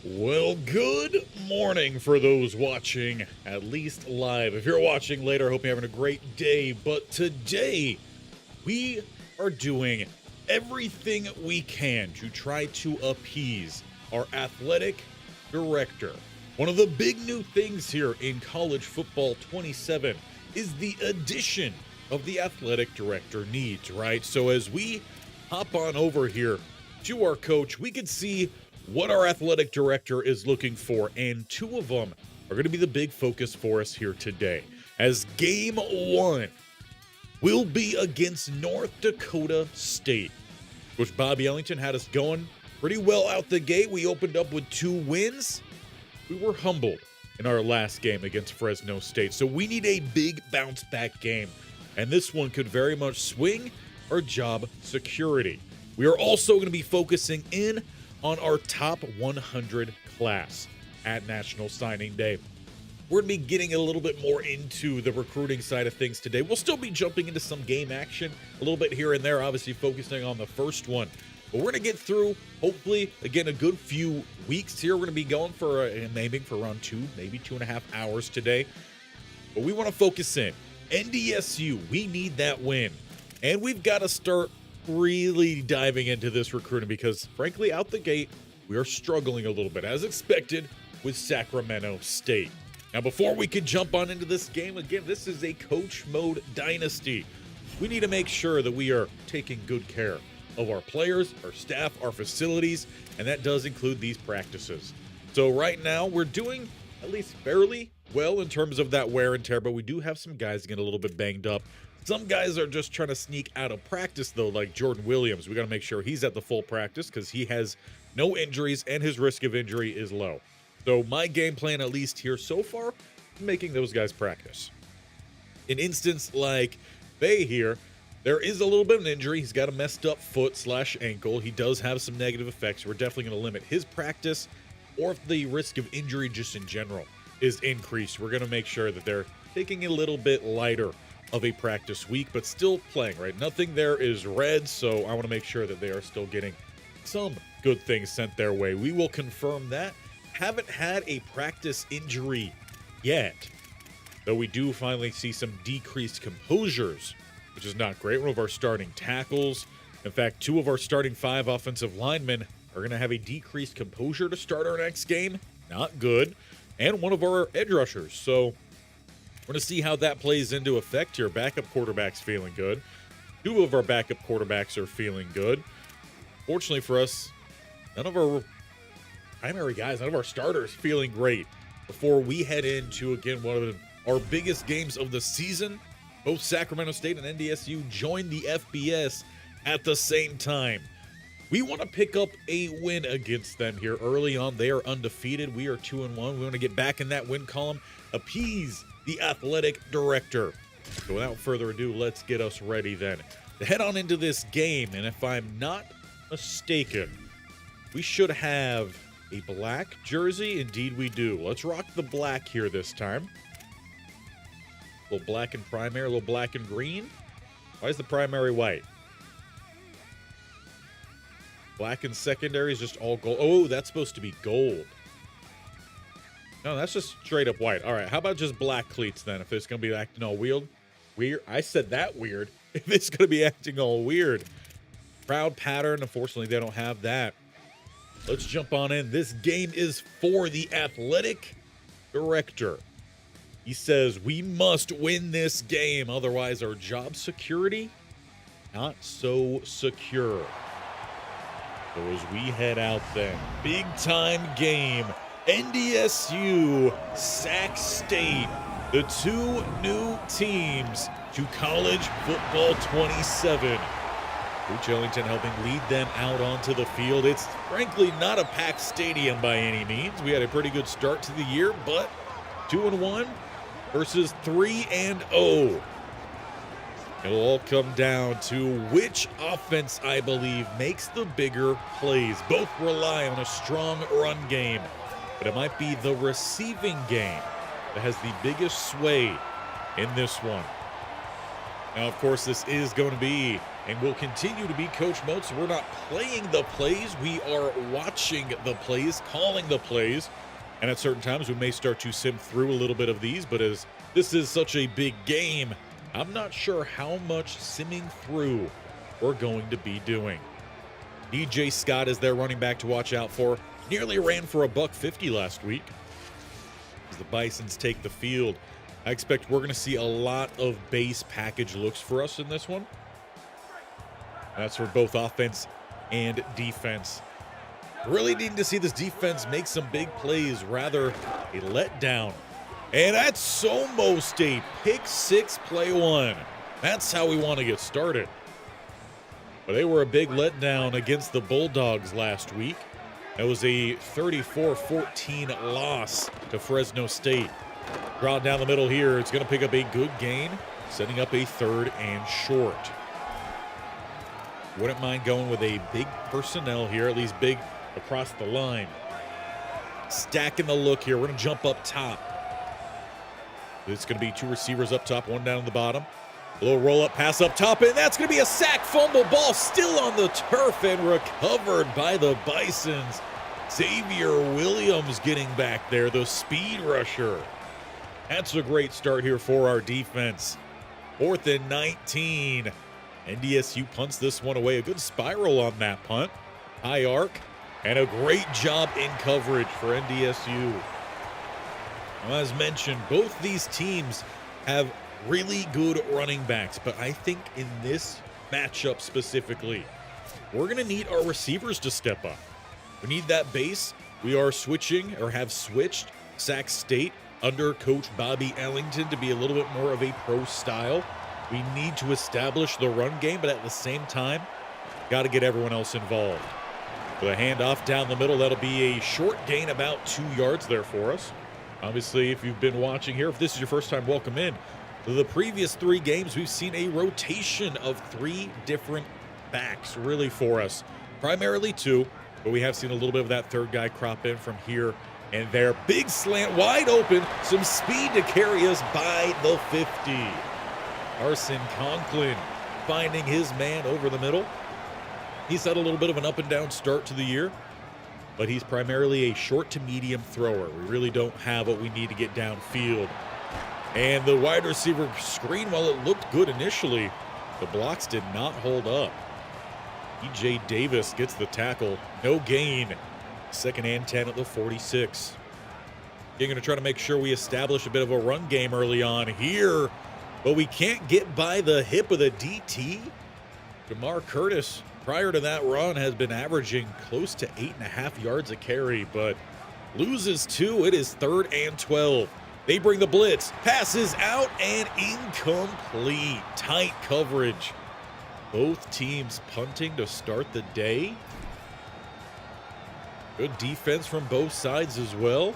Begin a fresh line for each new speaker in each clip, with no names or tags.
Well, good morning for those watching, at least live. If you're watching later, I hope you're having a great day. But today, we are doing everything we can to try to appease our athletic director. One of the big new things here in College Football 27 is the addition of the athletic director needs, right? So as we hop on over here to our coach, we can see what our athletic director is looking for, and two of them are going to be the big focus for us here today, as game one will be against North Dakota State. Coach Bobby Ellington had us going pretty well out the gate. We opened up with 2 wins. We were humbled in our last game against Fresno State, so we need a big bounce back game, and this one could very much swing our job security. We are also going to be focusing in on our top 100 class at National Signing Day. We're going to be getting a little bit more into the recruiting side of things today. We'll still be jumping into some game action a little bit here and there, obviously focusing on the first one. But we're going to get through, hopefully, again, a good few weeks here. We're going to be going for aiming for around 2, maybe 2.5 hours today. But we want to focus in. NDSU, we need that win. And we've got to start really diving into this recruiting because, frankly, out the gate, we are struggling a little bit, as expected, with Sacramento State. Now, before we can jump on into this game, again, this is a Coach Mode Dynasty. We need to make sure that we are taking good care of our players, our staff, our facilities, and that does include these practices. So right now, we're doing at least fairly well in terms of that wear and tear, but we do have some guys getting a little bit banged up. Some guys are just trying to sneak out of practice, though, like Jordan Williams. We got to make sure he's at the full practice because he has no injuries and his risk of injury is low. So my game plan, at least here so far, is making those guys practice. An instance like Bay here, there is a little bit of an injury. He's got a messed up foot/ankle. He does have some negative effects. We're definitely going to limit his practice, or if the risk of injury just in general is increased, we're going to make sure that they're taking a little bit lighter of a practice week, but still playing, right? Nothing there is red, so I want to make sure that they are still getting some good things sent their way. We will confirm that. Haven't had a practice injury yet, though we do finally see some decreased composures, which is not great. One of our starting tackles, in fact, 2 of our starting 5 offensive linemen are going to have a decreased composure to start our next game. Not good. And one of our edge rushers, so we're going to see how that plays into effect here. Backup quarterback's feeling good. 2 of our backup quarterbacks are feeling good. Fortunately for us, none of our primary guys, none of our starters feeling great before we head into, again, one of our biggest games of the season. Both Sacramento State and NDSU join the FBS at the same time. We want to pick up a win against them here early on. They are undefeated. We are 2-1. We want to get back in that win column, appease the athletic director. So without further ado, let's get us ready then to head on into this game. And if I'm not mistaken, we should have a black jersey. Indeed we do. Let's rock the black here this time. A little black and primary, a little black and green. Why is the primary white? Black and secondary is just all gold. Oh, that's supposed to be gold. No, that's just straight up white. All right, how about just black cleats then? If it's going to be acting all weird. I said that weird. If it's going to be acting all weird. Proud pattern. Unfortunately, they don't have that. Let's jump on in. This game is for the athletic director. He says we must win this game. Otherwise, our job security, not so secure. So as we head out then, big time game. NDSU, Sac State, the 2 new teams to College Football 27. Coach Ellington helping lead them out onto the field. It's frankly not a packed stadium by any means. We had a pretty good start to the year, but 2-1 versus 3-0. It'll all come down to which offense, I believe, makes the bigger plays. Both rely on a strong run game, but it might be the receiving game that has the biggest sway in this one. Now, of course, this is going to be and will continue to be Coach Mode. So we're not playing the plays, we are watching the plays, calling the plays. And at certain times, we may start to sim through a little bit of these, but as this is such a big game, I'm not sure how much simming through we're going to be doing. DJ Scott is their running back to watch out for. Nearly ran for $150 last week. As the Bisons take the field, I expect we're going to see a lot of base package looks for us in this one. That's for both offense and defense. Really needing to see this defense make some big plays, rather a letdown. And that's almost a pick six play one. That's how we want to get started. But they were a big letdown against the Bulldogs last week. That was a 34-14 loss to Fresno State. Draw down the middle here. It's going to pick up a good gain, setting up a 3rd and short. Wouldn't mind going with a big personnel here, at least big across the line. Stacking the look here. We're going to jump up top. It's going to be 2 receivers up top, 1 down at the bottom. A little roll-up pass up top, and that's going to be a sack fumble. Ball still on the turf and recovered by the Bisons. Xavier Williams getting back there, the speed rusher. That's a great start here for our defense. 4th and 19. NDSU punts this one away. A good spiral on that punt. High arc. And a great job in coverage for NDSU. Well, as mentioned, both these teams have really good running backs, but I think in this matchup specifically, we're going to need our receivers to step up. We need that base. We are switching, or have switched, Sac State under Coach Bobby Ellington to be a little bit more of a pro style. We need to establish the run game, but at the same time, got to get everyone else involved. With a handoff down the middle, that'll be a short gain, about 2 yards there for us. Obviously, if you've been watching here, if this is your first time, welcome in. The previous 3 games, we've seen a rotation of 3 different backs, really, for us. Primarily 2, but we have seen a little bit of that 3rd guy crop in from here and there. Big slant, wide open, some speed to carry us by the 50. Carson Conklin finding his man over the middle. He's had a little bit of an up and down start to the year, but he's primarily a short to medium thrower. We really don't have what we need to get downfield. And the wide receiver screen, while it looked good initially, the blocks did not hold up. E.J. Davis gets the tackle. No gain. 2nd and 10 at the 46. You're going to try to make sure we establish a bit of a run game early on here, but we can't get by the hip of the DT. Jamar Curtis, prior to that run, has been averaging close to 8.5 yards a carry, but loses 2. It is 3rd and 12. They bring the blitz, passes out, and incomplete. Tight coverage. Both teams punting to start the day. Good defense from both sides as well.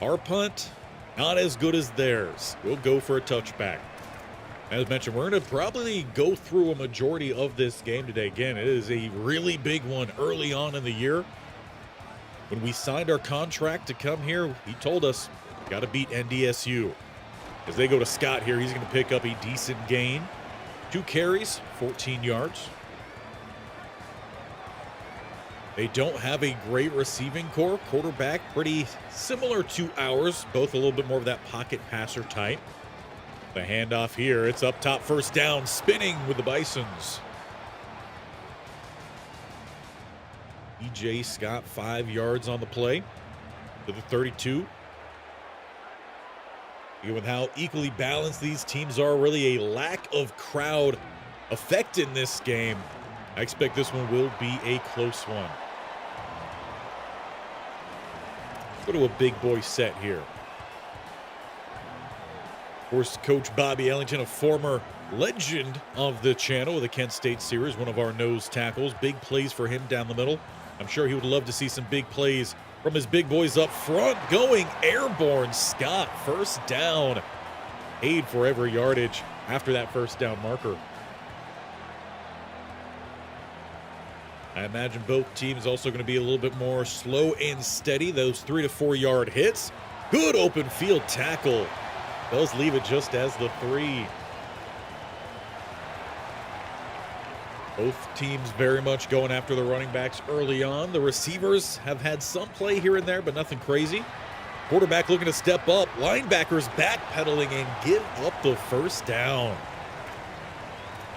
Our punt, not as good as theirs. We'll go for a touchback. As mentioned, we're going to probably go through a majority of this game today. Again, it is a really big one early on in the year. When we signed our contract to come here, he told us, got to beat NDSU. As they go to Scott here, he's going to pick up a decent gain. 2 carries, 14 yards. They don't have a great receiving core. Quarterback pretty similar to ours, both a little bit more of that pocket passer type. The handoff here, it's up top, 1st down, spinning with the Bisons. E.J. Scott, 5 yards on the play to the 32. Again, with how equally balanced these teams are, really a lack of crowd effect in this game. I expect this one will be a close one. Go to a big boy set here. Of course, Coach Bobby Ellington, a former legend of the channel of the Kent State series, one of our nose tackles. Big plays for him down the middle. I'm sure he would love to see some big plays from his big boys up front. Going airborne, Scott, 1st down. Paid for every yardage after that 1st down marker. I imagine both teams also going to be a little bit more slow and steady. Those 3 to 4 yard hits. Good open field tackle. Those leave it just as the 3. Both teams very much going after the running backs early on. The receivers have had some play here and there, but nothing crazy. Quarterback looking to step up. Linebackers backpedaling and give up the first down.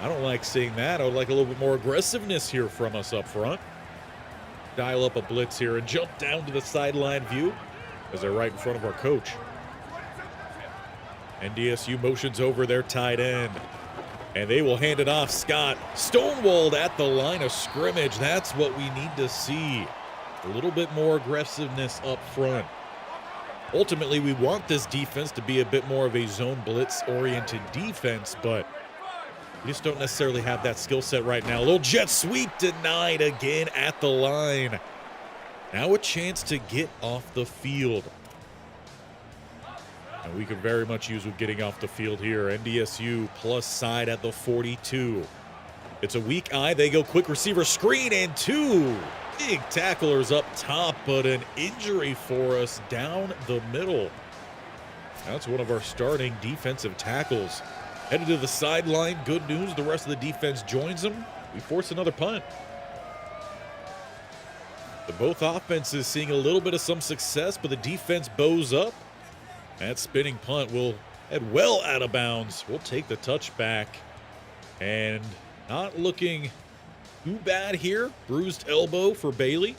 I don't like seeing that. I would like a little bit more aggressiveness here from us up front. Dial up a blitz here and jump down to the sideline view as they're right in front of our coach. NDSU motions over their tight end. And they will hand it off. Scott stonewalled at the line of scrimmage. That's what we need to see. A little bit more aggressiveness up front. Ultimately, we want this defense to be a bit more of a zone blitz-oriented defense, but we just don't necessarily have that skill set right now. A little jet sweep denied again at the line. Now a chance to get off the field. And we could very much use with getting off the field here. NDSU plus side at the 42. It's a weak eye. They go quick receiver screen and two. Big tacklers up top, but an injury for us down the middle. That's one of our starting defensive tackles. Headed to the sideline. Good news, the rest of the defense joins them. We force another punt. Both offenses seeing a little bit of some success, but the defense bows up. That spinning punt will head well out of bounds. We'll take the touchback. And not looking too bad here. Bruised elbow for Bailey.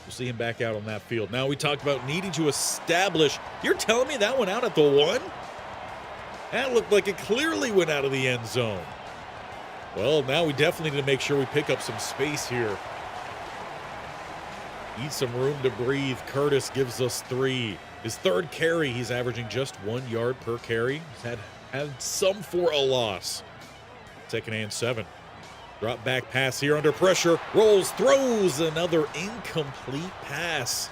We'll see him back out on that field. Now we talked about needing to establish. You're telling me that went out at the 1? That looked like it clearly went out of the end zone. Well, now we definitely need to make sure we pick up some space here. Need some room to breathe. Curtis gives us 3. His third carry, he's averaging just 1 yard per carry. He's had some for a loss. 2nd and 7. Drop back pass here under pressure. Rolls, throws, another incomplete pass.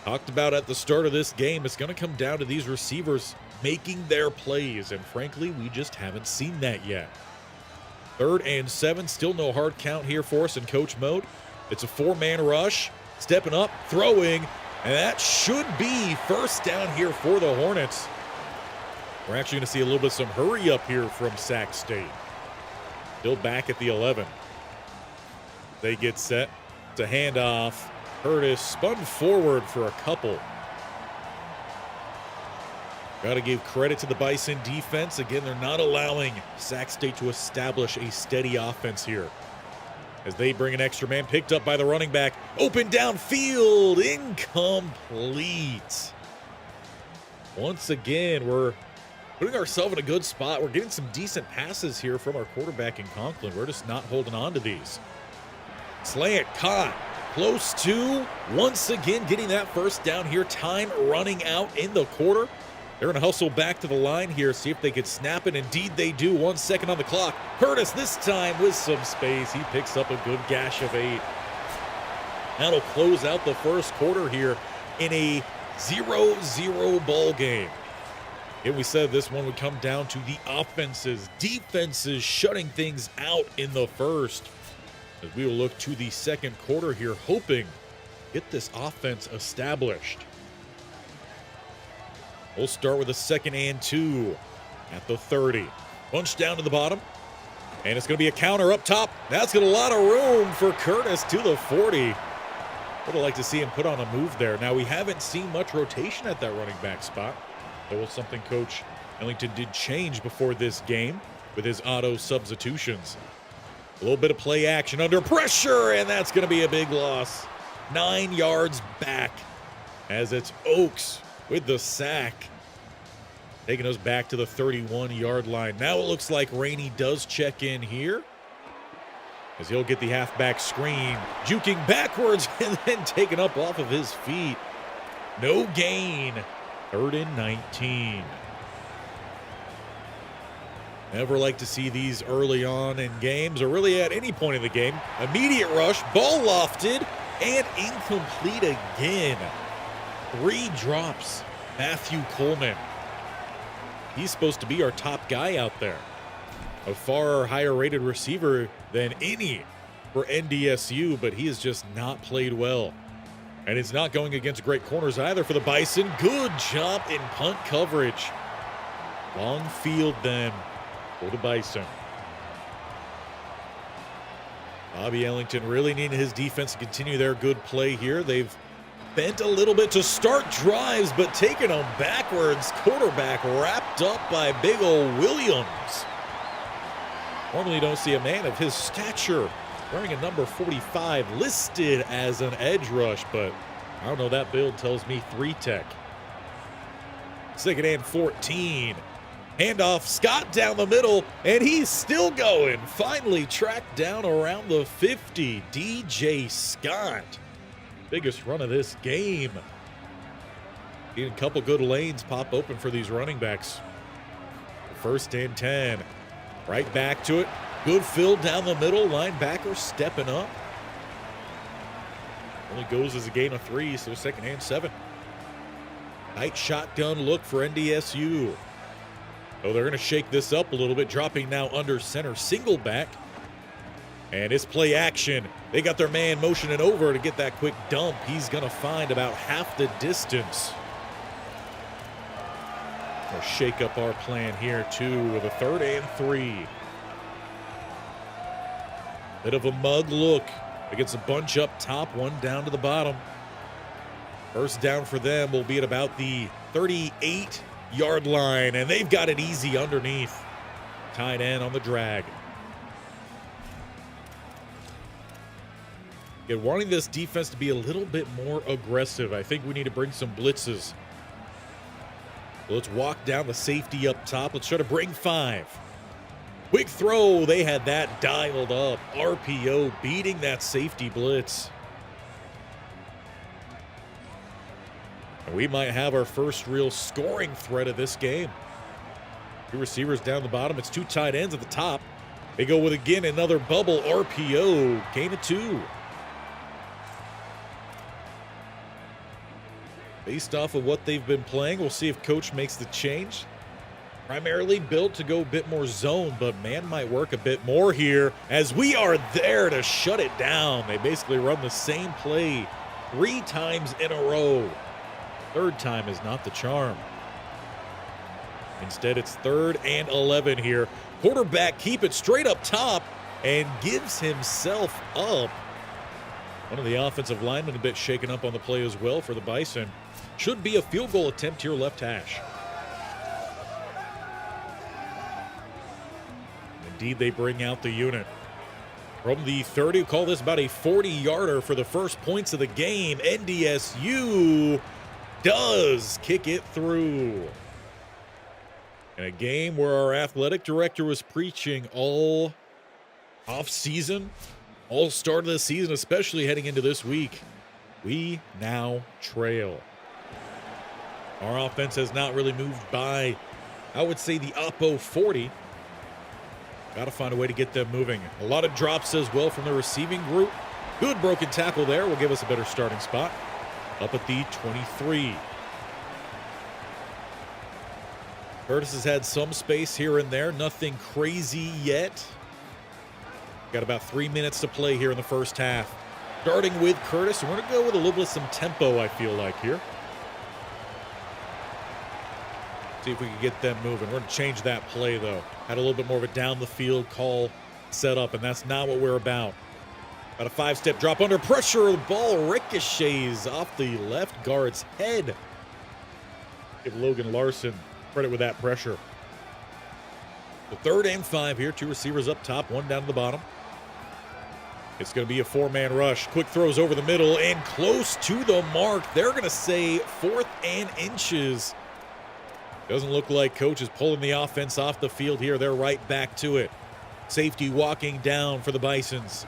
Talked about at the start of this game, it's going to come down to these receivers making their plays, and frankly, we just haven't seen that yet. 3rd and 7, still no hard count here for us in coach mode. It's a 4-man rush, stepping up, throwing, and that should be first down here for the Hornets. We're actually going to see a little bit of some hurry up here from Sac State. Still back at the 11. They get set. It's a handoff. Curtis spun forward for a couple. Got to give credit to the Bison defense. Again, they're not allowing Sac State to establish a steady offense here. As they bring an extra man, picked up by the running back. Open downfield, incomplete. Once again, we're putting ourselves in a good spot. We're getting some decent passes here from our quarterback in Conklin. We're just not holding on to these. Slant caught. Close to, once again, getting that first down here. Time running out in the quarter. They're going to hustle back to the line here, see if they can snap it. Indeed, they do. 1 second on the clock. Curtis this time with some space. He picks up a good gash of 8. That'll close out the first quarter here in a 0-0 ball game. Yeah, we said this one would come down to the offenses, defenses shutting things out in the first. As we will look to the second quarter here, hoping to get this offense established. We'll start with a 2nd and 2 at the 30. Punch down to the bottom. And it's going to be a counter up top. That's got a lot of room for Curtis to the 40. Would have liked to see him put on a move there. Now, we haven't seen much rotation at that running back spot. That was something Coach Ellington did change before this game with his auto substitutions. A little bit of play action under pressure, and that's going to be a big loss. 9 yards back as it's Oaks with the sack, taking us back to the 31-yard line. Now it looks like Rainey does check in here as he'll get the halfback screen, juking backwards and then taken up off of his feet. No gain. 3rd and 19. Never like to see these early on in games or really at any point in the game. Immediate rush, ball lofted, and incomplete again. 3 drops. Matthew Coleman. He's supposed to be our top guy out there. A far higher rated receiver than any for NDSU, but he has just not played well. And it's not going against great corners either for the Bison. Good job in punt coverage. Long field then for the Bison. Bobby Ellington really needing his defense to continue their good play here. They've bent a little bit to start drives, but taking them backwards. Quarterback wrapped up by big old Williams. Normally you don't see a man of his stature wearing a number 45 listed as an edge rush, but I don't know, that build tells me 3-tech. 2nd and 14. Handoff, Scott down the middle, and he's still going. Finally tracked down around the 50. DJ Scott. Biggest run of this game. Getting a couple good lanes pop open for these running backs. 1st and 10. Right back to it. Good fill down the middle. Linebacker stepping up. Only goes as a gain of 3, so 2nd and 7. Tight shotgun look for NDSU. Oh, they're going to shake this up a little bit, dropping now under center, single back. And it's play action. They got their man motioning over to get that quick dump. He's going to find about half the distance. We'll shake up our plan here, too, with a 3rd and 3. Bit of a mug look. It gets a bunch up top, one down to the bottom. 1st down for them will be at about the 38-yard line, and they've got it easy underneath. Tight end on the drag. Again, wanting this defense to be a little bit more aggressive. I think we need to bring some blitzes. So let's walk down the safety up top. Let's try to bring 5. Quick throw. They had that dialed up. RPO beating that safety blitz. And we might have our first real scoring threat of this game. 2 receivers down the bottom. It's 2 tight ends at the top. They go with, again, another bubble RPO. Gain of 2. Based off of what they've been playing, we'll see if Coach makes the change. Primarily built to go a bit more zone, but man might work a bit more here as we are there to shut it down. They basically run the same play 3 times in a row. 3rd time is not the charm. Instead, it's 3rd and 11 here. Quarterback keep it straight up top and gives himself up. One of the offensive linemen a bit shaken up on the play as well for the Bison. Should be a field goal attempt here, left hash. Indeed, they bring out the unit. From the 30, call this about a 40-yarder for the first points of the game. NDSU does kick it through. In a game where our athletic director was preaching all off-season, all start of the season, especially heading into this week, we now trail. Our offense has not really moved by, I would say, the Oppo 40. Got to find a way to get them moving. A lot of drops as well from the receiving group. Good broken tackle there will give us a better starting spot. Up at the 23. Curtis has had some space here and there. Nothing crazy yet. Got about 3 minutes to play here in the first half. Starting with Curtis. We're going to go with a little bit of some tempo, I feel like, here. See if we can get them moving. We're going to change that play, though. Had a little bit more of a down-the-field call set up, and that's not what we're about. About a 5-step drop under pressure. The ball ricochets off the left guard's head. Give Logan Larson credit with that pressure. The 3rd and 5 here. 2 receivers up top, 1 down to the bottom. It's going to be a 4-man rush. Quick throws over the middle and close to the mark. They're going to say 4th and inches. Doesn't look like Coach is pulling the offense off the field here. They're right back to it. Safety walking down for the Bisons.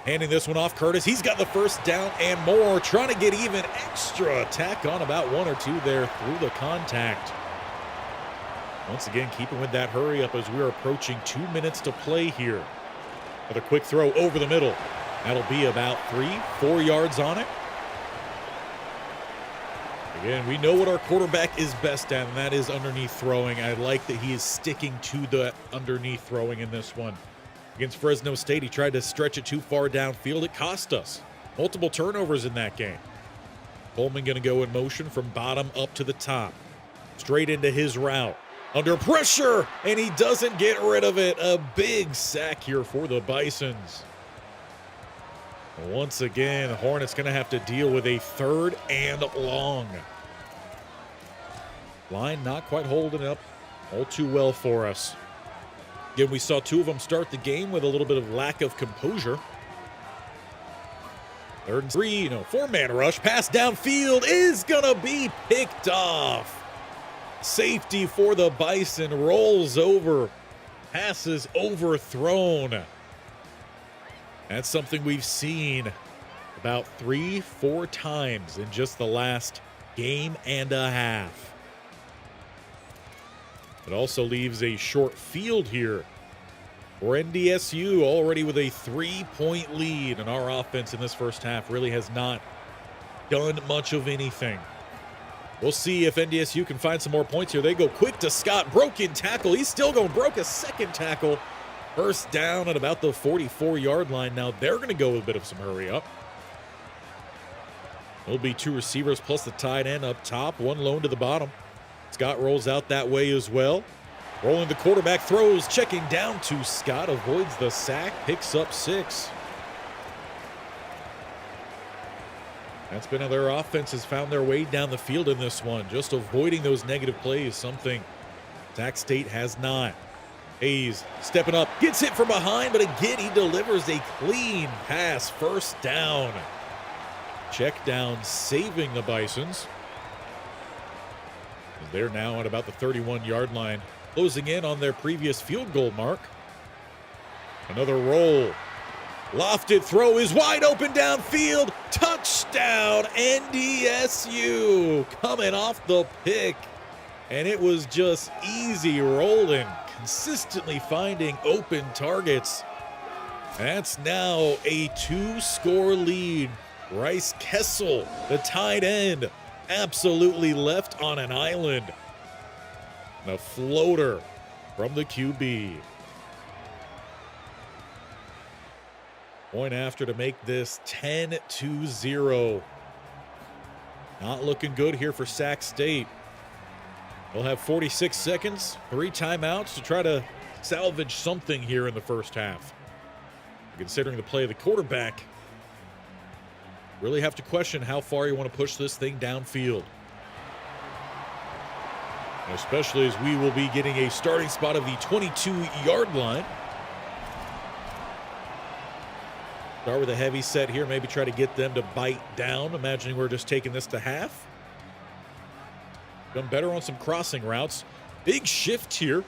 Handing this one off, Curtis. He's got the 1st down and more. Trying to get even extra. Tack on about 1 or 2 there through the contact. Once again, keeping with that hurry up as we're approaching 2 minutes to play here. Another quick throw over the middle. That'll be about 3-4 yards on it. Again, we know what our quarterback is best at, and that is underneath throwing. I like that he is sticking to the underneath throwing in this one. Against Fresno State, he tried to stretch it too far downfield. It cost us. Multiple turnovers in that game. Coleman going to go in motion from bottom up to the top. Straight into his route. Under pressure, and he doesn't get rid of it. A big sack here for the Bisons. Once again, Hornets going to have to deal with a 3rd and long. Line not quite holding up all too well for us. Again, we saw 2 of them start the game with a little bit of lack of composure. 3rd and 3, 4-man rush. Pass downfield is going to be picked off. Safety for the Bison, rolls over. Pass is overthrown. That's something we've seen about 3-4 times in just the last game and a half. It also leaves a short field here for NDSU, already with a 3-point lead. And our offense in this first half really has not done much of anything. We'll see if NDSU can find some more points here. They go quick to Scott. Broken tackle. He's still going. Broke a second tackle. First down at about the 44-yard line. Now they're going to go with a bit of some hurry up. There'll be 2 receivers plus the tight end up top. 1 lone to the bottom. Scott rolls out that way as well. Rolling the quarterback, throws, checking down to Scott, avoids the sack, picks up 6. That's been how their offense has found their way down the field in this one, just avoiding those negative plays, something Sac State has not. Hayes stepping up, gets hit from behind, but again, he delivers a clean pass, first down. Check down, saving the Bisons. They're now at about the 31-yard line, closing in on their previous field goal mark. Another roll. Lofted throw is wide open downfield. Touchdown, NDSU. Coming off the pick. And it was just easy rolling, consistently finding open targets. That's now a 2-score lead. Bryce Kessel, the tight end, absolutely left on an island. And a floater from the QB. Point after to make this 10-0. Not looking good here for Sac State. They'll have 46 seconds, 3 timeouts to try to salvage something here in the first half. Considering the play of the quarterback, really have to question how far you want to push this thing downfield. And especially as we will be getting a starting spot of the 22-yard line. Start with a heavy set here, maybe try to get them to bite down, imagining we're just taking this to half. Done better on some crossing routes. Big shift here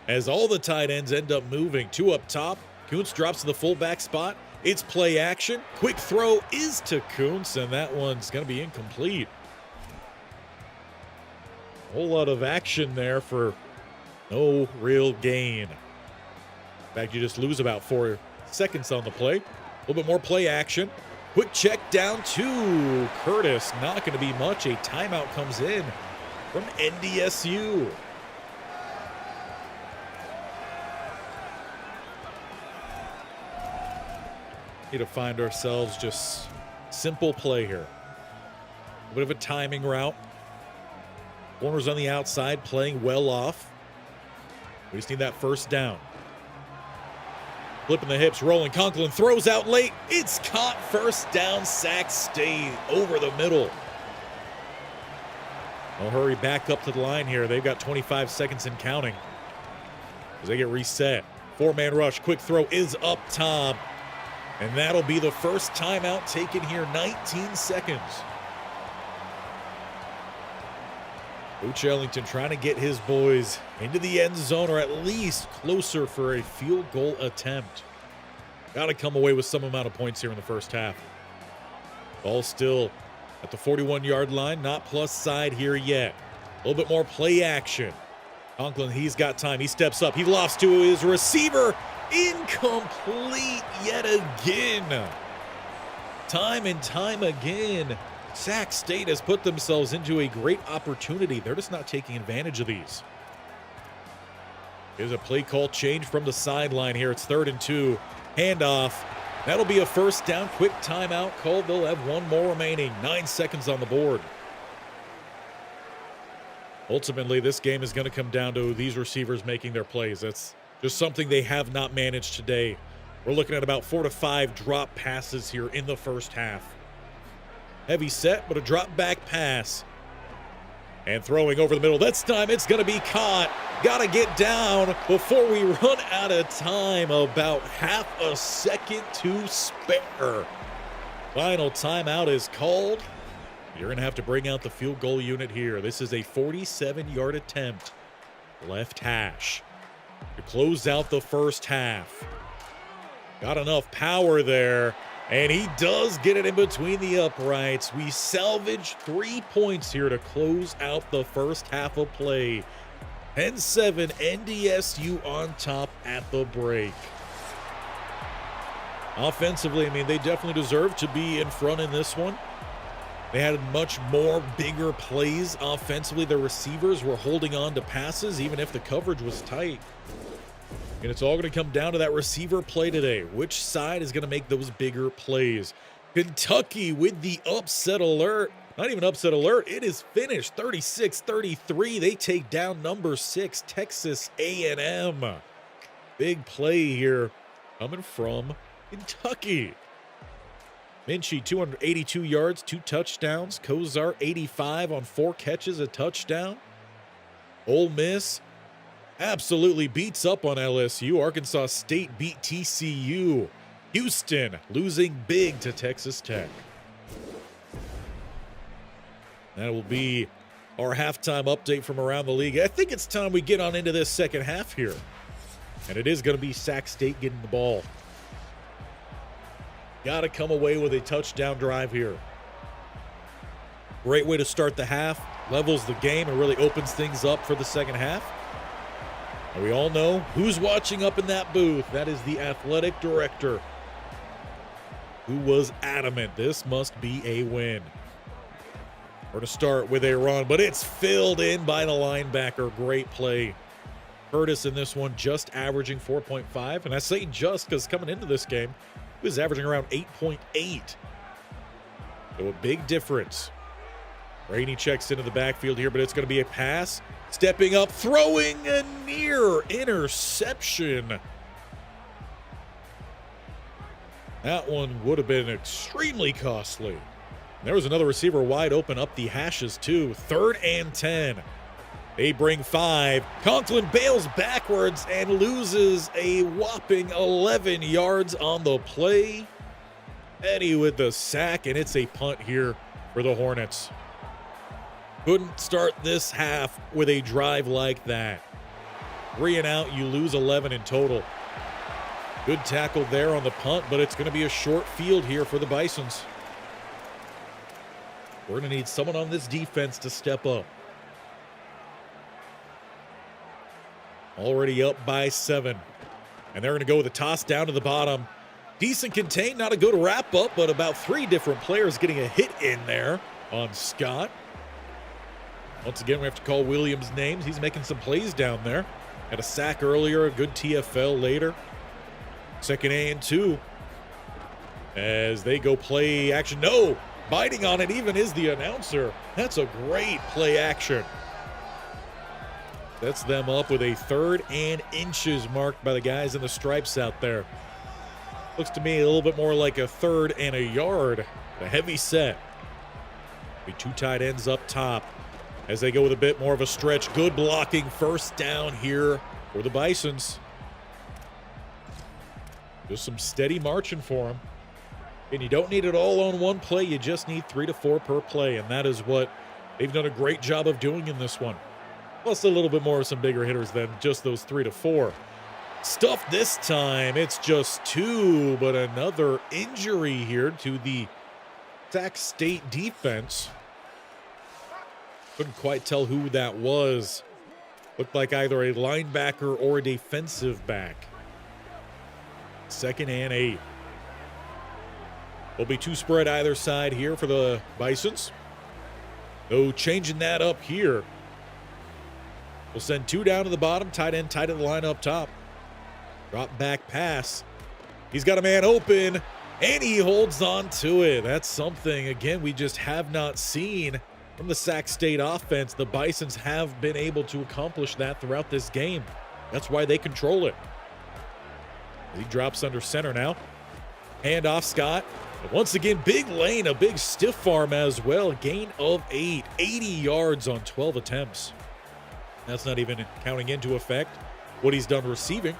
as all the tight ends end up moving. 2 up top. Kuntz drops to the fullback spot. It's play action. Quick throw is to Kuntz, and that one's going to be incomplete. A whole lot of action there for no real gain. In fact, you just lose about 4 seconds on the play. A little bit more play action. Quick check down to Curtis. Not going to be much. A timeout comes in from NDSU. Need to find ourselves just simple play here. A bit of a timing route. Corners on the outside playing well off. We just need that first down. Flipping the hips, rolling. Conklin throws out late. It's caught, first down, Sac State over the middle. They'll hurry back up to the line here. They've got 25 seconds and counting as they get reset. 4-man rush, quick throw is up top. And that'll be the first timeout taken here, 19 seconds. Coach Ellington trying to get his boys into the end zone or at least closer for a field goal attempt. Got to come away with some amount of points here in the first half. Ball still at the 41-yard line, not plus side here yet. A little bit more play action. Conklin, he's got time. He steps up. He lofts to his receiver. Incomplete yet again. Time and time again, Sac State has put themselves into a great opportunity. They're just not taking advantage of these. Here's a play call change from the sideline here. It's 3rd and 2. Handoff. That'll be a first down. Quick timeout called. They'll have 1 more remaining. 9 seconds on the board. Ultimately, this game is going to come down to these receivers making their plays. That's just something they have not managed today. We're looking at about 4 to 5 drop passes here in the first half. Heavy set, but a drop back pass. And throwing over the middle. This time it's going to be caught. Got to get down before we run out of time. About half a second to spare. Final timeout is called. You're going to have to bring out the field goal unit here. This is a 47-yard attempt. Left hash to close out the first half. Got enough power there. And he does get it in between the uprights. We salvage 3 points here to close out the first half of play. 10-7 NDSU on top at the break. Offensively, I mean, they definitely deserve to be in front in this one. They had much more bigger plays offensively. The receivers were holding on to passes even if the coverage was tight. And it's all going to come down to that receiver play today. Which side is going to make those bigger plays? Kentucky with the upset alert. Not even upset alert. It is finished 36-33. They take down number 6, Texas A&M. Big play here coming from Kentucky. Minchie, 282 yards, 2 touchdowns. Kozar, 85 on 4 catches, a touchdown. Ole Miss absolutely beats up on LSU. Arkansas State beat TCU. Houston losing big to Texas Tech. That will be our halftime update from around the league. I think it's time we get on into this second half here. And it is going to be Sac State getting the ball. Got to come away with a touchdown drive here. Great way to start the half. Levels the game and really opens things up for the second half. And we all know who's watching up in that booth. That is the athletic director, who was adamant this must be a win. We're to start with a run, but it's filled in by the linebacker. Great play. Curtis in this one just averaging 4.5. And I say just because coming into this game, he was averaging around 8.8. So a big difference. Rainey checks into the backfield here, but it's going to be a pass. Stepping up, throwing a near interception. That one would have been extremely costly. There was another receiver wide open up the hashes too. 3rd and 10. They bring 5. Conklin bails backwards and loses a whopping 11 yards on the play. Eddie with the sack, and it's a punt here for the Hornets. Couldn't start this half with a drive like that. 3 and out, you lose 11 in total. Good tackle there on the punt, but it's going to be a short field here for the Bisons. We're going to need someone on this defense to step up. Already up by 7. And they're going to go with a toss down to the bottom. Decent contain, not a good wrap up, but about 3 different players getting a hit in there on Scott. Once again, we have to call Williams names. He's making some plays down there. Had a sack earlier, a good TFL later. 2nd and 2. As they go play action. No! Biting on it even is the announcer. That's a great play action. Sets them up with a 3rd and inches marked by the guys in the stripes out there. Looks to me a little bit more like a 3rd and a yard. A heavy set. The 2 tight ends up top as they go with a bit more of a stretch. Good blocking, 1st down here for the Bisons. Just some steady marching for them. And you don't need it all on one play. You just need 3 to 4 per play. And that is what they've done a great job of doing in this one. Plus a little bit more of some bigger hitters than just those 3 to 4. Stuffed this time. It's just 2, but another injury here to the Sac State defense. Couldn't quite tell who that was. Looked like either a linebacker or a defensive back. 2nd and 8. There'll be 2 spread either side here for the Bisons. No changing that up here. We'll send 2 down to the bottom. Tight end tight at the line up top. Drop back pass. He's got a man open, and he holds on to it. That's something, again, we just have not seen from the Sac State offense. The Bisons have been able to accomplish that throughout this game. That's why they control it. He drops under center now. Hand off Scott. But once again, big lane, a big stiff arm as well. Gain of 8, 80 yards on 12 attempts. That's not even counting into effect what he's done receiving.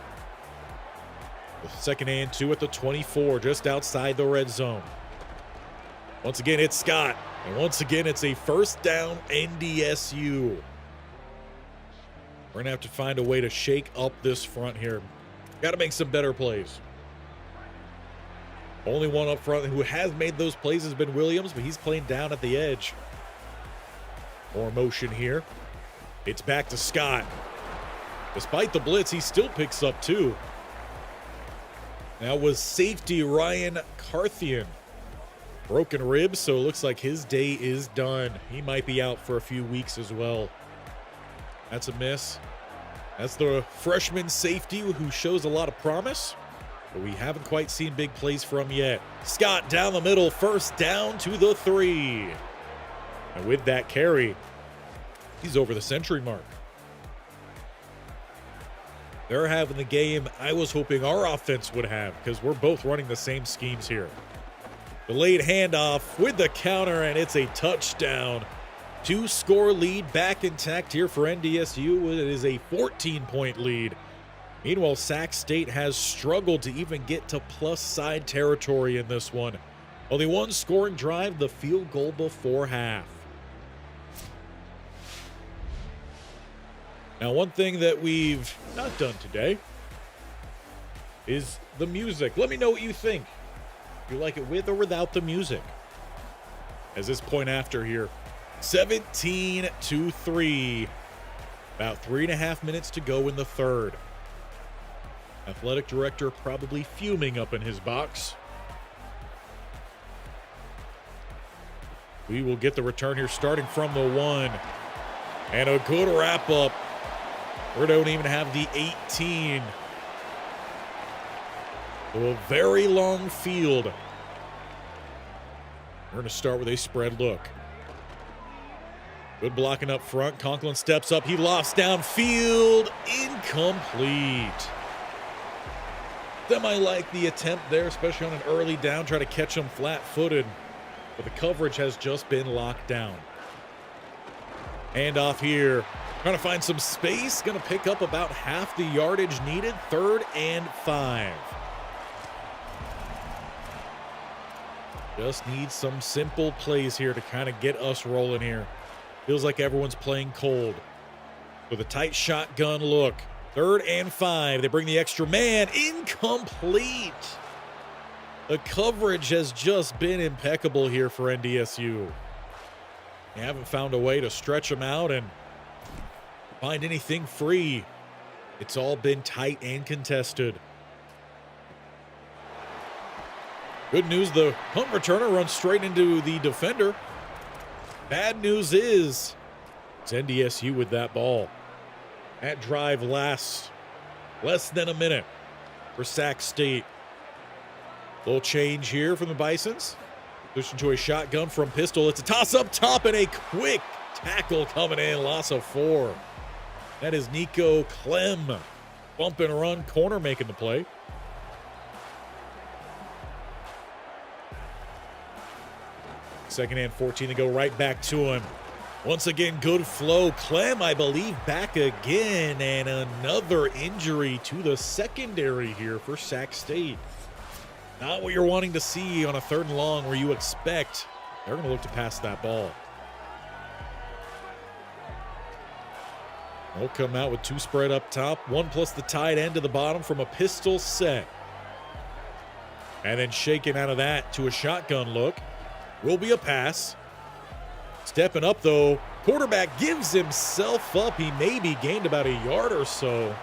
The second and 2 at the 24, just outside the red zone. Once again, it's Scott. And once again, it's a first down NDSU. We're going to have to find a way to shake up this front here. Got to make some better plays. Only one up front who has made those plays has been Williams, but he's playing down at the edge. More motion here. It's back to Scott. Despite the blitz, he still picks up 2. Now was safety Ryan Carthian. Broken ribs, so it looks like his day is done. He might be out for a few weeks as well. That's a miss. That's the freshman safety who shows a lot of promise, but we haven't quite seen big plays from yet. Scott down the middle, first down to the 3. And with that carry, he's over the century mark. They're having the game I was hoping our offense would have, because we're both running the same schemes here. Delayed handoff with the counter, and it's a touchdown. 2-score lead back intact here for NDSU. It is a 14-point lead. Meanwhile, Sac State has struggled to even get to plus side territory in this one. Only one scoring drive, the field goal before half. Now, one thing that we've not done today is the music. Let me know what you think. If you like it with or without the music. As this point after here, 17-3. About 3.5 minutes to go in the third. Athletic director probably fuming up in his box. We will get the return here starting from the 1. And a good wrap up. We don't even have the 18. So a very long field. We're going to start with a spread look. Good blocking up front. Conklin steps up. He lofts downfield. Incomplete. Semi-like the attempt there, especially on an early down. Try to catch him flat-footed. But the coverage has just been locked down. Handoff here. Trying to find some space. Going to pick up about half the yardage needed. 3rd and 5. Just need some simple plays here to kind of get us rolling here. Feels like everyone's playing cold. With a tight shotgun look. 3rd and 5. They bring the extra man. Incomplete. The coverage has just been impeccable here for NDSU. They haven't found a way to stretch them out and find anything free. It's all been tight and contested. Good news, the punt returner runs straight into the defender. Bad news is it's NDSU with that ball. That drive lasts less than a minute for Sac State. Little change here from the Bisons. Switching to a shotgun from pistol. It's a toss up top and a quick tackle coming in. Loss of 4. That is Nico Clem. Bump and run corner making the play. Second and 14 to go right back to him. Once again, good flow. Clem, I believe, back again. And another injury to the secondary here for Sac State. Not what you're wanting to see on a 3rd and long where you expect they're going to look to pass that ball. They'll come out with 2 spread up top. 1 plus the tight end to the bottom from a pistol set. And then shaking out of that to a shotgun look. Will be a pass. Stepping up, though. Quarterback gives himself up. He maybe gained about a yard or so.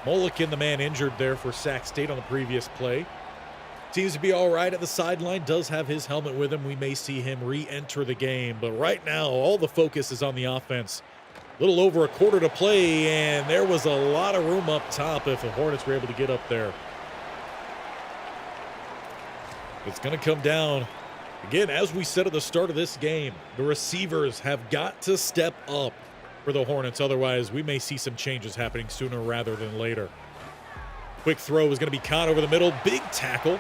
Mulligan, the man injured there for Sac State on the previous play. Seems to be all right at the sideline. Does have his helmet with him. We may see him re-enter the game. But right now, all the focus is on the offense. A little over a quarter to play, and there was a lot of room up top if the Hornets were able to get up there. It's going to come down. Again, as we said at the start of this game, the receivers have got to step up for the Hornets. Otherwise, we may see some changes happening sooner rather than later. Quick throw is going to be caught over the middle. Big tackle.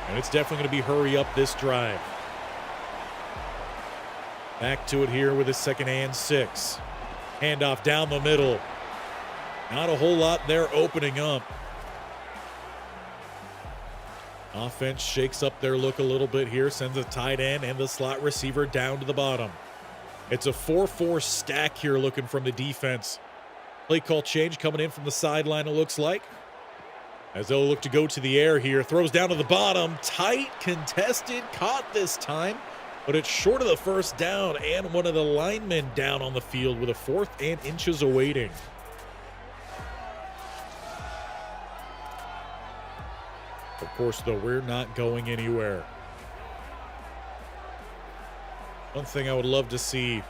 And it's definitely going to be hurry up this drive. Back to it here with a 2nd and 6. Handoff down the middle. Not a whole lot there opening up. Offense shakes up their look a little bit here. Sends a tight end and the slot receiver down to the bottom. It's a 4-4 stack here looking from the defense. Play call change coming in from the sideline, it looks like. As they'll look to go to the air here. Throws down to the bottom. Tight, contested, caught this time. But it's short of the first down, and one of the linemen down on the field with a 4th and inches awaiting. Of course, though, we're not going anywhere. One thing I would love to see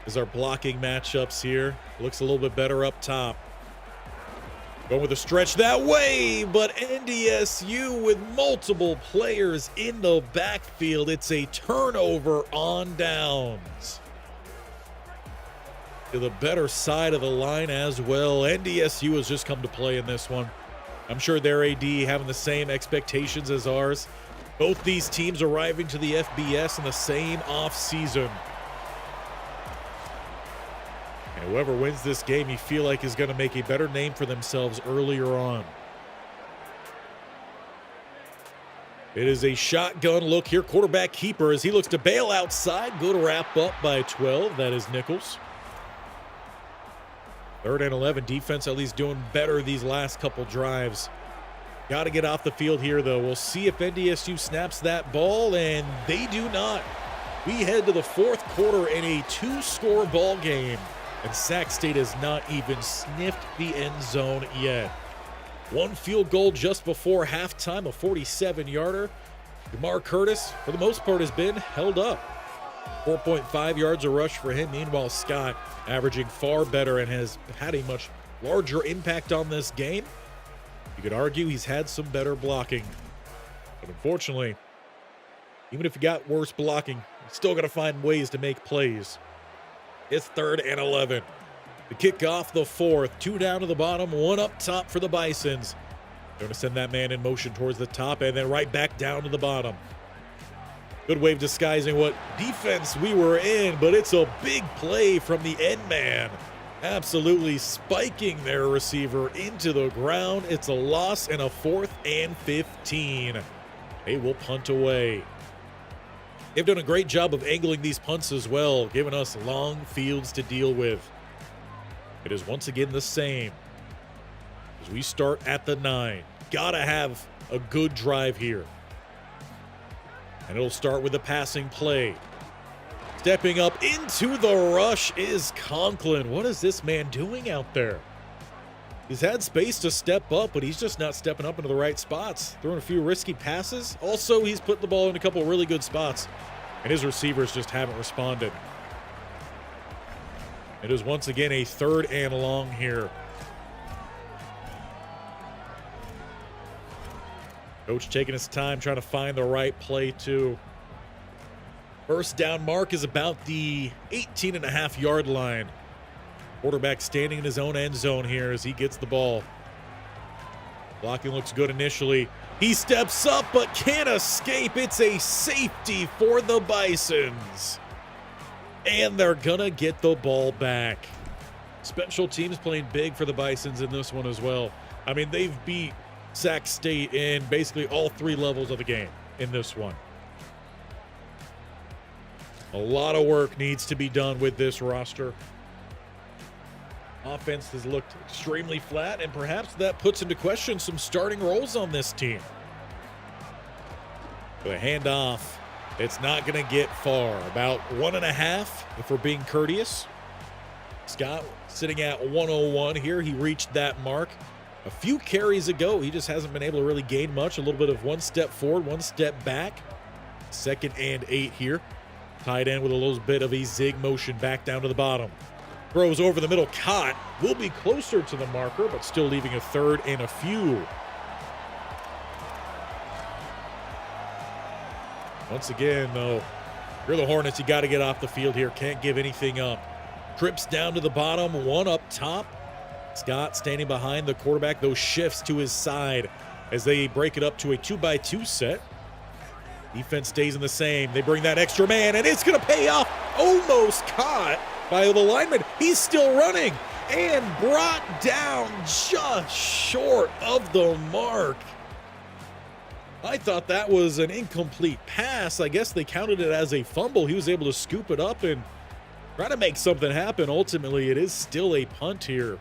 is our blocking matchups here. Looks a little bit better up top. Going with a stretch that way, but NDSU with multiple players in the backfield. It's a turnover on downs. To the better side of the line as well. NDSU has just come to play in this one. I'm sure their AD having the same expectations as ours. Both these teams arriving to the FBS in the same offseason. And whoever wins this game, you feel like is going to make a better name for themselves earlier on. It is a shotgun look here. Quarterback keeper as he looks to bail outside. Good wrap up by 12. That is Nichols. 3rd and 11. Defense at least doing better these last couple drives. Got to get off the field here, though. We'll see if NDSU snaps that ball, and they do not. We head to the 4th quarter in a 2-score ball game, and Sac State has not even sniffed the end zone yet. One field goal just before halftime, a 47-yarder. DeMar Curtis, for the most part, has been held up. 4.5 yards a rush for him. Meanwhile, Scott averaging far better and has had a much larger impact on this game. You could argue he's had some better blocking. But unfortunately, even if you got worse blocking, you still got to find ways to make plays. It's 3rd and 11. The kick off the 4th. 2 down to the bottom, 1 up top for the Bisons. They're going to send that man in motion towards the top and then right back down to the bottom. Good way of disguising what defense we were in, but it's a big play from the end man. Absolutely spiking their receiver into the ground. It's a loss and a 4th and 15. They will punt away. They've done a great job of angling these punts as well, giving us long fields to deal with. It is once again the same as we start at the 9. Gotta have a good drive here. And it'll start with a passing play. Stepping up into the rush is Conklin. What is this man doing out there? He's had space to step up, but he's just not stepping up into the right spots. Throwing a few risky passes. Also, he's put the ball in a couple of really good spots, and his receivers just haven't responded. It is once again a 3rd and long here. Coach taking his time, trying to find the right play too. First down mark is about the 18.5-yard line. Quarterback standing in his own end zone here as he gets the ball. Blocking looks good initially. He steps up but can't escape. It's a safety for the Bisons. And they're gonna get the ball back. Special teams playing big for the Bisons in this one as well. I mean, they've beat Sac State in basically all 3 levels of the game in this one. A lot of work needs to be done with this roster. Offense has looked extremely flat, and perhaps that puts into question some starting roles on this team. The handoff, it's not going to get far. About 1.5 if we're being courteous. Scott sitting at 101 here. He reached that mark a few carries ago. He just hasn't been able to really gain much. A little bit of 1 step forward, 1 step back. 2nd and 8 here. Tight end with a little bit of a zig motion back down to the bottom. Throws over the middle, caught. Will be closer to the marker, but still leaving a 3rd and a few. Once again, though, you're the Hornets. You got to get off the field here. Can't give anything up. Trips down to the bottom, 1 up top. Scott standing behind the quarterback. Those shifts to his side as they break it up to a 2-by-2 set. Defense stays in the same. They bring that extra man, and it's going to pay off. Almost caught by the lineman. He's still running and brought down just short of the mark. I thought that was an incomplete pass. I guess they counted it as a fumble. He was able to scoop it up and try to make something happen. Ultimately, it is still a punt here.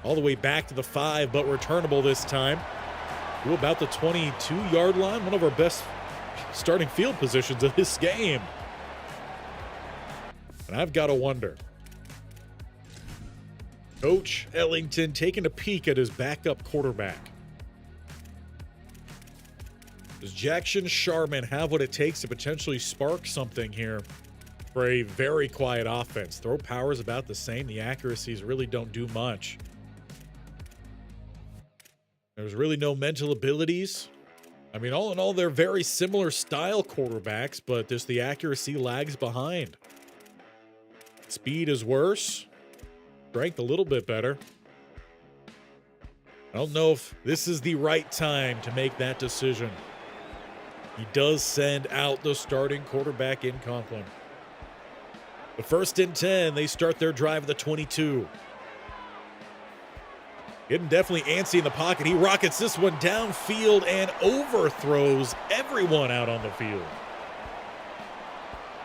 All the way back to the 5, but returnable this time. To about the 22-yard line. One of our best starting field positions of this game. And I've got to wonder. Coach Ellington taking a peek at his backup quarterback. Does Jackson Sharman have what it takes to potentially spark something here for a very quiet offense? Throw power is about the same. The accuracies really don't do much. There's really no mental abilities. I mean, all in all, they're very similar style quarterbacks, but just the accuracy lags behind. Speed is worse. Strength a little bit better. I don't know if this is the right time to make that decision. He does send out the starting quarterback in Conklin. The 1st and 10, they start their drive at the 22. Getting definitely antsy in the pocket. He rockets this one downfield and overthrows everyone out on the field.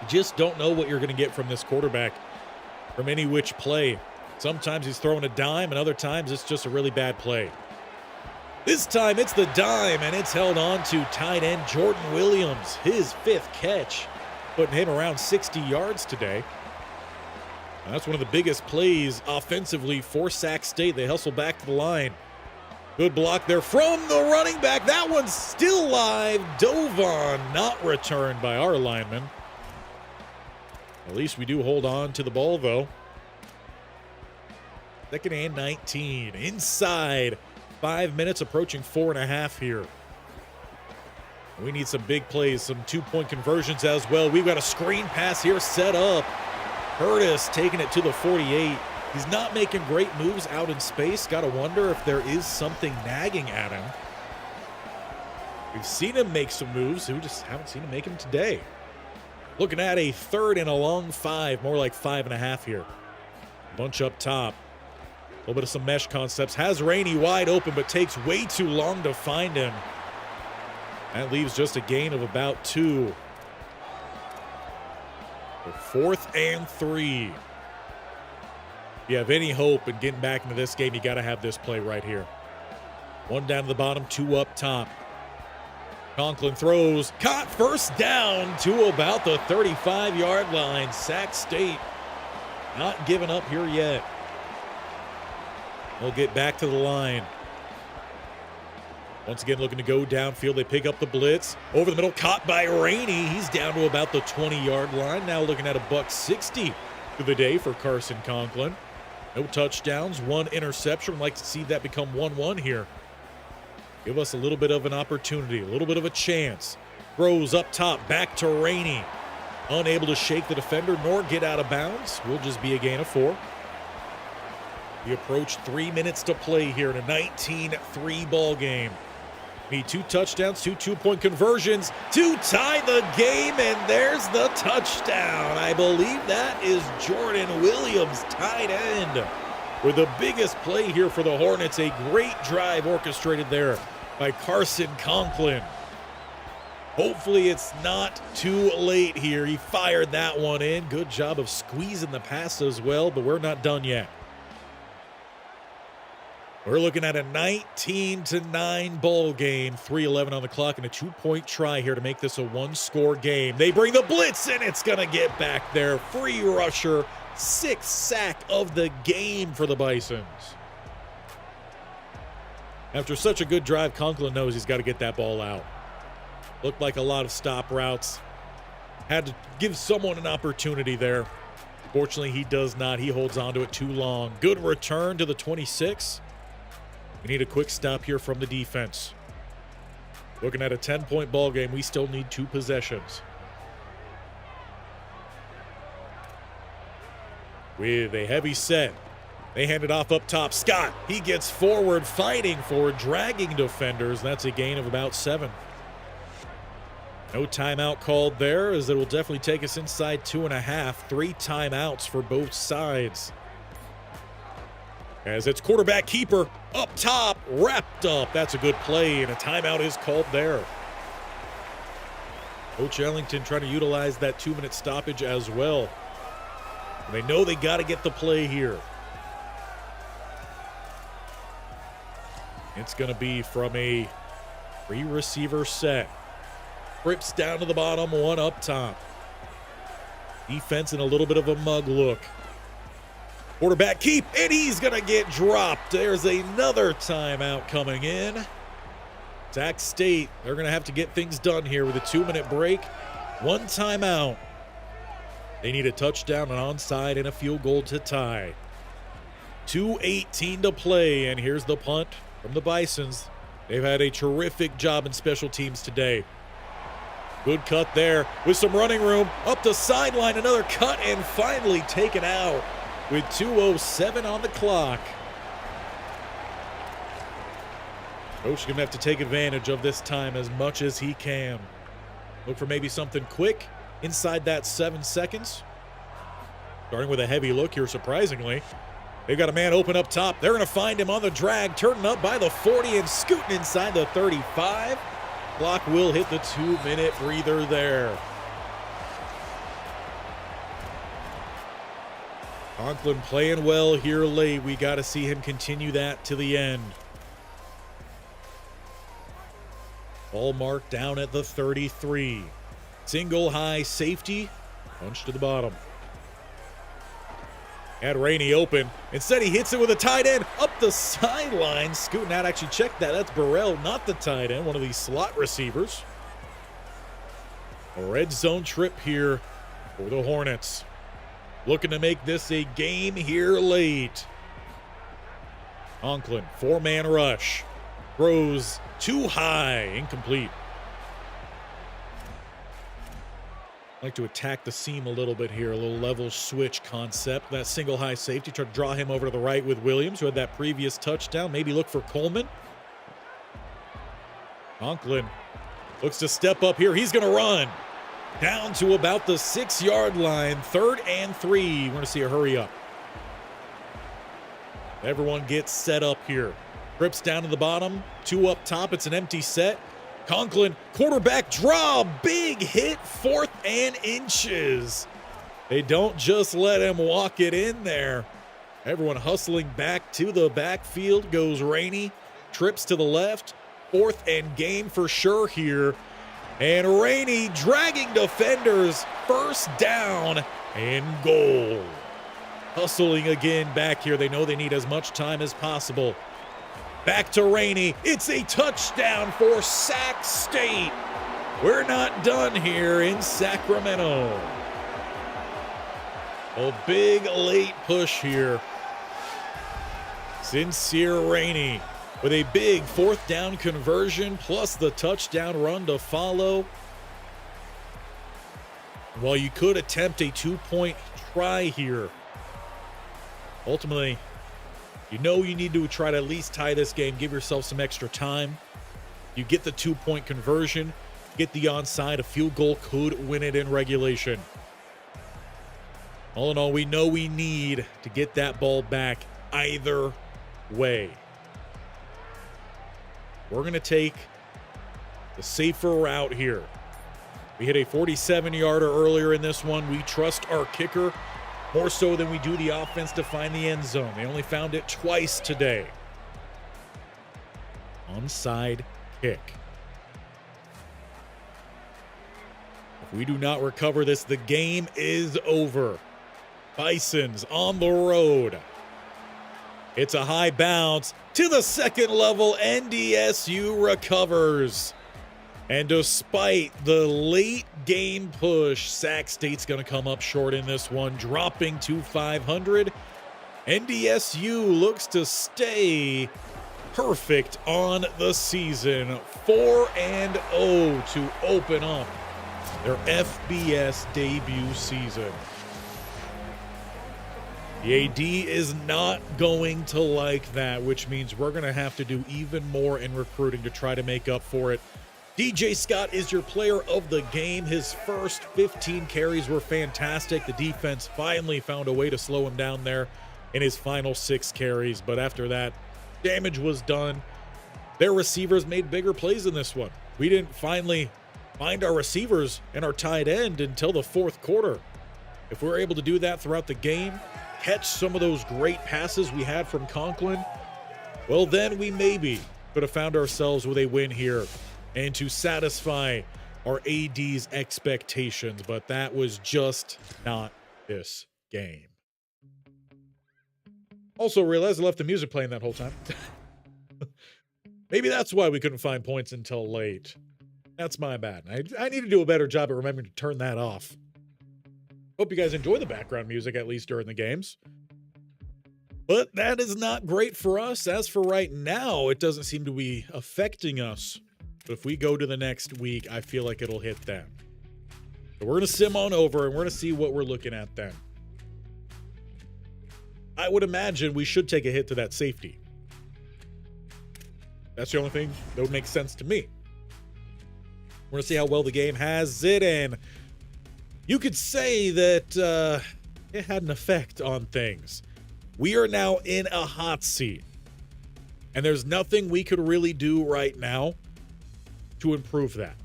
You just don't know what you're going to get from this quarterback from any which play. Sometimes he's throwing a dime, and other times it's just a really bad play. This time it's the dime, and it's held on to tight end Jordan Williams. His 5th catch, putting him around 60 yards today. And that's one of the biggest plays offensively for Sac State. They hustle back to the line. Good block there from the running back. That one's still live. Dove on, not returned by our lineman. At least we do hold on to the ball, though. 2nd and 19. Inside. 5 minutes, approaching 4.5 here. We need some big plays, some 2-point conversions as well. We've got a screen pass here set up. Curtis taking it to the 48. He's not making great moves out in space. Got to wonder if there is something nagging at him. We've seen him make some moves. We just haven't seen him make them today. Looking at a 3rd and a long 5, more like 5.5 here. Bunch up top. A little bit of some mesh concepts. Has Rainey wide open, but takes way too long to find him. That leaves just a gain of about 2. 4th and 3. If you have any hope in getting back into this game, you got to have this play right here. 1 down to the bottom, 2 up top. Conklin throws, caught, 1st down to about the 35-yard line. Sac State not giving up here yet. They'll get back to the line. Once again, looking to go downfield. They pick up the blitz. Over the middle, caught by Rainey. He's down to about the 20-yard line. Now looking at a $160 for the day for Carson Conklin. No touchdowns, 1 interception. We'd like to see that become 1-1 here. Give us a little bit of an opportunity, a little bit of a chance. Throws up top, back to Rainey. Unable to shake the defender nor get out of bounds. Will just be a gain of 4. We approach 3 minutes to play here in a 19-3 ball game. Need 2 touchdowns, 2 2-point conversions to tie the game, and there's the touchdown. I believe that is Jordan Williams, tight end, with the biggest play here for the Hornets. A great drive orchestrated there by Carson Conklin. Hopefully it's not too late here. He fired that one in. Good job of squeezing the pass as well, but we're not done yet. We're looking at a 19-9 ball game, 3:11 on the clock, and a 2-point try here to make this a 1-score game. They bring the blitz, and it's going to get back there. Free rusher, 6th sack of the game for the Bisons. After such a good drive, Conklin knows he's got to get that ball out. Looked like a lot of stop routes. Had to give someone an opportunity there. Fortunately, he does not. He holds on to it too long. Good return to the 26. We need a quick stop here from the defense. Looking at a 10-point ball game, we still need 2 possessions. With a heavy set, They hand it off up top. Scott, he gets forward, fighting forward, dragging defenders. That's a gain of about 7. No timeout called there, as it will definitely take us inside 2.5. 3 timeouts for both sides. As it's quarterback keeper up top, wrapped up. That's a good play, and a timeout is called there. Coach Ellington trying to utilize that 2-minute stoppage as well. And they know they got to get the play here. It's going to be from a 3-receiver set. Trips down to the bottom, 1 up top. Defense in a little bit of a mug look. Quarterback keep, and he's going to get dropped. There's another timeout coming in. Sac State, they're going to have to get things done here with a 2-minute break. 1 timeout. They need a touchdown, an onside, and a field goal to tie. 2:18 to play, and here's the punt from the Bisons. They've had a terrific job in special teams today. Good cut there with some running room. Up the sideline, another cut, and finally taken out with 2:07 on the clock. Coach is going to have to take advantage of this time as much as he can. Look for maybe something quick inside that 7 seconds. Starting with a heavy look here, surprisingly. They've got a man open up top. They're going to find him on the drag, turning up by the 40 and scooting inside the 35. Clock will hit the 2-minute breather there. Conklin playing well here late. We got to see him continue that to the end. Ball marked down at the 33. Single high safety. Punch to the bottom. Had Rainey open. Instead, he hits it with a tight end up the sideline. Scooting out. Actually, check that. That's Burrell, not the tight end. One of these slot receivers. A red zone trip here for the Hornets. Looking to make this a game here late. Conklin, 4-man rush. Throws too high. Incomplete. Like to attack the seam a little bit here, a little level switch concept. That single high safety, try to draw him over to the right with Williams, who had that previous touchdown. Maybe look for Coleman. Conklin looks to step up here. He's going to run down to about the 6-yard line. 3rd and 3. We're going to see a hurry up. Everyone gets set up here. Trips down to the bottom, 2 up top. It's an empty set. Conklin, quarterback draw, big hit, 4th and inches. They don't just let him walk it in there. Everyone hustling back to the backfield goes Rainey, trips to the left, 4th and game for sure here. And Rainey dragging defenders, 1st down and goal. Hustling again back here. They know they need as much time as possible. Back to Rainey. It's a touchdown for Sac State. We're not done here in Sacramento. A big late push here. Sincere Rainey with a big 4th down conversion plus the touchdown run to follow. While you could attempt a 2-point try here, ultimately, you know you need to try to at least tie this game, give yourself some extra time. You get the 2-point conversion, get the onside, a field goal could win it in regulation. All in all, we know we need to get that ball back either way. We're going to take the safer route here. We hit a 47-yarder earlier in this one. We trust our kicker more so than we do the offense to find the end zone. They only found it twice today. Onside kick. If we do not recover this, the game is over. Bisons on the road. It's a high bounce to the 2nd level. NDSU recovers. And despite the late game push, Sac State's going to come up short in this one, dropping to 500. NDSU looks to stay perfect on the season. 4-0 to open up their FBS debut season. The AD is not going to like that, which means we're going to have to do even more in recruiting to try to make up for it. DJ Scott is your player of the game. His first 15 carries were fantastic. The defense finally found a way to slow him down there in his final 6 carries. But after that, damage was done. Their receivers made bigger plays in this one. We didn't finally find our receivers and our tight end until the 4th quarter. If we're able to do that throughout the game, catch some of those great passes we had from Conklin, well, then we maybe could have found ourselves with a win here and to satisfy our AD's expectations, but that was just not this game. Also realized I left the music playing that whole time. Maybe that's why we couldn't find points until late. That's my bad. I need to do a better job at remembering to turn that off. Hope you guys enjoy the background music, at least during the games. But that is not great for us. As for right now, it doesn't seem to be affecting us. But if we go to the next week, I feel like it'll hit them. So we're going to sim on over, and we're going to see what we're looking at then. I would imagine we should take a hit to that safety. That's the only thing that would make sense to me. We're going to see how well the game has it, and you could say that it had an effect on things. We are now in a hot seat, and there's nothing we could really do right now to improve that.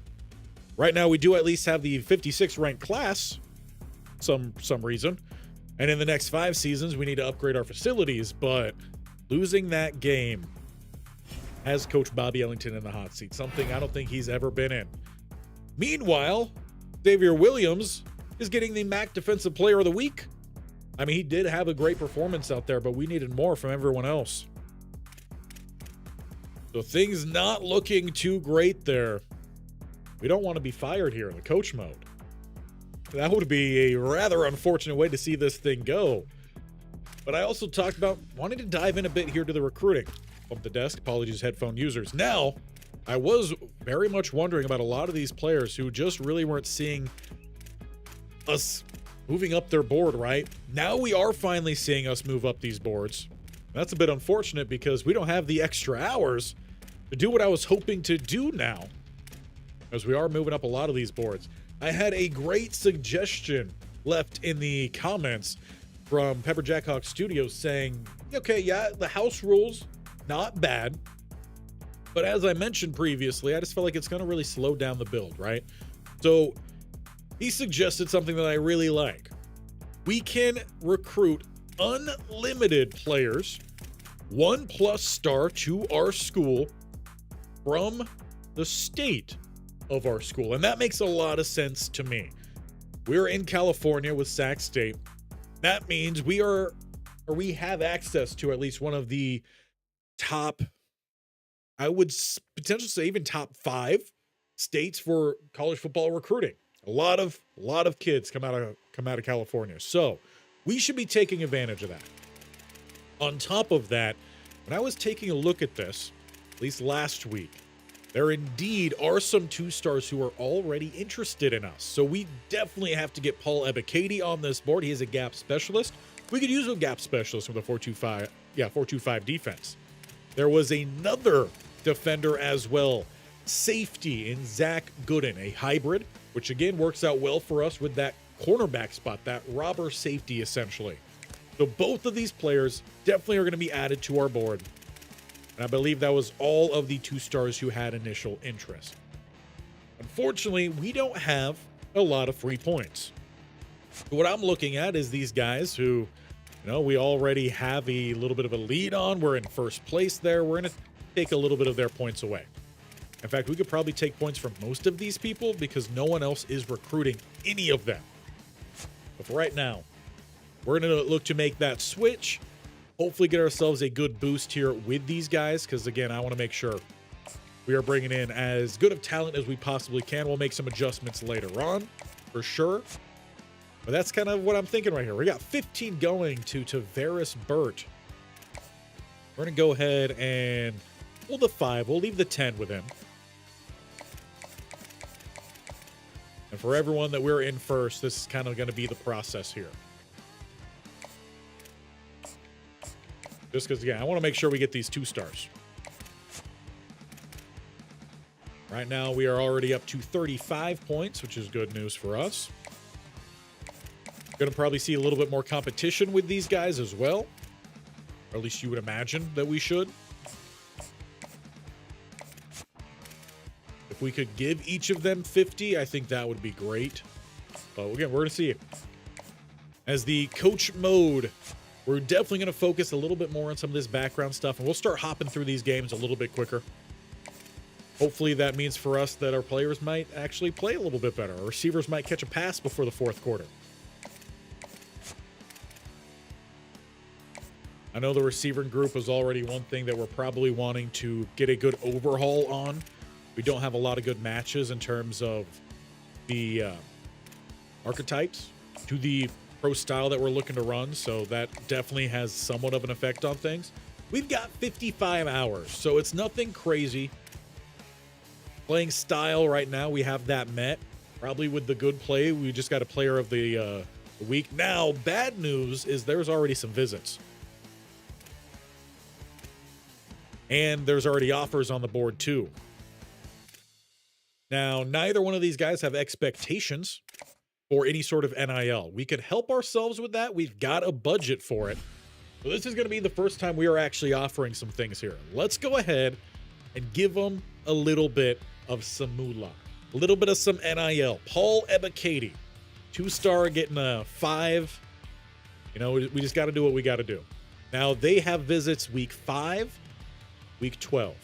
Right now, we do at least have the 56th ranked class, some reason, and in the next 5 seasons, we need to upgrade our facilities, but losing that game has Coach Bobby Ellington in the hot seat, something I don't think he's ever been in. Meanwhile, Xavier Williams is getting the MAC Defensive Player of the Week. I mean, he did have a great performance out there, but we needed more from everyone else. So things not looking too great there. We don't want to be fired here in the coach mode. That would be a rather unfortunate way to see this thing go. But I also talked about wanting to dive in a bit here to the recruiting. Bump the desk, apologies headphone users. Now, I was very much wondering about a lot of these players who just really weren't seeing us moving up their board, right? Now we are finally seeing us move up these boards. That's a bit unfortunate because we don't have the extra hours to do what I was hoping to do now, as we are moving up a lot of these boards. I had a great suggestion left in the comments from Pepper Jackhawk Studios saying, okay, yeah, the house rules, not bad. But as I mentioned previously, I just felt like it's going to really slow down the build, right? So he suggested something that I really like. We can recruit unlimited players, 1+ star to our school from the state of our school. And that makes a lot of sense to me. We're in California with Sac State. That means we have access to at least one of the top, I would potentially say even top 5 states for college football recruiting. A lot of kids come out of California. So we should be taking advantage of that. On top of that, when I was taking a look at this, at least last week, there indeed are some 2-stars who are already interested in us. So we definitely have to get Paul Ebikadi on this board. He is a gap specialist. We could use a gap specialist with a 4-2-5 defense. There was another defender as well, safety in Zach Gooden, a hybrid, which again works out well for us with that cornerback spot, that robber safety essentially. So both of these players definitely are going to be added to our board. And I believe that was all of the 2-stars who had initial interest. Unfortunately, we don't have a lot of free points. What I'm looking at is these guys who, we already have a little bit of a lead on. We're in first place there. We're going to take a little bit of their points away. In fact, we could probably take points from most of these people because no one else is recruiting any of them. But for right now, we're going to look to make that switch. Hopefully get ourselves a good boost here with these guys because, again, I want to make sure we are bringing in as good of talent as we possibly can. We'll make some adjustments later on for sure. But that's kind of what I'm thinking right here. We got 15 going to Tavares Burt. We're going to go ahead and pull the 5. We'll leave the 10 with him. And for everyone that we're in first, this is kind of going to be the process here. Just because, again, I want to make sure we get these 2 stars. Right now, we are already up to 35 points, which is good news for us. Going to probably see a little bit more competition with these guys as well. Or at least you would imagine that we should. If we could give each of them 50, I think that would be great. But again, we're going to see it. As the coach mode, we're definitely going to focus a little bit more on some of this background stuff. And we'll start hopping through these games a little bit quicker. Hopefully that means for us that our players might actually play a little bit better. Our receivers might catch a pass before the 4th quarter. I know the receiving group is already one thing that we're probably wanting to get a good overhaul on. We don't have a lot of good matches in terms of the archetypes to the pro style that we're looking to run, so that definitely has somewhat of an effect on things. We've got 55 hours, so it's nothing crazy. Playing style right now, we have that met. Probably with the good play, we just got a player of the week. Now, bad news is there's already some visits. And there's already offers on the board too. Now, neither one of these guys have expectations for any sort of NIL. We could help ourselves with that. We've got a budget for it. So this is going to be the first time we are actually offering some things here. Let's go ahead and give them a little bit of some moolah. A little bit of some NIL. Paul Ebikadi, 2-star, getting a 5. You know, we just got to do what we got to do. Now, they have visits week 5, week 12.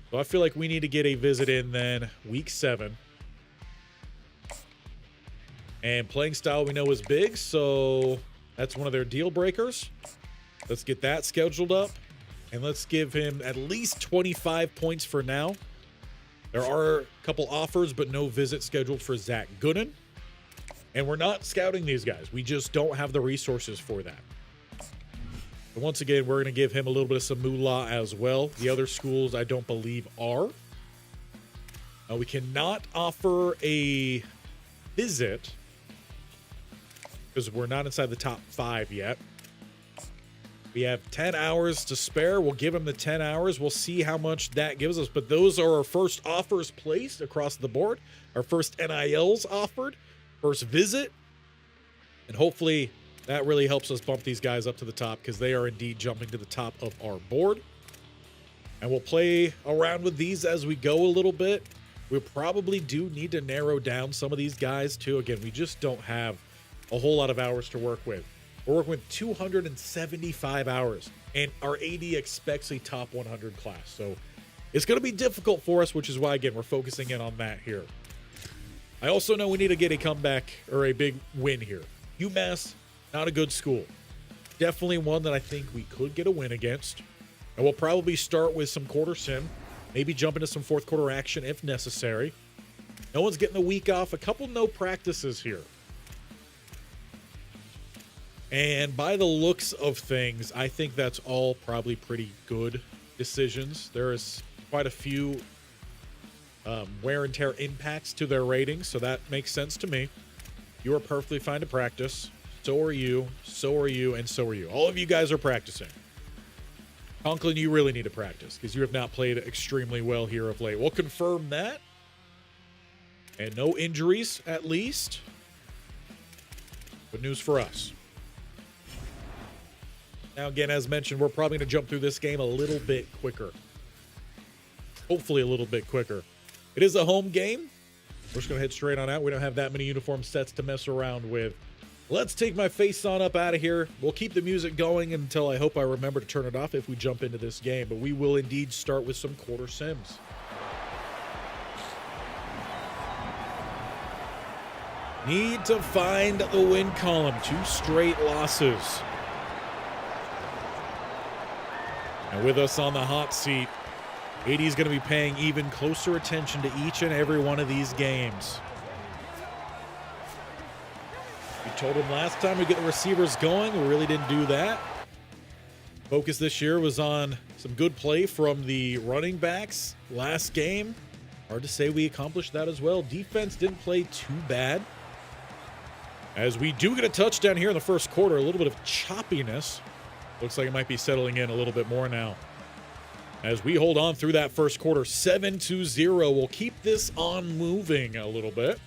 So I feel like we need to get a visit in then week 7. And playing style we know is big, so that's one of their deal breakers. Let's get that scheduled up. And let's give him at least 25 points for now. There are a couple offers, but no visit scheduled for Zach Gooden. And we're not scouting these guys. We just don't have the resources for that. And once again, we're going to give him a little bit of some moolah as well. The other schools, I don't believe, are. We cannot offer a visit because we're not inside the top 5 yet. We have 10 hours to spare. We'll give him the 10 hours. We'll see how much that gives us. But those are our first offers placed across the board. Our first NILs offered. First visit. And hopefully that really helps us bump these guys up to the top because they are indeed jumping to the top of our board. And we'll play around with these as we go a little bit. We probably do need to narrow down some of these guys too. Again, we just don't have a whole lot of hours to work with. We're working with 275 hours, and our AD expects a top 100 class. So it's going to be difficult for us, which is why, again, we're focusing in on that here. I also know we need to get a comeback or a big win here. UMass, not a good school. Definitely one that I think we could get a win against. And we'll probably start with some quarter sim, maybe jump into some 4th quarter action if necessary. No one's getting the week off. A couple no practices here. And by the looks of things, I think that's all probably pretty good decisions. There is quite a few wear and tear impacts to their ratings, so that makes sense to me. You are perfectly fine to practice. So are you, so are you, and so are you. All of you guys are practicing. Conklin, you really need to practice because you have not played extremely well here of late. We'll confirm that. And no injuries, at least. Good news for us. Now, again, as mentioned, we're probably going to jump through this game a little bit quicker. Hopefully a little bit quicker. It is a home game. We're just going to head straight on out. We don't have that many uniform sets to mess around with. Let's take my face on up out of here. We'll keep the music going until I hope I remember to turn it off if we jump into this game. But we will indeed start with some quarter sims. Need to find the win column. 2 straight losses. And with us on the hot seat, AD is going to be paying even closer attention to each and every one of these games. We told him last time we get the receivers going. We really didn't do that. Focus this year was on some good play from the running backs last game. Hard to say we accomplished that as well. Defense didn't play too bad. As we do get a touchdown here in the first quarter, a little bit of choppiness. Looks like it might be settling in a little bit more now. As we hold on through that first quarter, 7-0. We'll keep this on moving a little bit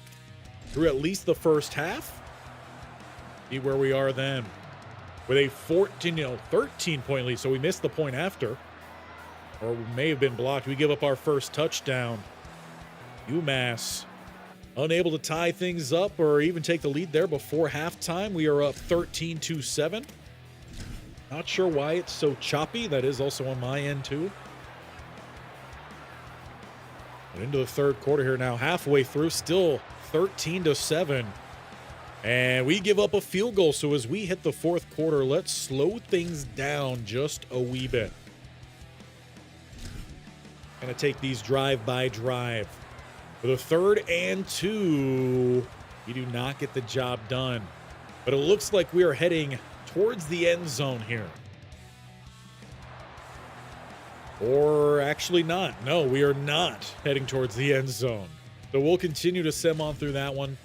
through at least the first half. See where we are then. With a 13-point lead. So we missed the point after. Or we may have been blocked. We give up our first touchdown. UMass unable to tie things up or even take the lead there before halftime. We are up 13-7. Not sure why it's so choppy. That is also on my end too. But into the third quarter here now, halfway through, still 13-7. And we give up a field goal. So as we hit the fourth quarter, let's slow things down just a wee bit. Gonna take these drive by drive. For the 3rd and 2, we do not get the job done. But it looks like we are heading towards the end zone here. Or actually not. No, we are not heading towards the end zone. So we'll continue to sim on through that one.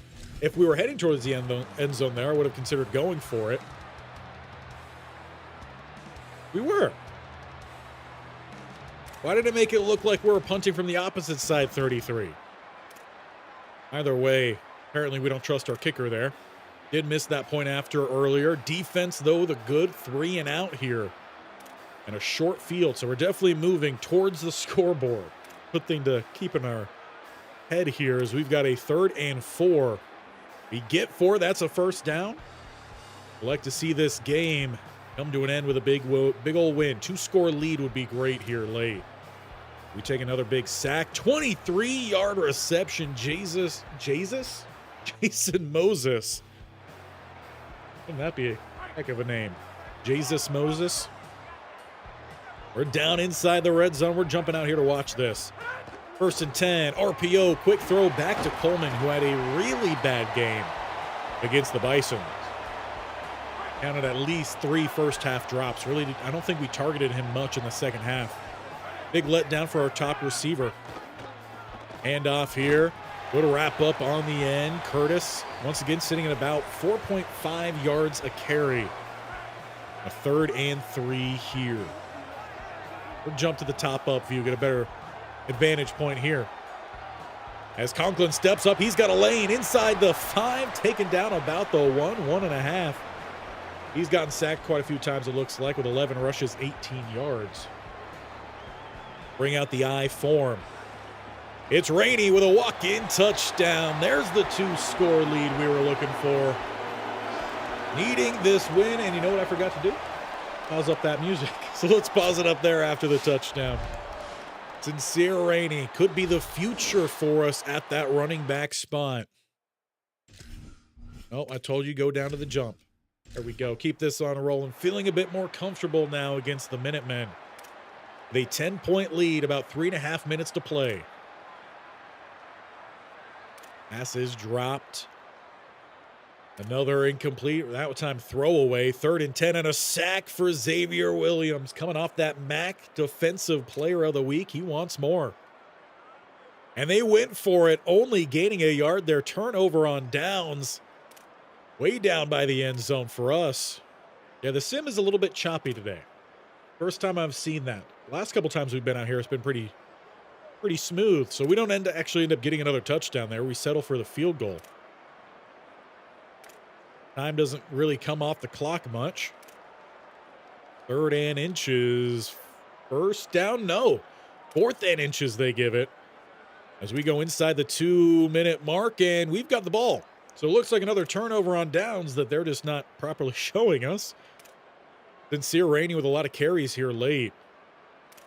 If we were heading towards the end zone there, I would have considered going for it. We were. Why did it make it look like we were punting from the opposite side 33? Either way, apparently we don't trust our kicker there. Did miss that point after earlier. Defense, though, the good 3 and out here. And a short field, so we're definitely moving towards the scoreboard. Good thing to keep in our head here is we've got a 3rd and 4. We get 4, that's a first down. I'd like to see this game come to an end with a big old win. 2-score lead would be great here late. We take another big sack. 23-yard reception. Jason Moses. Wouldn't that be a heck of a name? Jesus Moses. We're down inside the red zone. We're jumping out here to watch this. 1st and 10. RPO. Quick throw back to Coleman, who had a really bad game against the Bison. Counted at least 3 first-half drops. Really, I don't think we targeted him much in the second half. Big letdown for our top receiver. Hand off here. Good wrap up on the end. Curtis, once again, sitting at about 4.5 yards a carry. A 3rd and 3 here. We'll jump to the top-up view, get a better advantage point here. As Conklin steps up, he's got a lane inside the 5, taken down about the 1.5. He's gotten sacked quite a few times, it looks like, with 11 rushes, 18 yards. Bring out the I form. It's Rainey with a walk-in touchdown. There's the 2-score lead we were looking for. Needing this win, and you know what I forgot to do? Pause up that music. So let's pause it up there after the touchdown. Sincere Rainey could be the future for us at that running back spot. Oh, I told you go down to the jump. There we go. Keep this on a roll. And feeling a bit more comfortable now against the Minutemen. With a 10-point lead, about 3.5 minutes to play. Pass is dropped. Another incomplete, that time throwaway. 3rd and 10 and a sack for Xavier Williams. Coming off that MAC Defensive Player of the Week. He wants more. And they went for it, only gaining a yard. Their turnover on downs. Way down by the end zone for us. Yeah, the sim is a little bit choppy today. First time I've seen that. The last couple times we've been out here, it's been pretty smooth. So we don't actually end up getting another touchdown there. We settle for the field goal. Time doesn't really come off the clock much. 3rd and inches. First down? No. 4th and inches they give it. As we go inside the 2-minute mark, and we've got the ball. So it looks like another turnover on downs that they're just not properly showing us. Sincere Rainey with a lot of carries here late.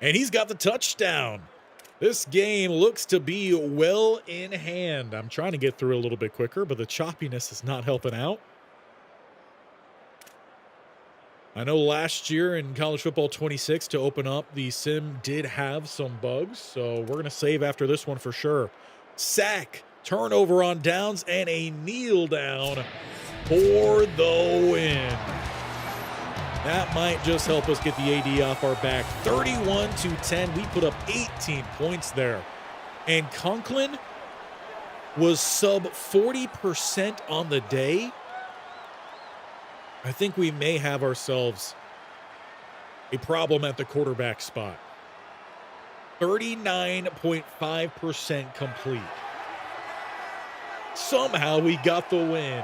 And he's got the touchdown. This game looks to be well in hand. I'm trying to get through a little bit quicker, but the choppiness is not helping out. I know last year in College Football 26 to open up, the sim did have some bugs, so we're going to save after this one for sure. Sack, turnover on downs, and a kneel down for the win. That might just help us get the AD off our back. 31-10. We put up 18 points there. And Conklin was sub 40% on the day. I think we may have ourselves a problem at the quarterback spot. 39.5% complete. Somehow we got the win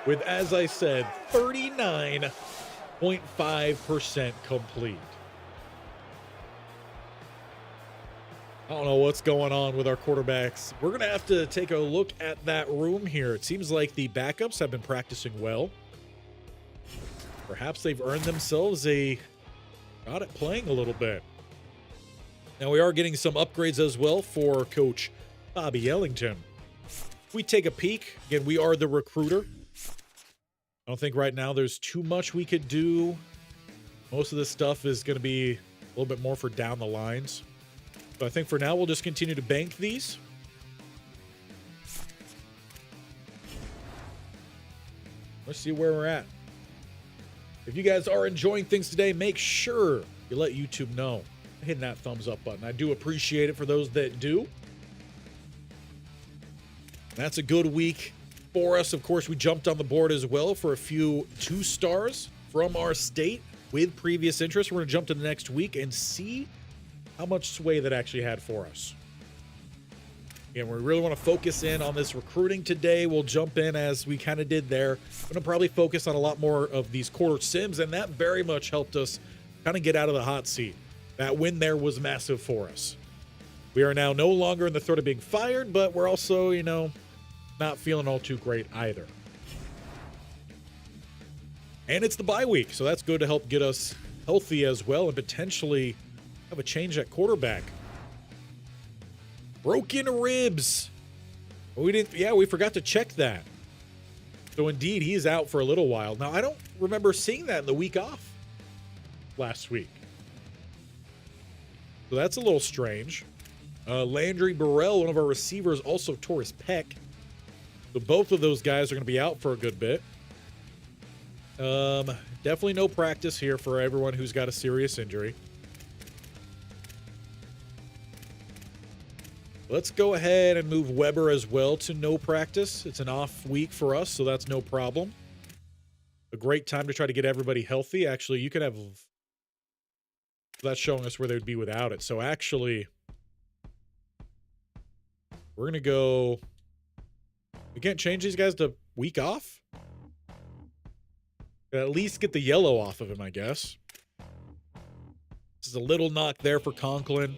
with, as I said, 39.5% complete. I don't know what's going on with our quarterbacks. We're going to have to take a look at that room here. It seems like the backups have been practicing well. Perhaps they've earned themselves a shot at playing a little bit. Now we are getting some upgrades as well for Coach Bobby Ellington. If we take a peek, again, we are the recruiter. I don't think right now there's too much we could do. Most of this stuff is going to be a little bit more for down the lines. So I think for now, we'll just continue to bank these. Let's see where we're at. If you guys are enjoying things today, make sure you let YouTube know. Hitting that thumbs up button. I do appreciate it for those that do. That's a good week for us. Of course, we jumped on the board as well for a few 2-stars from our state with previous interest. We're going to jump to the next week and see how much sway that actually had for us. And we really want to focus in on this recruiting today. We'll jump in as we kind of did there. I'm going to probably focus on a lot more of these quarter sims, and that very much helped us kind of get out of the hot seat. That win there was massive for us. We are now no longer in the threat of being fired, but we're also, you know, not feeling all too great either. And it's the bye week, so that's good to help get us healthy as well and potentially have a change at quarterback. Broken ribs. We forgot to check that. So indeed, he's out for a little while. Now, I don't remember seeing that in the week off last week. So that's a little strange. Landry Burrell, one of our receivers, also tore his pec. So both of those guys are going to be out for a good bit. Definitely no practice here for everyone who's got a serious injury. Let's go ahead and move Weber as well to no practice. It's an off week for us, so that's no problem. A great time to try to get everybody healthy. Actually, you could have... That's showing us where they would be without it. So actually, we're going to go... We can't change these guys to week off? At least get the yellow off of him, I guess. This is a little knock there for Conklin.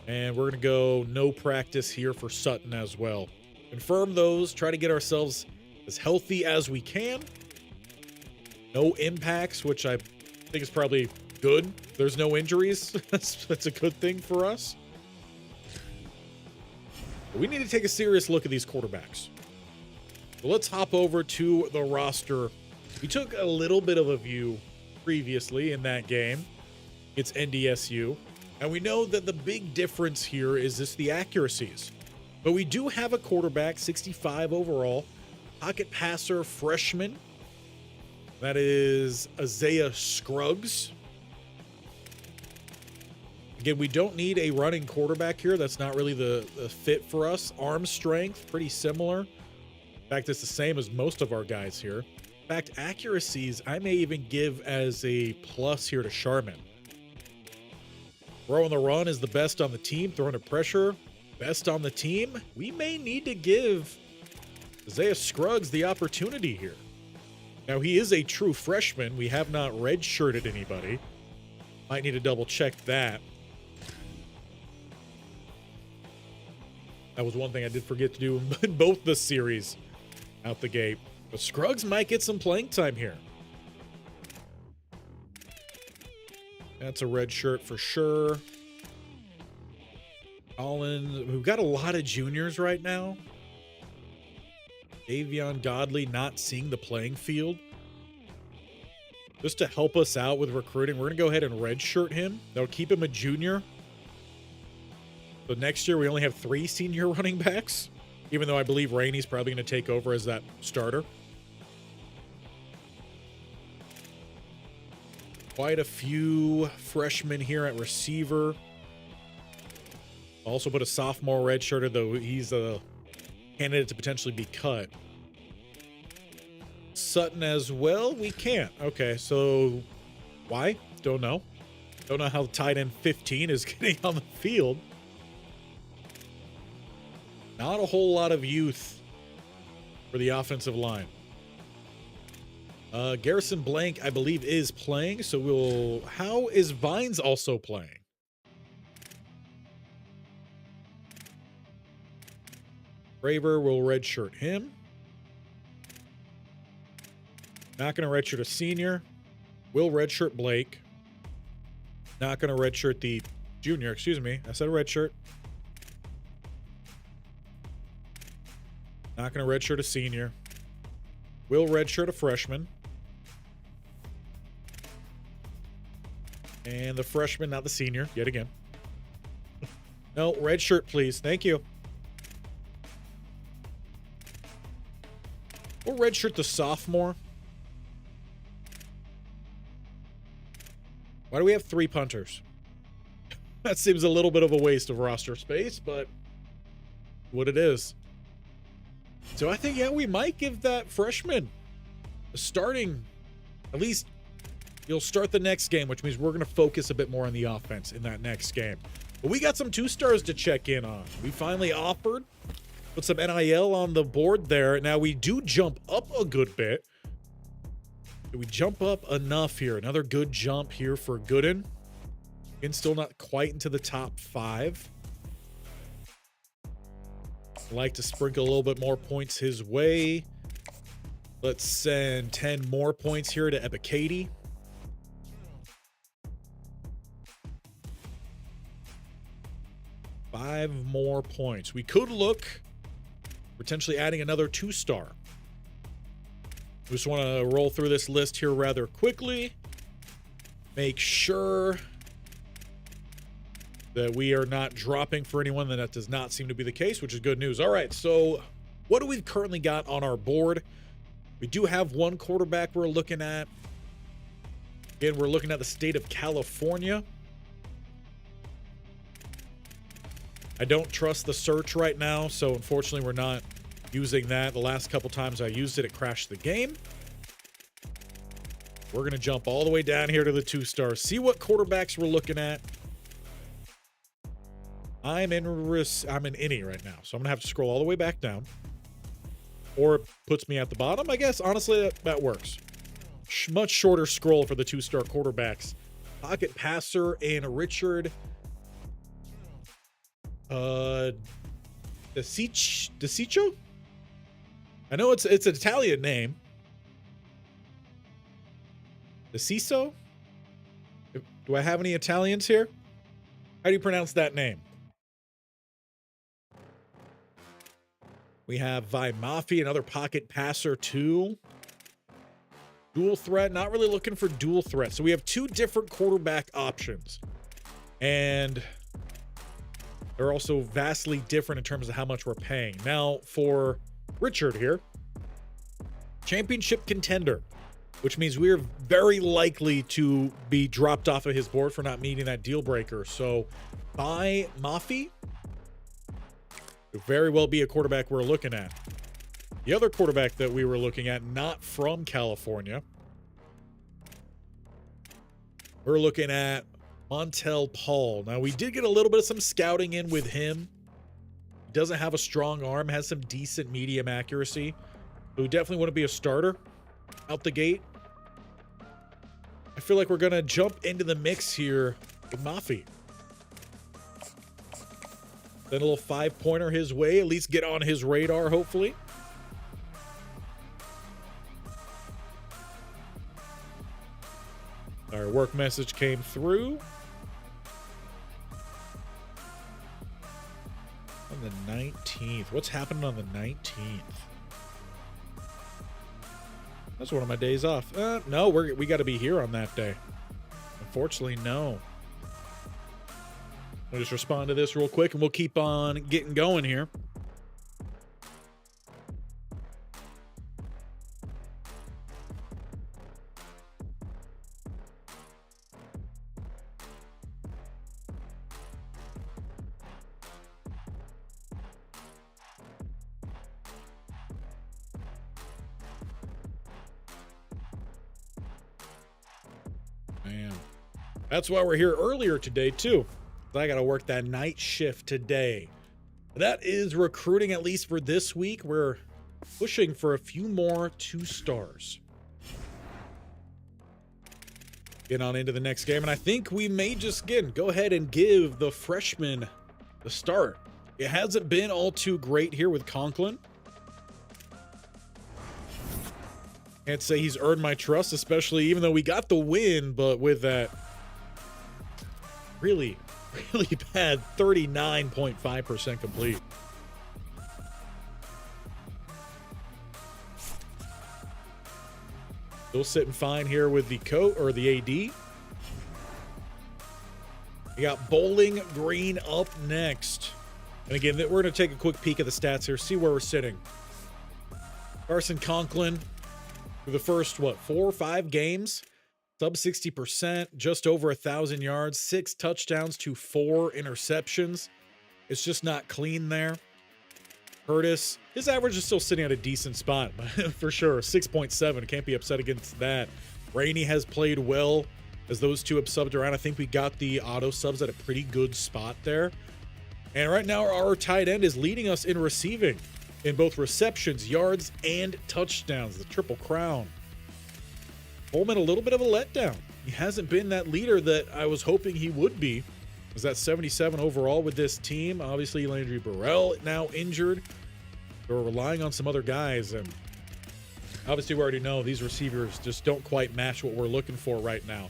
And we're going to go no practice here for Sutton as well. Confirm those. Try to get ourselves as healthy as we can. No impacts, which I think is probably good. There's no injuries. That's a good thing for us. But we need to take a serious look at these quarterbacks. So let's hop over to the roster. We took a little bit of a view previously in that game. It's NDSU. And we know that the big difference here is just the accuracies. But we do have a quarterback, 65 overall, pocket passer, freshman. That is Isaiah Scruggs. Again, we don't need a running quarterback here. That's not really the fit for us. Arm strength, pretty similar. In fact, it's the same as most of our guys here. In fact, accuracies, I may even give as a plus here to Sharman. Throwing the run is the best on the team. Throwing the pressure, best on the team. We may need to give Isaiah Scruggs the opportunity here. Now, he is a true freshman. We have not redshirted anybody. Might need to double check that. That was one thing I did forget to do in both the series out the gate. But Scruggs might get some playing time here. That's a red shirt for sure. Collins, we've got a lot of juniors right now. Davion Godley not seeing the playing field. Just to help us out with recruiting, we're going to go ahead and redshirt him. That'll keep him a junior. So next year, we only have 3 senior running backs, even though I believe Rainey's probably going to take over as that starter. Quite a few freshmen here at receiver. Also put a sophomore redshirter, though he's a candidate to potentially be cut. Sutton as well. We can't. Okay, so why? Don't know. Don't know how tight end 15 is getting on the field. Not a whole lot of youth for the offensive line. Garrison Blank, I believe, is playing. So we'll... How is Vines also playing? Braver will redshirt him. Not going to redshirt a senior. Will redshirt Blake. Not going to redshirt the junior. Excuse me. I said redshirt. Not going to redshirt a senior. Will redshirt a freshman. And the freshman, not the senior, yet again. No, redshirt, please. Thank you. We'll redshirt the sophomore. Why do we have 3 punters? That seems a little bit of a waste of roster space, but what it is. So I think, yeah, we might give that freshman a starting, at least he'll start the next game, which means we're going to focus a bit more on the offense in that next game. But we got some 2-stars to check in on. We finally offered, put some NIL on the board there. Now we do jump up a good bit. Do we jump up enough here? Another good jump here for Gooden. Again, still not quite into the top 5. I'd like to sprinkle a little bit more points his way. Let's send 10 more points here to Ebikadi. Five more points. We could look potentially adding another 2-star. We just want to roll through this list here rather quickly. Make sure that we are not dropping for anyone. That does not seem to be the case, which is good news. All right, so what do we currently got on our board? We do have one quarterback we're looking at. Again, we're looking at the state of California. I don't trust the search right now, so unfortunately we're not using that. The last couple times I used it, it crashed the game. We're going to jump all the way down here to the 2-stars. See what quarterbacks we're looking at. I'm in any right now, so I'm going to have to scroll all the way back down. Or it puts me at the bottom, I guess. Honestly, that works. Much shorter scroll for the 2-star quarterbacks. Pocket passer and Richard DeCiccio? I know it's an Italian name. DeCiccio? Do I have any Italians here? How do you pronounce that name? We have Vi Mafi, another pocket passer too. Dual threat, not really looking for dual threat. So we have 2 different quarterback options. And they're also vastly different in terms of how much we're paying. Now, for Richard here, championship contender, which means we're very likely to be dropped off of his board for not meeting that deal breaker. So, by Mafi, could very well be a quarterback we're looking at. The other quarterback that we were looking at, not from California, we're looking at Montel Paul. Now, we did get a little bit of some scouting in with him. He doesn't have a strong arm, has some decent medium accuracy. But we definitely want to be a starter out the gate. I feel like we're going to jump into the mix here with Mafi. Then a little 5-pointer his way, at least get on his radar, hopefully. Our work message came through. On the 19th. What's happening on the 19th? That's one of my days off. No, we got to be here on that day. Unfortunately, no. I'll just respond to this real quick and we'll keep on getting going here. That's why we're here earlier today, too. I got to work that night shift today. That is recruiting, at least for this week. We're pushing for a few more 2 stars. Get on into the next game, and I think we may just, again, go ahead and give the freshman the start. It hasn't been all too great here with Conklin. Can't say he's earned my trust, especially even though we got the win, but with that really bad 39.5% complete. Still sitting fine here with the coach or the AD. We got Bowling Green up next. And again, we're going to take a quick peek at the stats here, see where we're sitting. Carson Conklin, for the first, 4 or 5 games, sub 60%, just over 1,000 yards, 6 touchdowns to 4 interceptions. It's just not clean there. Curtis, his average is still sitting at a decent spot, for sure. 6.7, can't be upset against that. Rainey has played well as those two have subbed around. I think we got the auto subs at a pretty good spot there. And right now, our tight end is leading us in receiving in both receptions, yards, and touchdowns, the Triple Crown. Coleman, a little bit of a letdown. He hasn't been that leader that I was hoping he would be. Was that 77 overall with this team? Obviously, Landry Burrell now injured. We're relying on some other guys, and obviously we already know these receivers just don't quite match what we're looking for right now.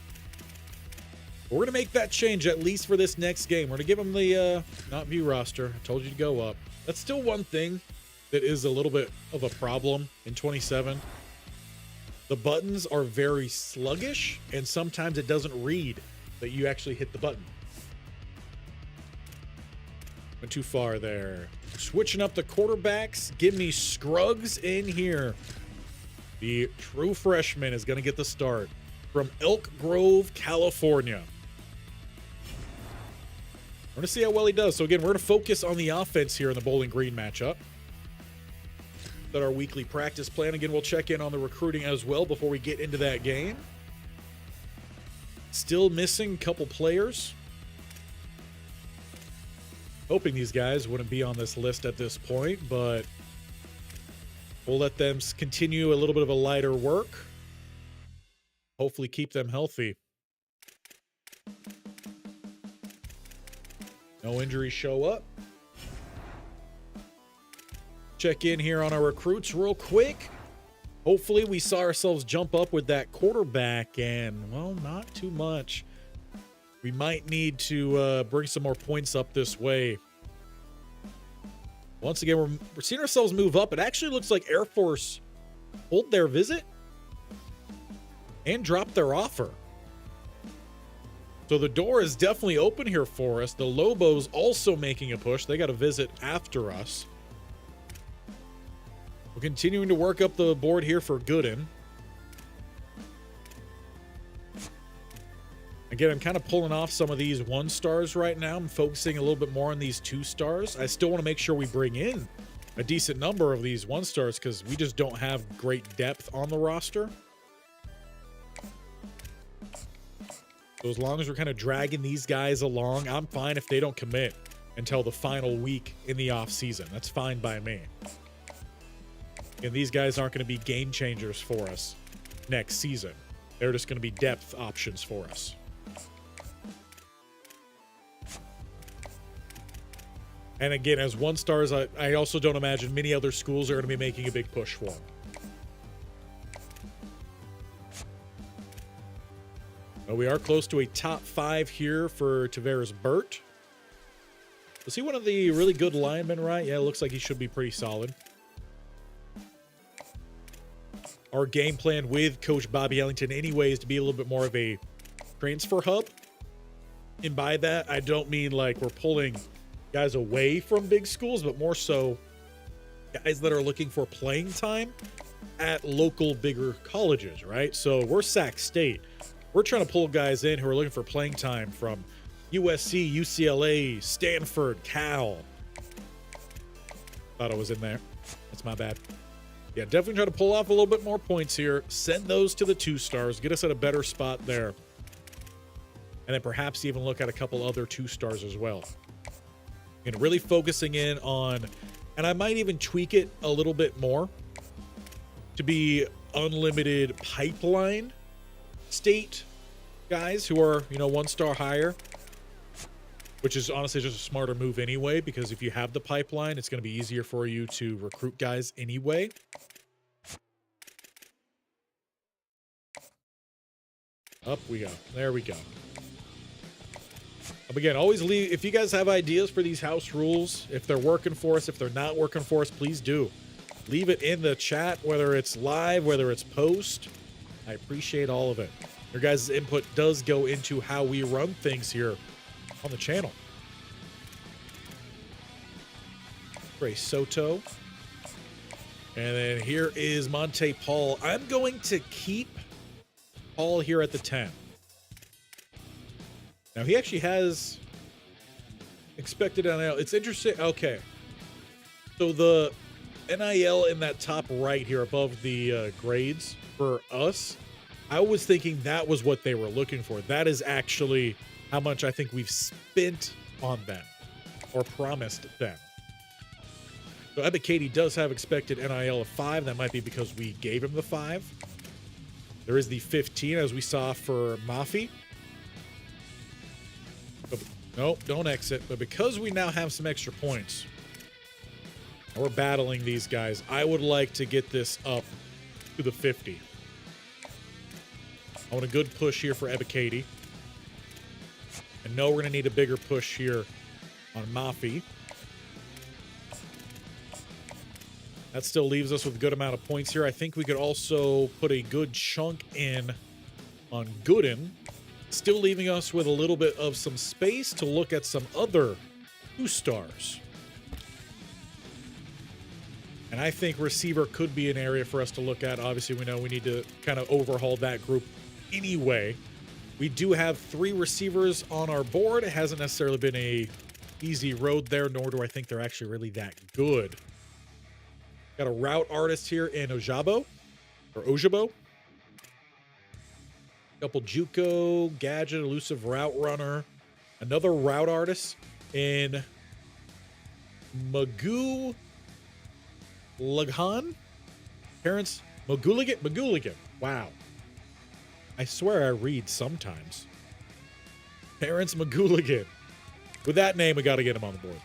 We're going to make that change, at least for this next game. We're going to give them the not view roster. I told you to go up. That's still one thing that is a little bit of a problem in 27. The buttons are very sluggish, and sometimes it doesn't read that you actually hit the button. Went too far there. Switching up the quarterbacks. Give me Scruggs in here. The true freshman is going to get the start from Elk Grove, California. We're going to see how well he does. So again, we're going to focus on the offense here in the Bowling Green matchup. That our weekly practice plan. Again, we'll check in on the recruiting as well before we get into that game. Still missing a couple players. Hoping these guys wouldn't be on this list at this point, but we'll let them continue a little bit of a lighter work. Hopefully keep them healthy. No injuries show up. Check in here on our recruits real quick. Hopefully we saw ourselves jump up with that quarterback, and, well, not too much. We might need to bring some more points up this way. Once again, we're seeing ourselves move up. It actually looks like Air Force pulled their visit and dropped their offer. So the door is definitely open here for us. The Lobos also making a push. They got a visit after us. We're continuing to work up the board here for Gooden. Again, I'm kind of pulling off some of these 1 stars right now. I'm focusing a little bit more on these 2 stars. I still want to make sure we bring in a decent number of these 1 stars because we just don't have great depth on the roster. So as long as we're kind of dragging these guys along, I'm fine if they don't commit until the final week in the off season. That's fine by me. And these guys aren't going to be game changers for us next season. They're just going to be depth options for us. And again, as 1 stars, I also don't imagine many other schools are going to be making a big push for them. But we are close to a top 5 here for Tavares Burt. Was he one of the really good linemen, right? Yeah, it looks like he should be pretty solid. Our game plan with Coach Bobby Ellington anyway is to be a little bit more of a transfer hub. And by that, I don't mean like we're pulling guys away from big schools, but more so guys that are looking for playing time at local bigger colleges, right? So we're Sac State. We're trying to pull guys in who are looking for playing time from USC, UCLA, Stanford, Cal. Thought I was in there. That's my bad. Yeah, definitely try to pull off a little bit more points here. Send those to the 2 stars. Get us at a better spot there. and then perhaps even look at a couple other 2-stars as well. And really focusing in on, and I might even tweak it a little bit more to be unlimited pipeline state guys who are, 1-star higher, which is honestly just a smarter move anyway, because if you have the pipeline, it's going to be easier for you to recruit guys anyway. Up we go. There we go. Again, always leave, if you guys have ideas for these house rules, if they're working for us, if they're not working for us, please do. Leave it in the chat, whether it's live, whether it's post. I appreciate all of it. Your guys' input does go into how we run things here on the channel. Ray Soto. And then here is Monte Paul. I'm going to keep Paul here at the 10. Now, he actually has expected NIL. It's interesting. Okay. So the NIL in that top right here above the grades for us, I was thinking that was what they were looking for. That is actually how much I think we've spent on them or promised them. So Ebikadi does have expected NIL of 5. That might be because we gave him the 5. There is the 15 as we saw for Mafi. Nope, don't exit. But because we now have some extra points, and we're battling these guys, I would like to get this up to the 50. I want a good push here for Ebikadi. And no, we're going to need a bigger push here on Mafi. That still leaves us with a good amount of points here. I think we could also put a good chunk in on Gooden, still leaving us with a little bit of some space to look at some other 2-stars. And I think receiver could be an area for us to look at. Obviously, we know we need to kind of overhaul that group anyway. We do have 3 receivers on our board. It hasn't necessarily been a easy road there, nor do I think they're actually really that good. Got a route artist here in Ojabo. Couple Juco, Gadget, Elusive Route Runner. Another route artist in Magoo Laghan. Parents, Magooligan. Wow. I swear I read sometimes. Parents Magooligan. With that name, we got to get him on the board.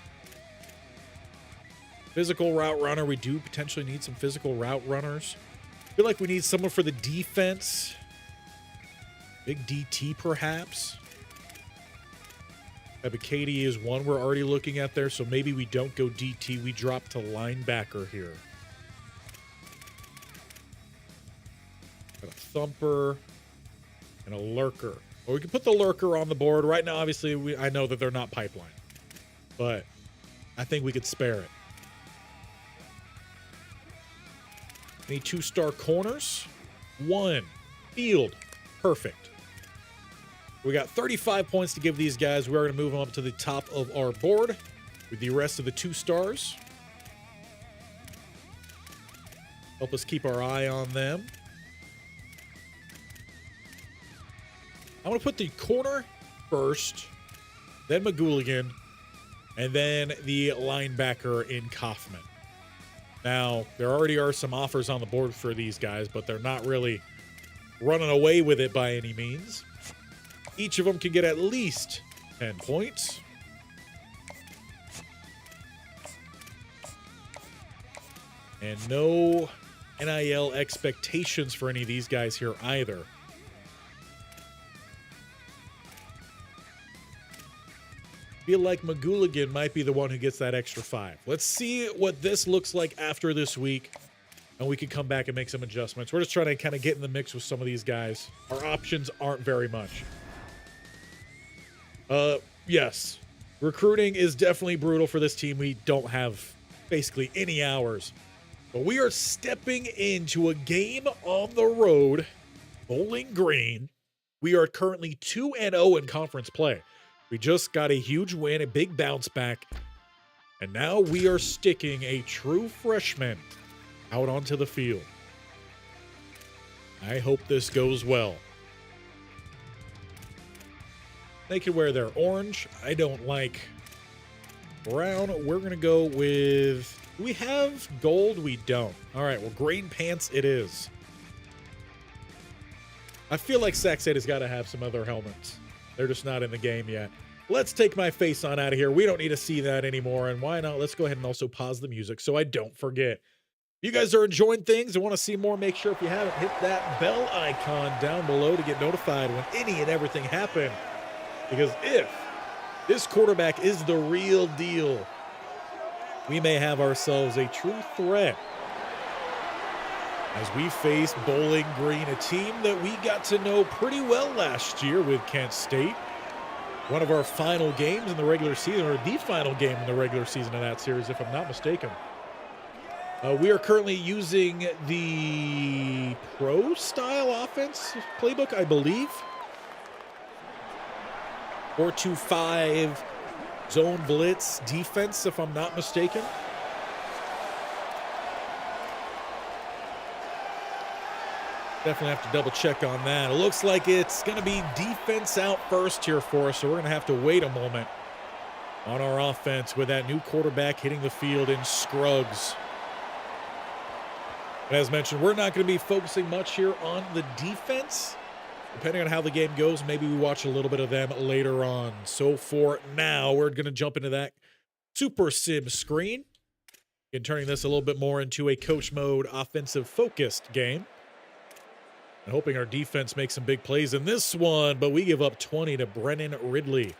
Physical route runner. We do potentially need some physical route runners. I feel like we need someone for the defense. Big DT, perhaps. Ebikadi is one we're already looking at there, so maybe we don't go DT. We drop to linebacker here. Got a thumper and a lurker. Or we can put the lurker on the board. Right now, obviously, I know that they're not pipeline. But I think we could spare it. Any 2-star corners? 1. Field. Perfect. We got 35 points to give these guys. We are going to move them up to the top of our board with the rest of the 2-stars. Help us keep our eye on them. I'm going to put the corner first, then Magooligan, and then the linebacker in Kaufman. Now, there already are some offers on the board for these guys, but they're not really running away with it by any means. Each of them can get at least 10 points. And no NIL expectations for any of these guys here either. Feel like Magooligan might be the one who gets that extra 5. Let's see what this looks like after this week, and we can come back and make some adjustments. We're just trying to kind of get in the mix with some of these guys. Our options aren't very much. Yes, recruiting is definitely brutal for this team. We don't have basically any hours, but we are stepping into a game on the road, Bowling Green. We are currently 2-0 in conference play. We just got a huge win, a big bounce back, and now we are sticking a true freshman out onto the field. I hope this goes well. They can wear their orange. I don't like brown. We're going to go with... Do we have gold? We don't. All right, well, green pants it is. I feel like Sac State's got to have some other helmets. They're just not in the game yet. Let's take my face on out of here. We don't need to see that anymore. And why not? Let's go ahead and also pause the music so I don't forget. If you guys are enjoying things and want to see more, make sure if you haven't, hit that bell icon down below to get notified when any and everything happen. Because if this quarterback is the real deal, we may have ourselves a true threat as we face Bowling Green, a team that we got to know pretty well last year with Kent State. One of our final games in the regular season, or the final game in the regular season of that series, if I'm not mistaken. We are currently using the pro-style offense playbook, I believe. 4-2-5 zone blitz defense, if I'm not mistaken. Definitely have to double check on that. It looks like it's going to be defense out first here for us, so we're going to have to wait a moment on our offense with that new quarterback hitting the field in Scruggs. As mentioned, we're not going to be focusing much here on the defense. Depending on how the game goes, maybe we watch a little bit of them later on. So for now, we're going to jump into that Super Sim screen and turning this a little bit more into a Coach Mode offensive-focused game. And hoping our defense makes some big plays in this one, but we give up 20 to Brennan Ridley.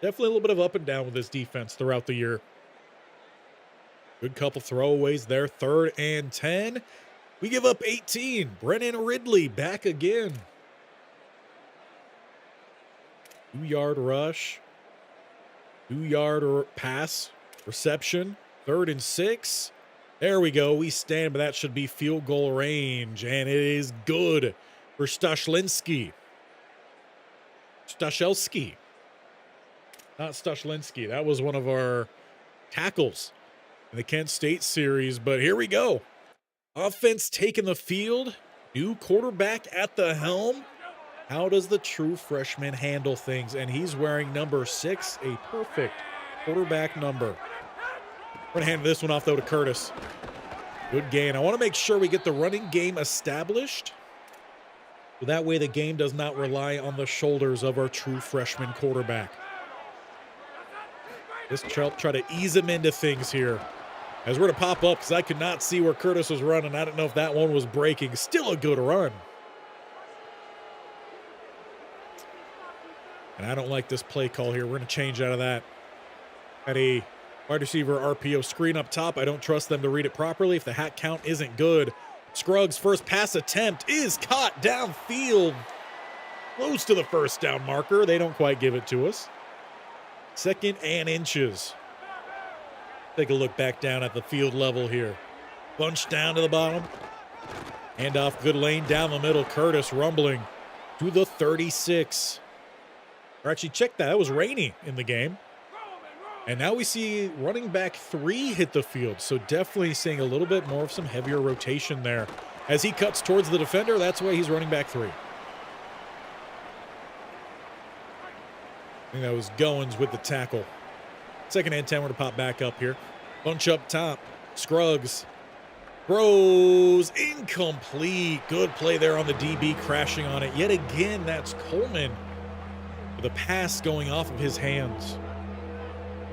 Definitely a little bit of up and down with this defense throughout the year. Good couple throwaways there. 3rd and 10. We give up 18. Brennan Ridley back again. 2-yard rush. 2-yard pass. Reception. 3rd and 6. There we go. We stand, but that should be field goal range. And it is good for Stashlinski. Stashelski. Not Stashlinski. That was one of our tackles in the Kent State series. But here we go. Offense taking the field. New quarterback at the helm. How does the true freshman handle things? And he's wearing number 6, a perfect quarterback number. We're going to hand this one off, though, to Curtis. Good gain. I want to make sure we get the running game established. So that way the game does not rely on the shoulders of our true freshman quarterback. Let's try to ease him into things here. As we're going to pop up, because I could not see where Curtis was running. I don't know if that one was breaking. Still a good run. And I don't like this play call here. We're going to change out of that. At a wide receiver RPO screen up top. I don't trust them to read it properly. If the hat count isn't good. Scruggs' first pass attempt is caught downfield. Close to the first down marker. They don't quite give it to us. 2nd and inches. Take a look back down at the field level here. Bunch down to the bottom. Hand off, good lane down the middle. Curtis rumbling to the 36. Or actually, check that. That was rainy in the game. And now we see running back 3 hit the field. So definitely seeing a little bit more of some heavier rotation there. As he cuts towards the defender, that's why he's running back 3. I think that was Goins with the tackle. 2nd and 10, we're going to pop back up here. Bunch up top. Scruggs throws incomplete. Good play there on the DB, crashing on it. Yet again, that's Coleman with a pass going off of his hands.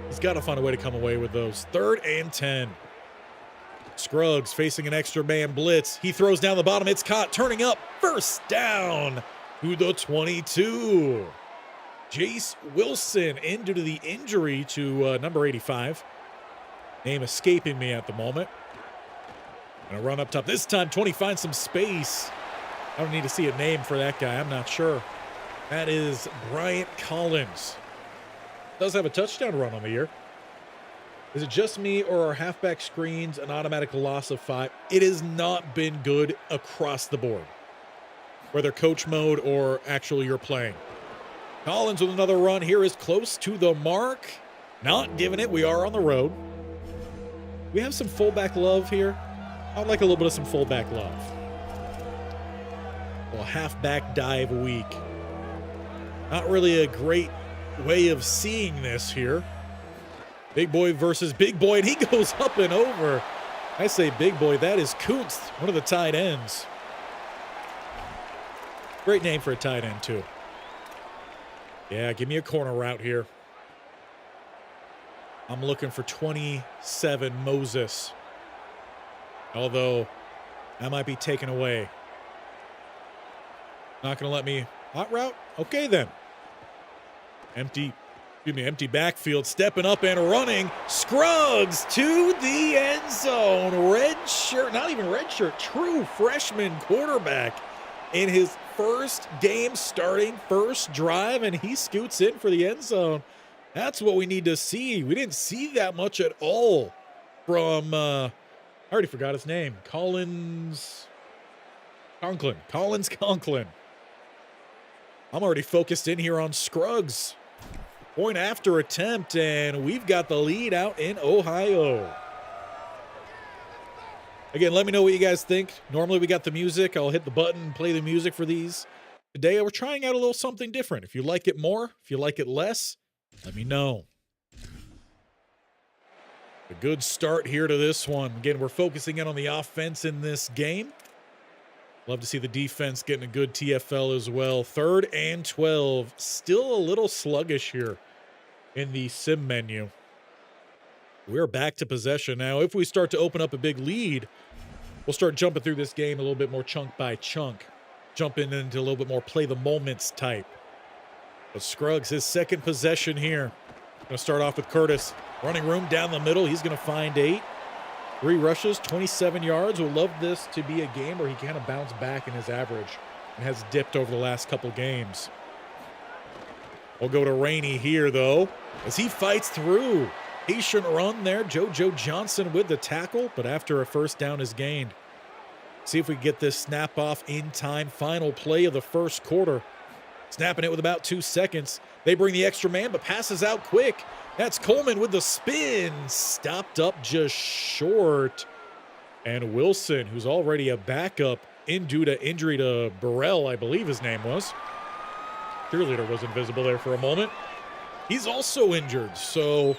He's got to find a way to come away with those. 3rd and 10. Scruggs facing an extra man blitz. He throws down the bottom. It's caught. Turning up. First down to the 22. Jace Wilson in due to the injury to number 85. Name escaping me at the moment. Gonna run up top. This time, 20 finds some space. I don't need to see a name for that guy. I'm not sure. That is Bryant Collins. Does have a touchdown run on the year. Is it just me or are halfback screens an automatic loss of 5? It has not been good across the board, whether coach mode or actually you're playing. Collins with another run here is close to the mark. Not giving it. We are on the road. We have some fullback love here. I would like a little bit of some fullback love. Well, halfback dive week. Not really a great way of seeing this here. Big boy versus big boy, and he goes up and over. I say big boy, that is Kuntz, one of the tight ends. Great name for a tight end, too. Yeah, give me a corner route here. I'm looking for 27 Moses. Although, that might be taken away. Not going to let me hot route? Okay, then. Empty backfield, stepping up and running. Scruggs to the end zone. Red shirt, not even red shirt, true freshman quarterback in his first game starting, first drive, and he scoots in for the end zone. That's what we need to see. We didn't see that much at all from, I already forgot his name, Collins Conklin. I'm already focused in here on Scruggs. Point after attempt, and we've got the lead out in Ohio. Again, let me know what you guys think. Normally we got the music. I'll hit the button and play the music for these. Today we're trying out a little something different. If you like it more, if you like it less, let me know. A good start here to this one. Again, we're focusing in on the offense in this game. Love to see the defense getting a good TFL as well. 3rd and 12. Still a little sluggish here in the sim menu. We're back to possession now. If we start to open up a big lead, we'll start jumping through this game a little bit more chunk by chunk. Jumping into a little bit more play the moments type. But Scruggs, his second possession here. Going to start off with Curtis. Running room down the middle. He's going to find 8. 3 rushes, 27 yards. We'll love this to be a game where he kind of bounced back in his average and has dipped over the last couple games. We'll go to Rainey here, though, as he fights through. Patient run there. JoJo Johnson with the tackle, but after a first down is gained. See if we can get this snap off in time. Final play of the first quarter. Snapping it with about 2 seconds. They bring the extra man, but passes out quick. That's Coleman with the spin. Stopped up just short. And Wilson, who's already a backup due to injury to Burrell, I believe his name was. Cheerleader was invisible there for a moment. He's also injured, so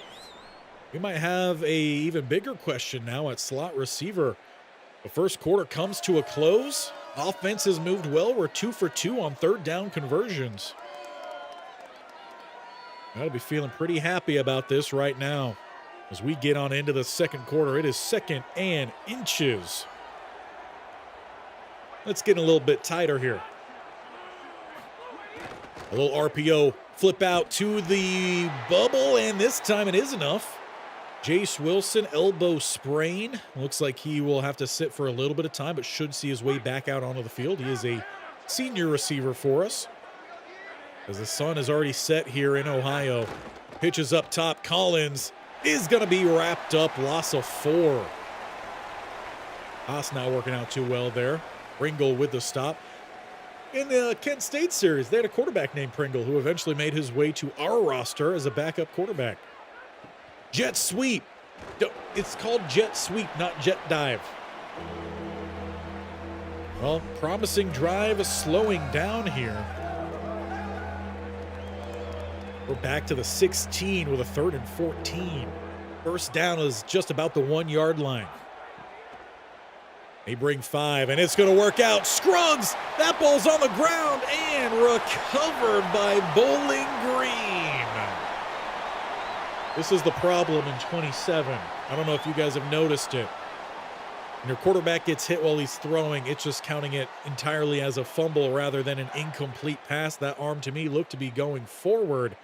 we might have a even bigger question now at slot receiver. The first quarter comes to a close. Offense has moved well. We're 2 for 2 on 3rd down conversions. I'll be feeling pretty happy about this right now. As we get on into the second quarter, it is 2nd and inches. Let's get a little bit tighter here. A little RPO flip out to the bubble, and this time it is enough. Jace Wilson, elbow sprain. Looks like he will have to sit for a little bit of time, but should see his way back out onto the field. He is a senior receiver for us. As the sun is already set here in Ohio. Pitches up top. Collins is going to be wrapped up. Loss of 4. Haas not working out too well there. Pringle with the stop. In the Kent State series, they had a quarterback named Pringle who eventually made his way to our roster as a backup quarterback. Jet sweep. It's called jet sweep, not jet dive. Well, promising drive slowing down here. We're back to the 16 with a 3rd and 14. First down is just about the 1-yard line. They bring 5, and it's going to work out. Scruggs, that ball's on the ground and recovered by Bowling Green. This is the problem in 27. I don't know if you guys have noticed it. When your quarterback gets hit while he's throwing, it's just counting it entirely as a fumble rather than an incomplete pass. That arm to me looked to be going forward.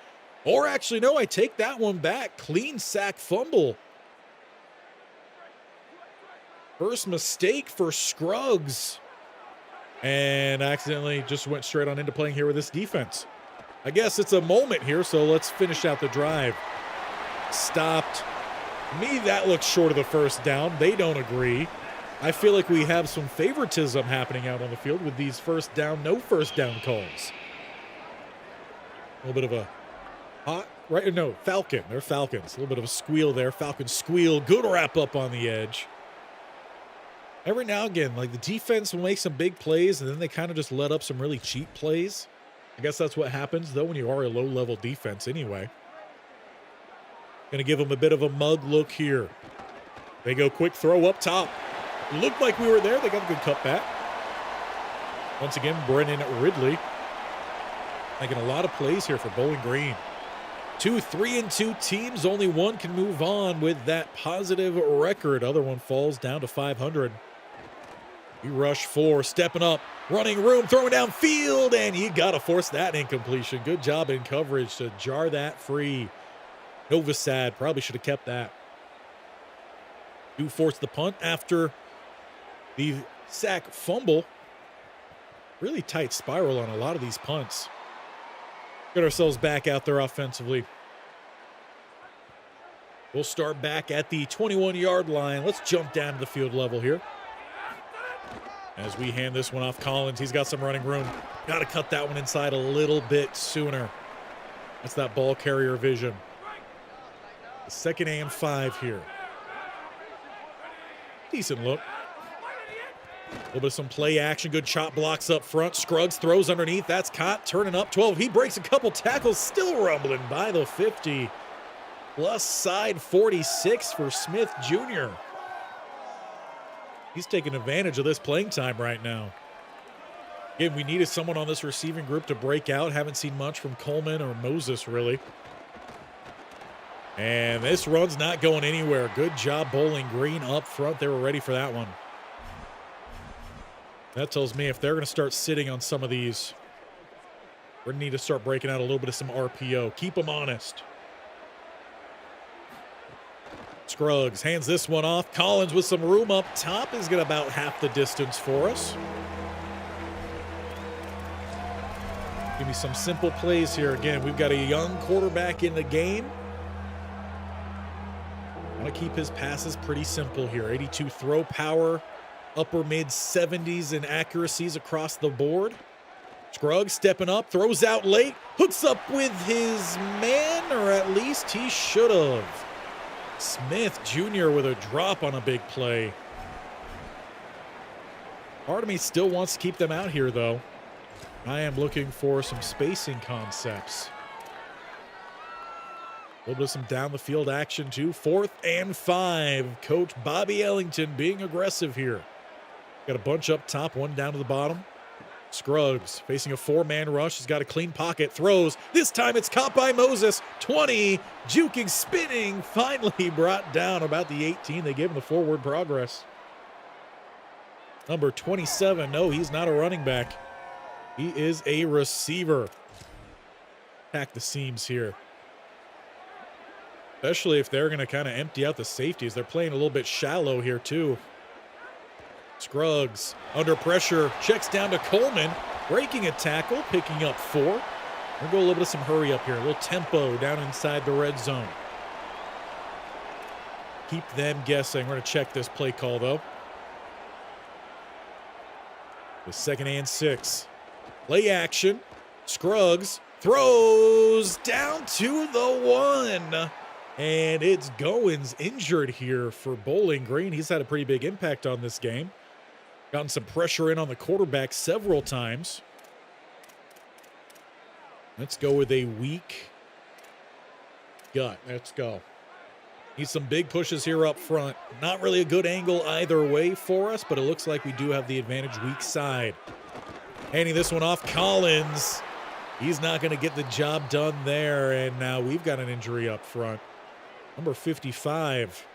Or actually, no, I take that one back. Clean sack fumble. First mistake for Scruggs. And accidentally just went straight on into playing here with this defense. I guess it's a moment here, so let's finish out the drive. Stopped. To me, that looks short of the first down. They don't agree. I feel like we have some favoritism happening out on the field with these first down, no first down calls. A little bit of a hot, right? No, Falcon. They're Falcons. A little bit of a squeal there. Falcon squeal. Good wrap up on the edge. Every now and again, like the defense will make some big plays, and then they kind of just let up some really cheap plays. I guess that's what happens, though, when you are a low-level defense anyway. Going to give them a bit of a mug look here. They go quick throw up top. Looked like we were there. They got a good cutback. Once again, Brennan Ridley making a lot of plays here for Bowling Green. 2 3-2 teams. Only one can move on with that positive record. Other one falls down to 500. We rush 4, stepping up, running room, throwing downfield, and you got to force that incompletion. Good job in coverage to jar that free. Novosad probably should have kept that. Do force the punt after the sack fumble. Really tight spiral on a lot of these punts. Get ourselves back out there offensively. We'll start back at the 21-yard line. Let's jump down to the field level here. As we hand this one off, Collins, he's got some running room. Got to cut that one inside a little bit sooner. That's that ball carrier vision. The 2nd and 5 here. Decent look. A little bit of some play action. Good chop blocks up front. Scruggs throws underneath. That's caught. Turning up 12. He breaks a couple tackles. Still rumbling by the 50. Plus side 46 for Smith Jr. He's taking advantage of this playing time right now. Again, we needed someone on this receiving group to break out. Haven't seen much from Coleman or Moses, really. And this run's not going anywhere. Good job, Bowling Green up front. They were ready for that one. That tells me if they're going to start sitting on some of these, we're going to need to start breaking out a little bit of some RPO. Keep them honest. Scruggs hands this one off. Collins with some room up top is going to about half the distance for us. Give me some simple plays here. Again, we've got a young quarterback in the game. Want to keep his passes pretty simple here. 82 throw power, upper mid 70s in accuracies across the board. Scruggs stepping up, throws out late, hooks up with his man, or at least he should have. Smith Jr. with a drop on a big play. Part of me still wants to keep them out here, though. I am looking for some spacing concepts. A little bit of some down the field action, too. 4th and 5. Coach Bobby Ellington being aggressive here. Got a bunch up top, one down to the bottom. Scruggs facing a 4-man rush. He's got a clean pocket. Throws. This time it's caught by Moses. 20. Juking, spinning. Finally brought down about the 18. They gave him the forward progress. Number 27. No, he's not a running back. He is a receiver. Attack the seams here. Especially if they're going to kind of empty out the safeties. They're playing a little bit shallow here, too. Scruggs under pressure, checks down to Coleman, breaking a tackle, picking up 4. We'll go a little bit of some hurry up here, a little tempo down inside the red zone. Keep them guessing. We're going to check this play call, though. The 2nd and 6. Play action. Scruggs throws down to the 1. And it's Goins injured here for Bowling Green. He's had a pretty big impact on this game. Gotten some pressure in on the quarterback several times. Let's go with a weak gut. Let's go. Need some big pushes here up front. Not really a good angle either way for us, but it looks like we do have the advantage weak side. Handing this one off, Collins. He's not going to get the job done there, and now we've got an injury up front. Number 55.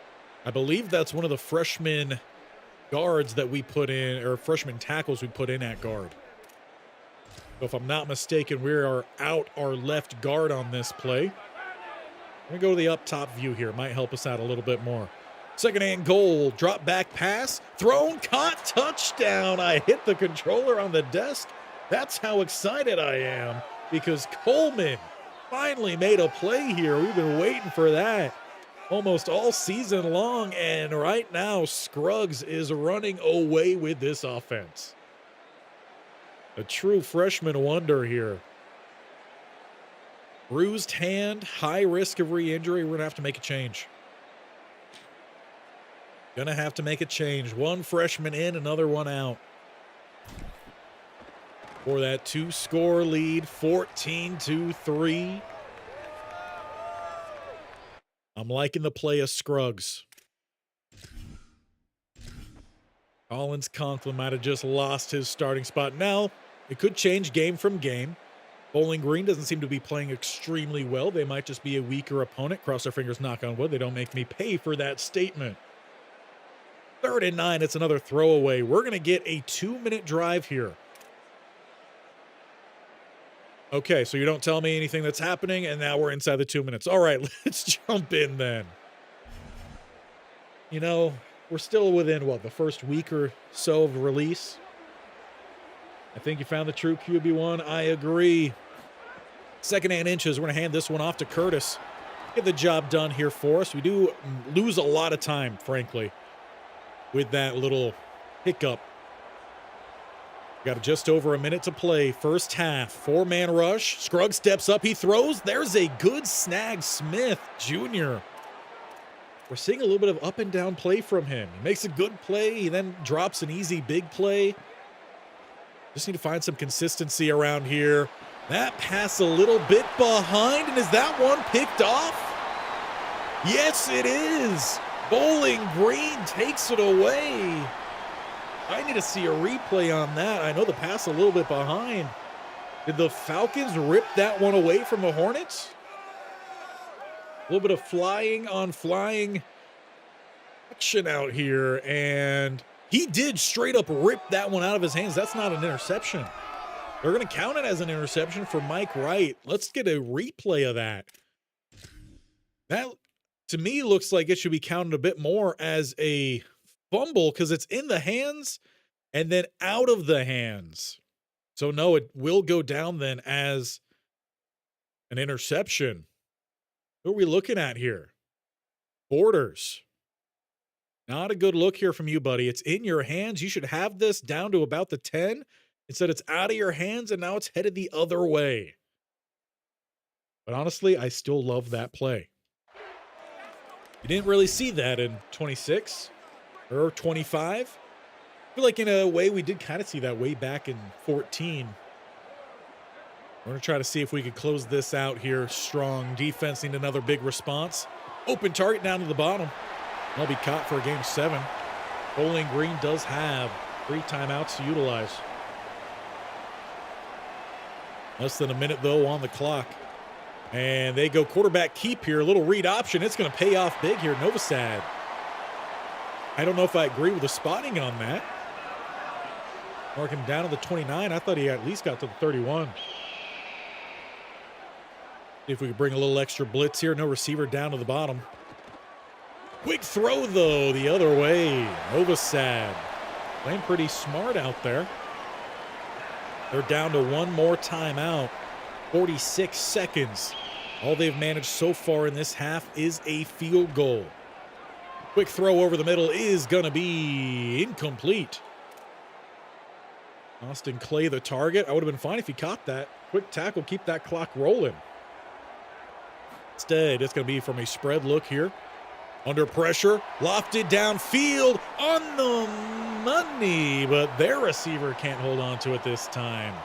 I believe that's one of the freshman guards that we put in, or freshman tackles we put in at guard. So if I'm not mistaken, we are out our left guard on this play. I'm going to go to the up top view here. Might help us out a little bit more. 2nd and goal. Drop back pass. Thrown, caught, touchdown. I hit the controller on the desk. That's how excited I am, because Coleman finally made a play here. We've been waiting for that almost all season long, and right now Scruggs is running away with this offense. A true freshman wonder here. Bruised hand, high risk of re-injury. We're going to have to make a change. Gonna have to make a change. One freshman in, another one out. for that 2-score lead, 14-3. I'm liking the play of Scruggs. Collins Conklin might have just lost his starting spot. Now, it could change game from game. Bowling Green doesn't seem to be playing extremely well. They might just be a weaker opponent. Cross our fingers, knock on wood. They don't make me pay for that statement. 3rd and 9, it's another throwaway. We're going to get a 2-minute drive here. Okay, so you don't tell me anything that's happening, and now we're inside the 2 minutes. All right, let's jump in then. You know, we're still within, what, the first week or so of release? I think you found the true QB1. I agree. 2nd and inches. We're going to hand this one off to Curtis. Get the job done here for us. We do lose a lot of time, frankly, with that little hiccup. Got just over a minute to play. First half. 4-man rush. Scruggs steps up. He throws. There's a good snag. Smith Jr. We're seeing a little bit of up and down play from him. He makes a good play. He then drops an easy big play. Just need to find some consistency around here. That pass a little bit behind, and is that one picked off? Yes, it is. Bowling Green takes it away. I need to see a replay on that. I know the pass a little bit behind. Did the Falcons rip that one away from the Hornets? A little bit of flying on flying action out here, and he did straight up rip that one out of his hands. That's not an interception. They're going to count it as an interception for Mike Wright. Let's get a replay of that. That, to me, looks like it should be counted a bit more as a fumble because it's in the hands and then out of the hands. So, no, it will go down then as an interception. Who are we looking at here? Borders. Not a good look here from you, buddy. It's in your hands. You should have this down to about the 10. Instead, it's out of your hands, and now it's headed the other way. But honestly, I still love that play. You didn't really see that in 26 or 25. I feel like in a way we did kind of see that way back in 14. We're going to try to see if we can close this out here strong. Defense need another big response. Open target down to the bottom. They'll be caught for a game 7. Bowling Green does have 3 timeouts to utilize. Less than a minute, though, on the clock. And they go quarterback keep here. A little read option. It's going to pay off big here. Novosad. I don't know if I agree with the spotting on that. Mark him down to the 29. I thought he at least got to the 31. See if we could bring a little extra blitz here. No receiver down to the bottom. Quick throw, though, the other way. Novosad playing pretty smart out there. They're down to one more timeout. 46 seconds. All they've managed so far in this half is a field goal. Quick throw over the middle is going to be incomplete. Austin Clay, the target. I would have been fine if he caught that. Quick tackle, keep that clock rolling. Instead, it's going to be from a spread look here. Under pressure, lofted downfield on the money, but their receiver can't hold on to it this time.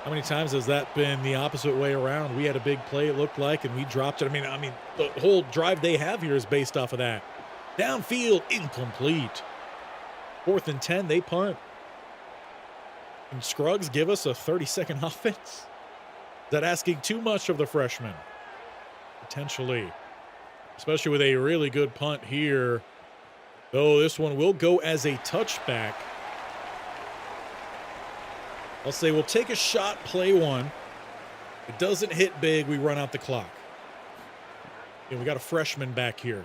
How many times has that been the opposite way around? We had a big play, it looked like, and we dropped it. I mean, the whole drive they have here is based off of that. Downfield, incomplete. 4th and 10, they punt. Can Scruggs give us a 30-second offense? Is that asking too much of the freshman? Potentially. Especially with a really good punt here. Though this one will go as a touchback. I'll say we'll take a shot, play one. If it doesn't hit big, we run out the clock. And we got a freshman back here.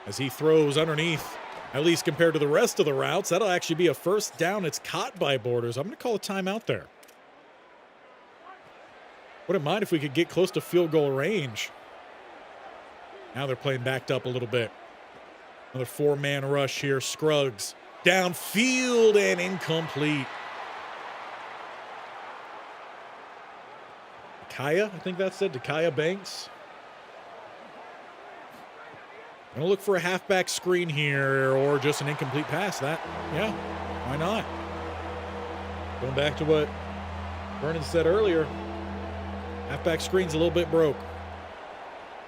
As he throws underneath, at least compared to the rest of the routes, that'll actually be a first down. It's caught by Borders. I'm going to call a timeout there. Wouldn't mind if we could get close to field goal range. Now they're playing backed up a little bit. Another 4-man rush here. Scruggs downfield and incomplete. Kaya, I think that said. Dakaya Banks. Gonna look for a halfback screen here or just an incomplete pass. Yeah, why not? Going back to what Vernon said earlier, halfback screen's a little bit broke.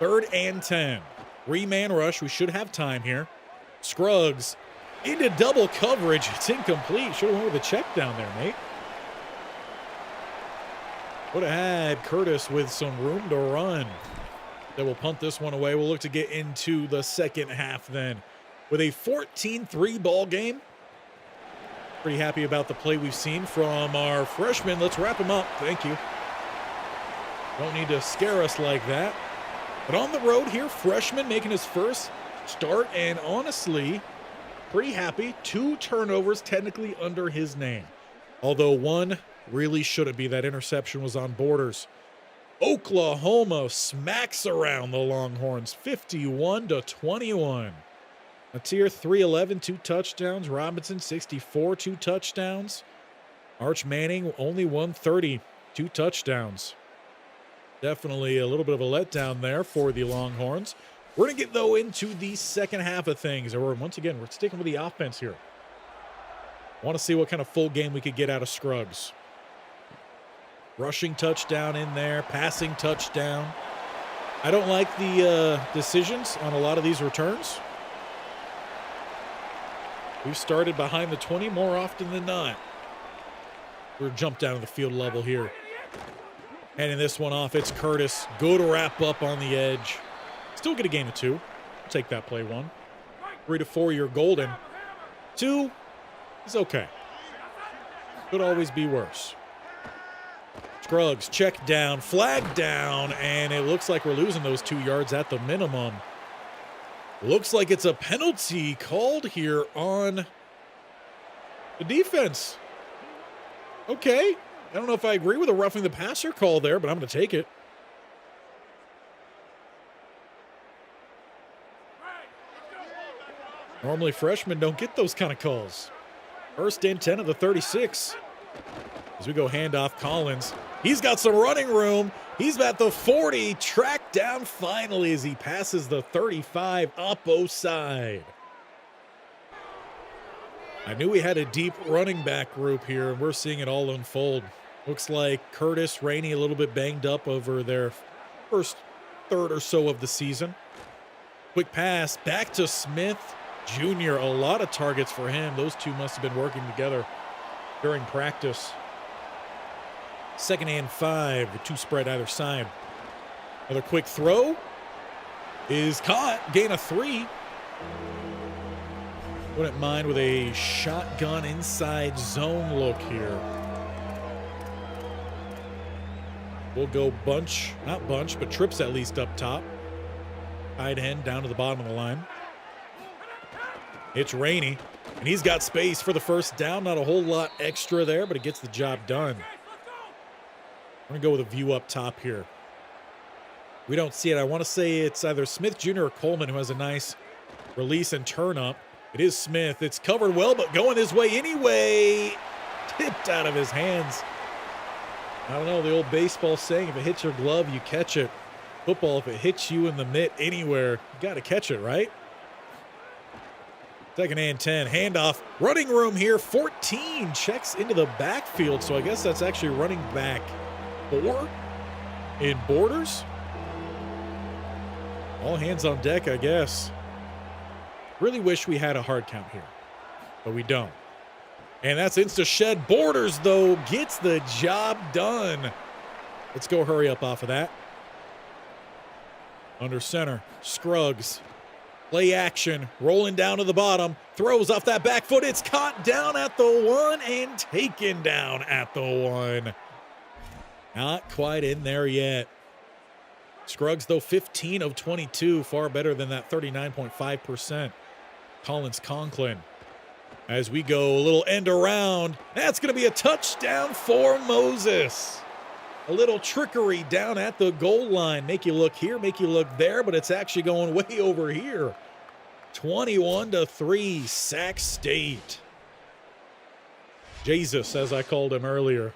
3rd and 10. 3-man rush. We should have time here. Scruggs into double coverage. It's incomplete. Should have went with a check down there, Nate. Would have had Curtis with some room to run. They will punt this one away. We'll look to get into the second half then with a 14-3 ball game. Pretty happy about the play we've seen from our freshmen. Let's wrap him up. Thank you. Don't need to scare us like that. But on the road here, freshman making his first start, and honestly, pretty happy. 2 turnovers technically under his name. Although one really shouldn't be. That interception was on Borders. Oklahoma smacks around the Longhorns 51-21. A tier 311, 2 touchdowns. Robinson 64, 2 touchdowns. Arch Manning only 130, 2 touchdowns. Definitely a little bit of a letdown there for the Longhorns. We're going to get, though, into the second half of things. Or once again, we're sticking with the offense here. I want to see what kind of full game we could get out of Scruggs. Rushing touchdown in there, passing touchdown. I don't like the decisions on a lot of these returns. We've started behind the 20 more often than not. We're jumped down to the field level here. Handing this one off, it's Curtis. Good wrap up on the edge. Still get a gain of 2. I'll take that play 1. 3 to 4, you're golden. 2 is okay. Could always be worse. Scruggs, check down, flag down, and it looks like we're losing those 2 yards at the minimum. Looks like it's a penalty called here on the defense. Okay. I don't know if I agree with a roughing the passer call there, but I'm going to take it. Normally freshmen don't get those kind of calls. 1st and 10 of the 36. As we go handoff, Collins. He's got some running room. He's at the 40. Tracked down finally as he passes the 35 oppo side. I knew we had a deep running back group here, and we're seeing it all unfold. Looks like Curtis, Rainey a little bit banged up over their first third or so of the season. Quick pass back to Smith Jr. A lot of targets for him. Those two must have been working together during practice. 2nd and 5, the 2 spread either side. Another quick throw is caught. Gain of 3. Wouldn't mind with a shotgun inside zone look here. We'll go bunch, not bunch, but trips at least up top. Tight end down to the bottom of the line. It's Rainey, and he's got space for the first down. Not a whole lot extra there, but it gets the job done. I'm going to go with a view up top here. We don't see it. I want to say it's either Smith Jr. or Coleman who has a nice release and turn up. It is Smith. It's covered well, but going his way anyway. Tipped out of his hands. I don't know, the old baseball saying, if it hits your glove, you catch it. Football, if it hits you in the mitt anywhere, you got to catch it, right? 2nd and 10, handoff. Running room here, 14 checks into the backfield, so I guess that's actually running back 4 in Borders. All hands on deck, I guess. Really wish we had a hard count here, but we don't. And that's insta-shed. Borders, though, gets the job done. Let's go hurry up off of that. Under center, Scruggs. Play action, rolling down to the bottom. Throws off that back foot. It's caught down at the 1 and taken down at the 1. Not quite in there yet. Scruggs, though, 15 of 22. Far better than that 39.5%. Collins Conklin. As we go a little end around, that's going to be a touchdown for Moses. A little trickery down at the goal line. Make you look here, make you look there, but it's actually going way over here. 21-3, Sac State. Jesus, as I called him earlier.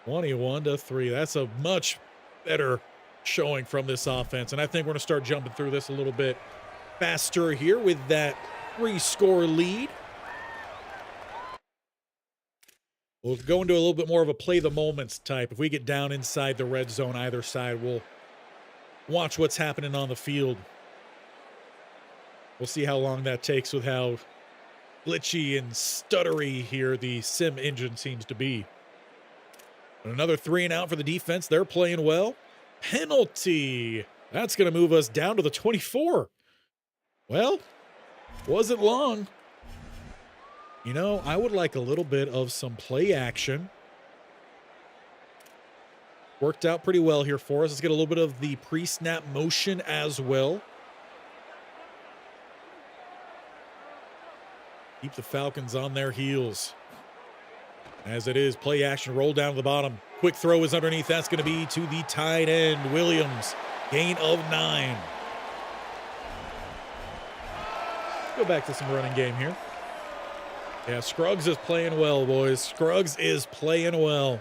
21-3. That's a much better showing from this offense, and I think we're going to start jumping through this a little bit faster here with that 3-score lead. We'll go into a little bit more of a play the moments type. If we get down inside the red zone, either side, we'll watch what's happening on the field. We'll see how long that takes with how glitchy and stuttery here the sim engine seems to be. But another 3 and out for the defense. They're playing well. Penalty. That's going to move us down to the 24. Well, wasn't long. You know, I would like a little bit of some play action. Worked out pretty well here for us. Let's get a little bit of the pre-snap motion as well. Keep the Falcons on their heels. As it is, play action, roll down to the bottom. Quick throw is underneath. That's going to be to the tight end, Williams. Gain of 9. Go back to some running game here. Yeah, Scruggs is playing well, boys. Scruggs is playing well.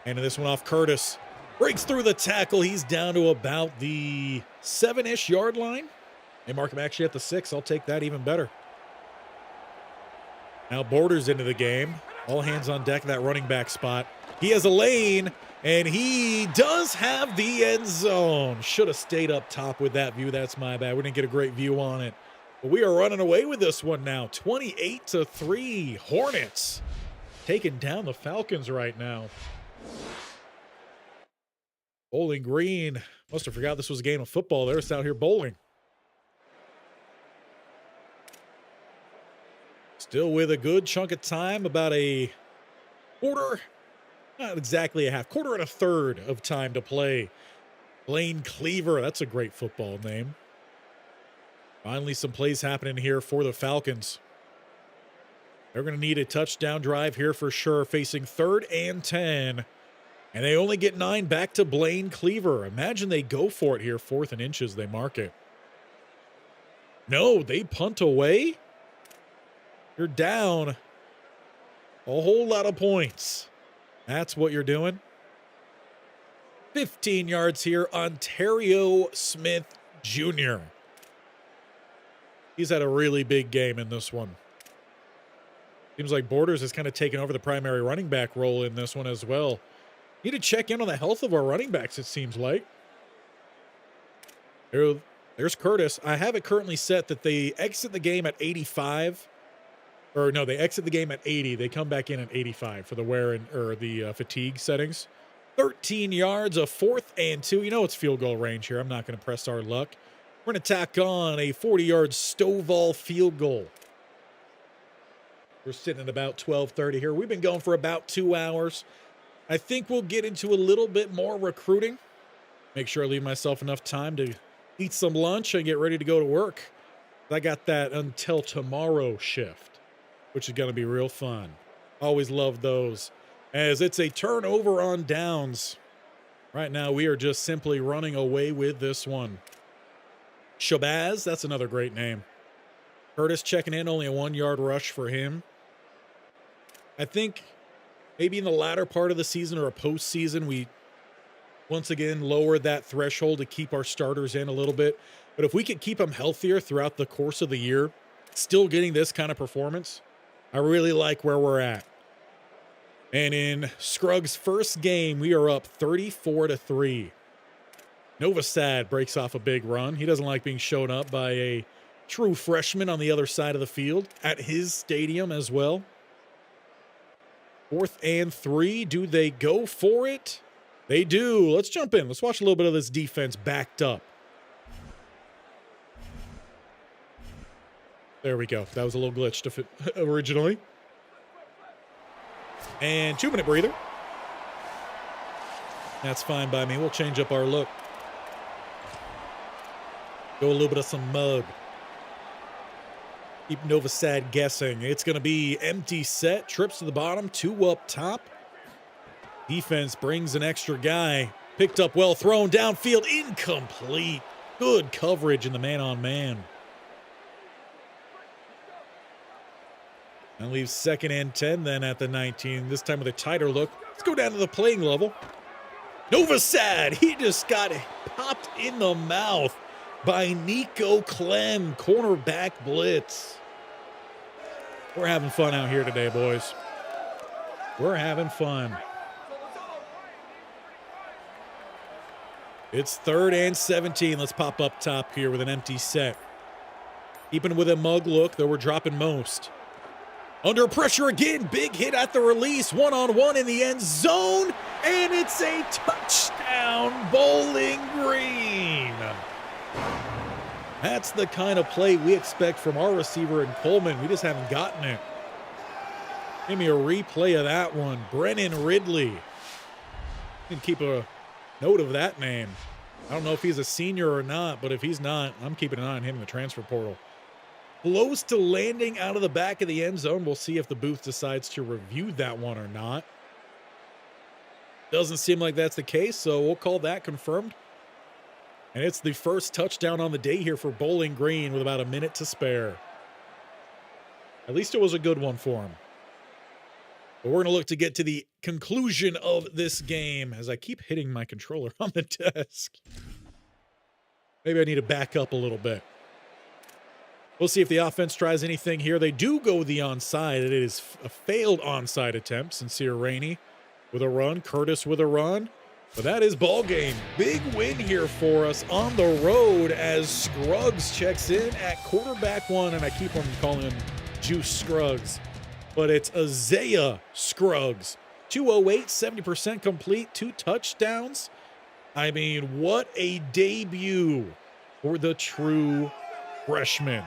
And this one off Curtis. Breaks through the tackle. He's down to about the 7-ish yard line. They mark him actually at the 6. I'll take that even better. Now Borders into the game. All hands on deck, that running back spot. He has a lane, and he does have the end zone. Should have stayed up top with that view. That's my bad. We didn't get a great view on it. But we are running away with this one now. 28-3. Hornets taking down the Falcons right now. Bowling Green. Must have forgot this was a game of football. They're just out here bowling. Still with a good chunk of time, about a quarter, not exactly a half, quarter and a third of time to play. Blaine Cleaver, that's a great football name. Finally, some plays happening here for the Falcons. They're going to need a touchdown drive here for sure, facing 3rd and 10. And they only get 9 back to Blaine Cleaver. Imagine they go for it here, 4th and inches, they mark it. No, they punt away. You're down a whole lot of points. That's what you're doing. 15 yards here, Ontario Smith Jr. He's had a really big game in this one. Seems like Borders has kind of taken over the primary running back role in this one as well. Need to check in on the health of our running backs, it seems like. There's Curtis. I have it currently set that they exit the game at 85. Or no, they exit the game at 80. They come back in at 85 for the wear and or the fatigue settings. 13 yards, a 4th and 2. You know it's field goal range here. I'm not going to press our luck. We're going to tack on a 40-yard Stovall field goal. We're sitting at about 12:30 here. We've been going for about 2 hours. I think we'll get into a little bit more recruiting. Make sure I leave myself enough time to eat some lunch and get ready to go to work. I got that until tomorrow shift, which is going to be real fun. Always love those. As it's a turnover on downs. Right now, we are just simply running away with this one. Shabazz, that's another great name. Curtis checking in, only a 1-yard rush for him. I think maybe in the latter part of the season or a postseason, we once again lowered that threshold to keep our starters in a little bit. But if we could keep them healthier throughout the course of the year, still getting this kind of performance, I really like where we're at. And in Scruggs' first game, we are up 34-3. Novosad breaks off a big run. He doesn't like being shown up by a true freshman on the other side of the field at his stadium as well. 4th and 3. Do they go for it? They do. Let's jump in. Let's watch a little bit of this defense backed up. There we go. That was a little glitch to fit originally. And 2-minute breather. That's fine by me. We'll change up our look. Go a little bit of some mud. Keep Novosad guessing. It's going to be empty set. Trips to the bottom. 2 up top. Defense brings an extra guy. Picked up well. Thrown downfield. Incomplete. Good coverage in the man-on-man. And leaves 2nd and 10 then at the 19. This time with a tighter look. Let's go down to the playing level. Novosad. He just got popped in the mouth by Nico Clem. Cornerback blitz. We're having fun out here today, boys. We're having fun. It's 3rd and 17. Let's pop up top here with an empty set. Keeping with a mug look, though we're dropping most. Under pressure again, big hit at the release, one-on-one in the end zone, and it's a touchdown, Bowling Green. That's the kind of play we expect from our receiver in Coleman. We just haven't gotten it. Give me a replay of that one. Brennan Ridley. You can keep a note of that name. I don't know if he's a senior or not, but if he's not, I'm keeping an eye on him in the transfer portal. Close to landing out of the back of the end zone. We'll see if the booth decides to review that one or not. Doesn't seem like that's the case, so we'll call that confirmed. And it's the first touchdown on the day here for Bowling Green with about a minute to spare. At least it was a good one for him. But we're going to look to get to the conclusion of this game as I keep hitting my controller on the desk. Maybe I need to back up a little bit. We'll see if the offense tries anything here. They do go the onside. It is a failed onside attempt. Sincere Rainey with a run. Curtis with a run. But that is ball game. Big win here for us on the road as Scruggs checks in at quarterback one. And I keep on calling him Juice Scruggs. But it's Isaiah Scruggs. 208, 70% complete, 2 touchdowns. I mean, what a debut for the true freshman.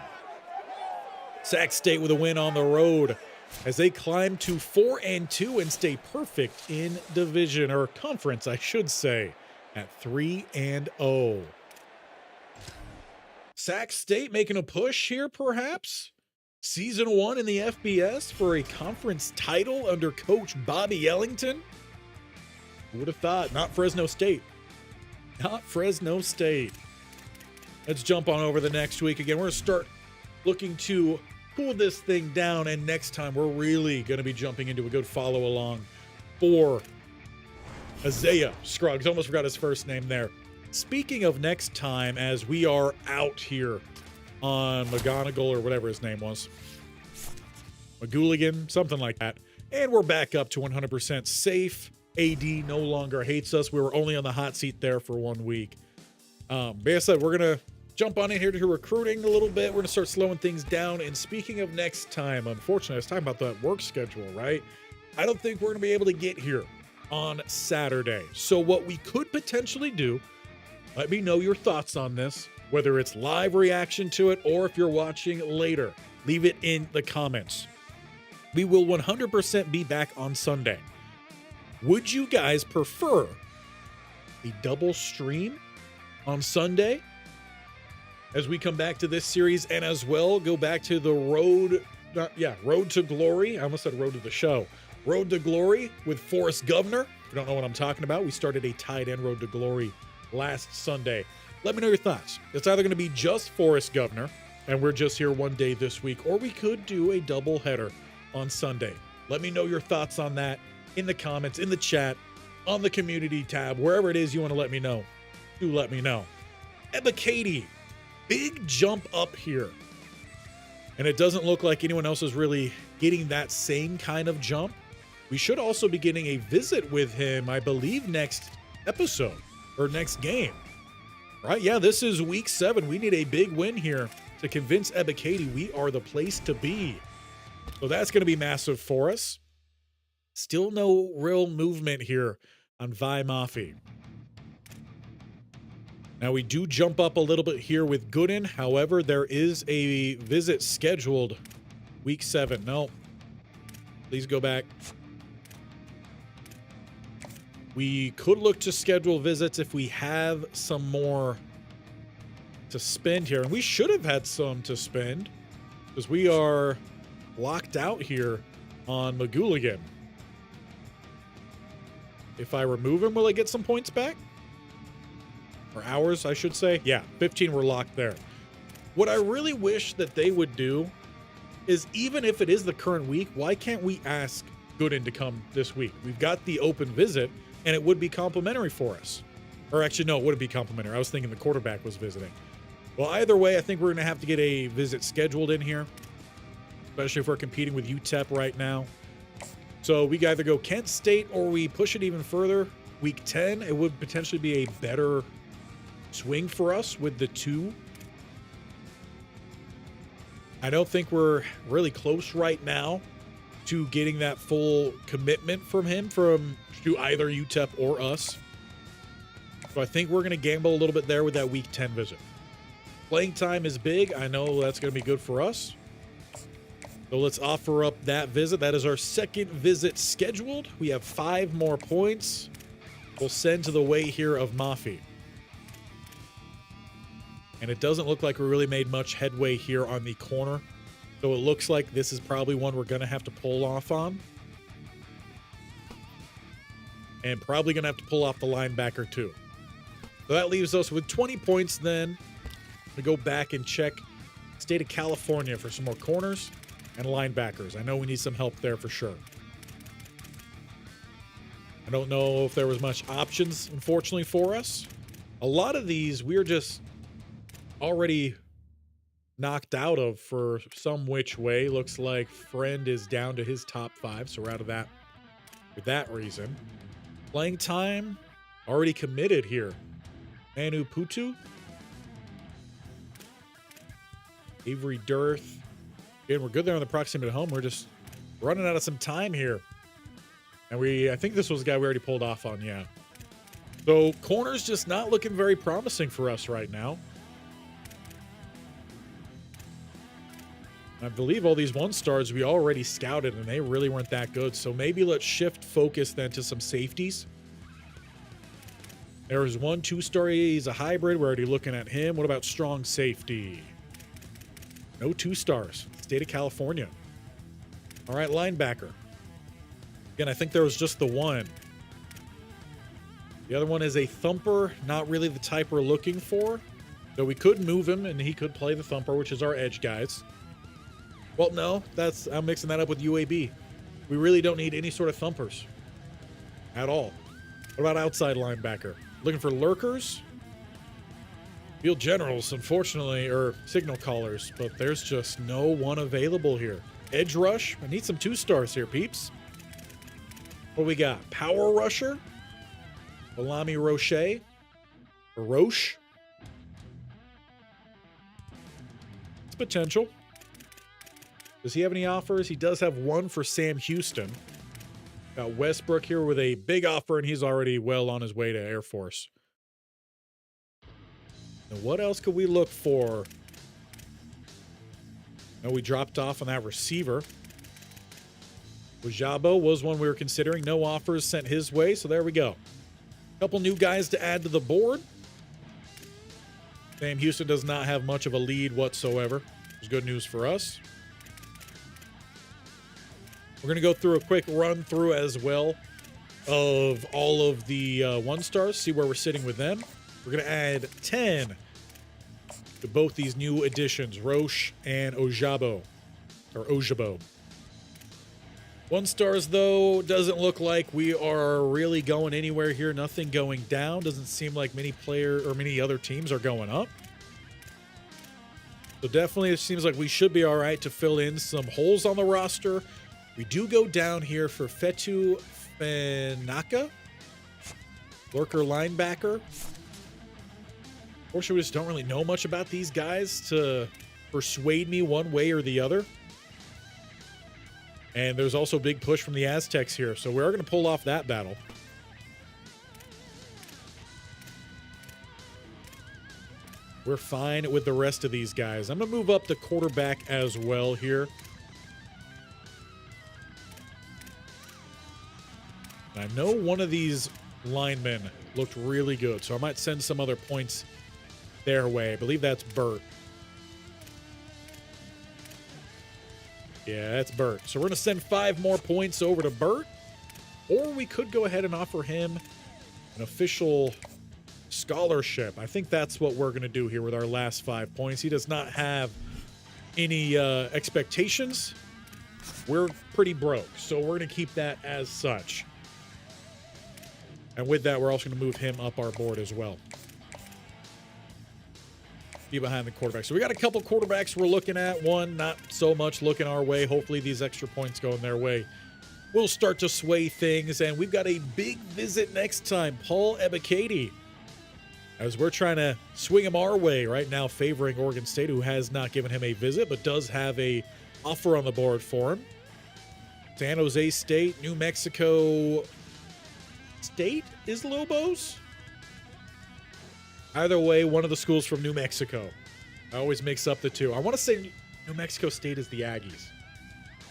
Sac State with a win on the road as they climb to 4-2 and stay perfect in division, or conference, I should say, at 3-0. Sac State making a push here, perhaps? Season 1 in the FBS for a conference title under Coach Bobby Ellington? Who would have thought? Not Fresno State. Not Fresno State. Let's jump on over the next week. Again, we're going to start looking to cool this thing down, and next time we're really going to be jumping into a good follow along for Isaiah Scruggs. Almost forgot his first name there. Speaking of next time, as we are out here on McGonigal or whatever his name was, McGooligan, something like that, and we're back up to 100% safe. AD no longer hates us. We were only on the hot seat there for 1 week. But like I said, we're going to jump on in here to recruiting a little bit. We're going to start slowing things down. And speaking of next time, unfortunately, I was talking about that work schedule, right? I don't think we're going to be able to get here on Saturday. So what we could potentially do, let me know your thoughts on this, whether it's live reaction to it or if you're watching later, leave it in the comments. We will 100% be back on Sunday. Would you guys prefer a double stream on Sunday as we come back to this series, and as well go back to the Road to Glory? I almost said Road to the Show. Road to Glory with Forrest Governor. If you don't know what I'm talking about, we started a tight end Road to Glory last Sunday. Let me know your thoughts. It's either going to be just Forrest Governor, and we're just here one day this week, or we could do a double header on Sunday. Let me know your thoughts on that in the comments, in the chat, on the community tab, wherever it is you want to let me know. Do let me know. Ebba Katie, big jump up here. And it doesn't look like anyone else is really getting that same kind of jump. We should also be getting a visit with him, I believe, next episode or next game. Right? Yeah, this is week 7. We need a big win here to convince Ebba Katie we are the place to be. So that's going to be massive for us. Still no real movement here on Vi Mafi. Now we do jump up a little bit here with Gooden. However, there is a visit scheduled week 7. No, please go back. We could look to schedule visits if we have some more to spend here. And we should have had some to spend because we are locked out here on McGooligan. If I remove him, will I get some points back? Or hours, I should say. Yeah, 15 were locked there. What I really wish that they would do is, even if it is the current week, why can't we ask Gooden to come this week? We've got the open visit, and it would be complimentary for us. Or actually, no, it wouldn't be complimentary. I was thinking the quarterback was visiting. Well, either way, I think we're going to have to get a visit scheduled in here, especially if we're competing with UTEP right now. So we either go Kent State or we push it even further. Week 10, it would potentially be a better swing for us with the 2. I don't think we're really close right now to getting that full commitment from him to either UTEP or us. So I think we're going to gamble a little bit there with that week 10 visit. Playing time is big. I know that's going to be good for us. So let's offer up that visit. That is our second visit scheduled. We have 5 more points. We'll send to the way here of Mafi. And it doesn't look like we really made much headway here on the corner. So it looks like this is probably one we're going to have to pull off on. And probably going to have to pull off the linebacker too. So that leaves us with 20 points then. We go back and check State of California for some more corners and linebackers. I know we need some help there for sure. I don't know if there was much options, unfortunately, for us. A lot of these we're just already knocked out of for some which way. Looks like Friend is down to his top 5, so we're out of that for that reason. Playing time already committed here. Manu Putu, Avery Dearth. Again, we're good there on the proximity home. We're just running out of some time here. And I think this was the guy we already pulled off on, yeah. So corner's just not looking very promising for us right now. I believe all these 1-stars we already scouted, and they really weren't that good. So maybe let's shift focus then to some safeties. There's 1 2-star. He's a hybrid. We're already looking at him. What about strong safety? No 2-stars. State of California. All right, linebacker. Again, I think there was just the 1. The other one is a thumper. Not really the type we're looking for. So we could move him, and he could play the thumper, which is our edge guys. Well, no, I'm mixing that up with UAB. We really don't need any sort of thumpers at all. What about outside linebacker? Looking for lurkers? Field generals, unfortunately, or signal callers, but there's just no one available here. Edge rush? I need some 2-stars here, peeps. What we got? Power rusher? Balami Roche? Roche? It's potential. Does he have any offers? He does have 1 for Sam Houston. Got Westbrook here with a big offer, and he's already well on his way to Air Force. Now, what else could we look for? No, we dropped off on that receiver. Ojabo was one we were considering. No offers sent his way, so there we go. A couple new guys to add to the board. Sam Houston does not have much of a lead whatsoever. It's good news for us. We're going to go through a quick run through as well of all of the 1-stars, see where we're sitting with them. We're going to add 10 to both these new additions, Roche and Ojabo. 1-stars, though, doesn't look like we are really going anywhere here. Nothing going down. Doesn't seem like many other teams are going up. So definitely it seems like we should be all right to fill in some holes on the roster. We do go down here for Fetu Fenaka, lurker linebacker. Unfortunately, we just don't really know much about these guys to persuade me one way or the other. And there's also a big push from the Aztecs here, so we are going to pull off that battle. We're fine with the rest of these guys. I'm going to move up the quarterback as well here. I know one of these linemen looked really good, so I might send some other points their way. I believe that's Burt. Yeah, that's Burt. So we're going to send 5 more points over to Burt, or we could go ahead and offer him an official scholarship. I think that's what we're going to do here with our last 5 points. He does not have any expectations. We're pretty broke, so we're going to keep that as such. And with that, we're also going to move him up our board as well. Be behind the quarterback. So we got a couple quarterbacks we're looking at. One, not so much looking our way. Hopefully these extra points go in their way. will start to sway things. And we've got a big visit next time, Paul Ebiketie, as we're trying to swing him our way right now, favoring Oregon State, who has not given him a visit, but does have a offer on the board for him. San Jose State, New Mexico State is Lobos. Either way, one of the schools from New Mexico. I always mix up the two. I want to say New Mexico State is the Aggies.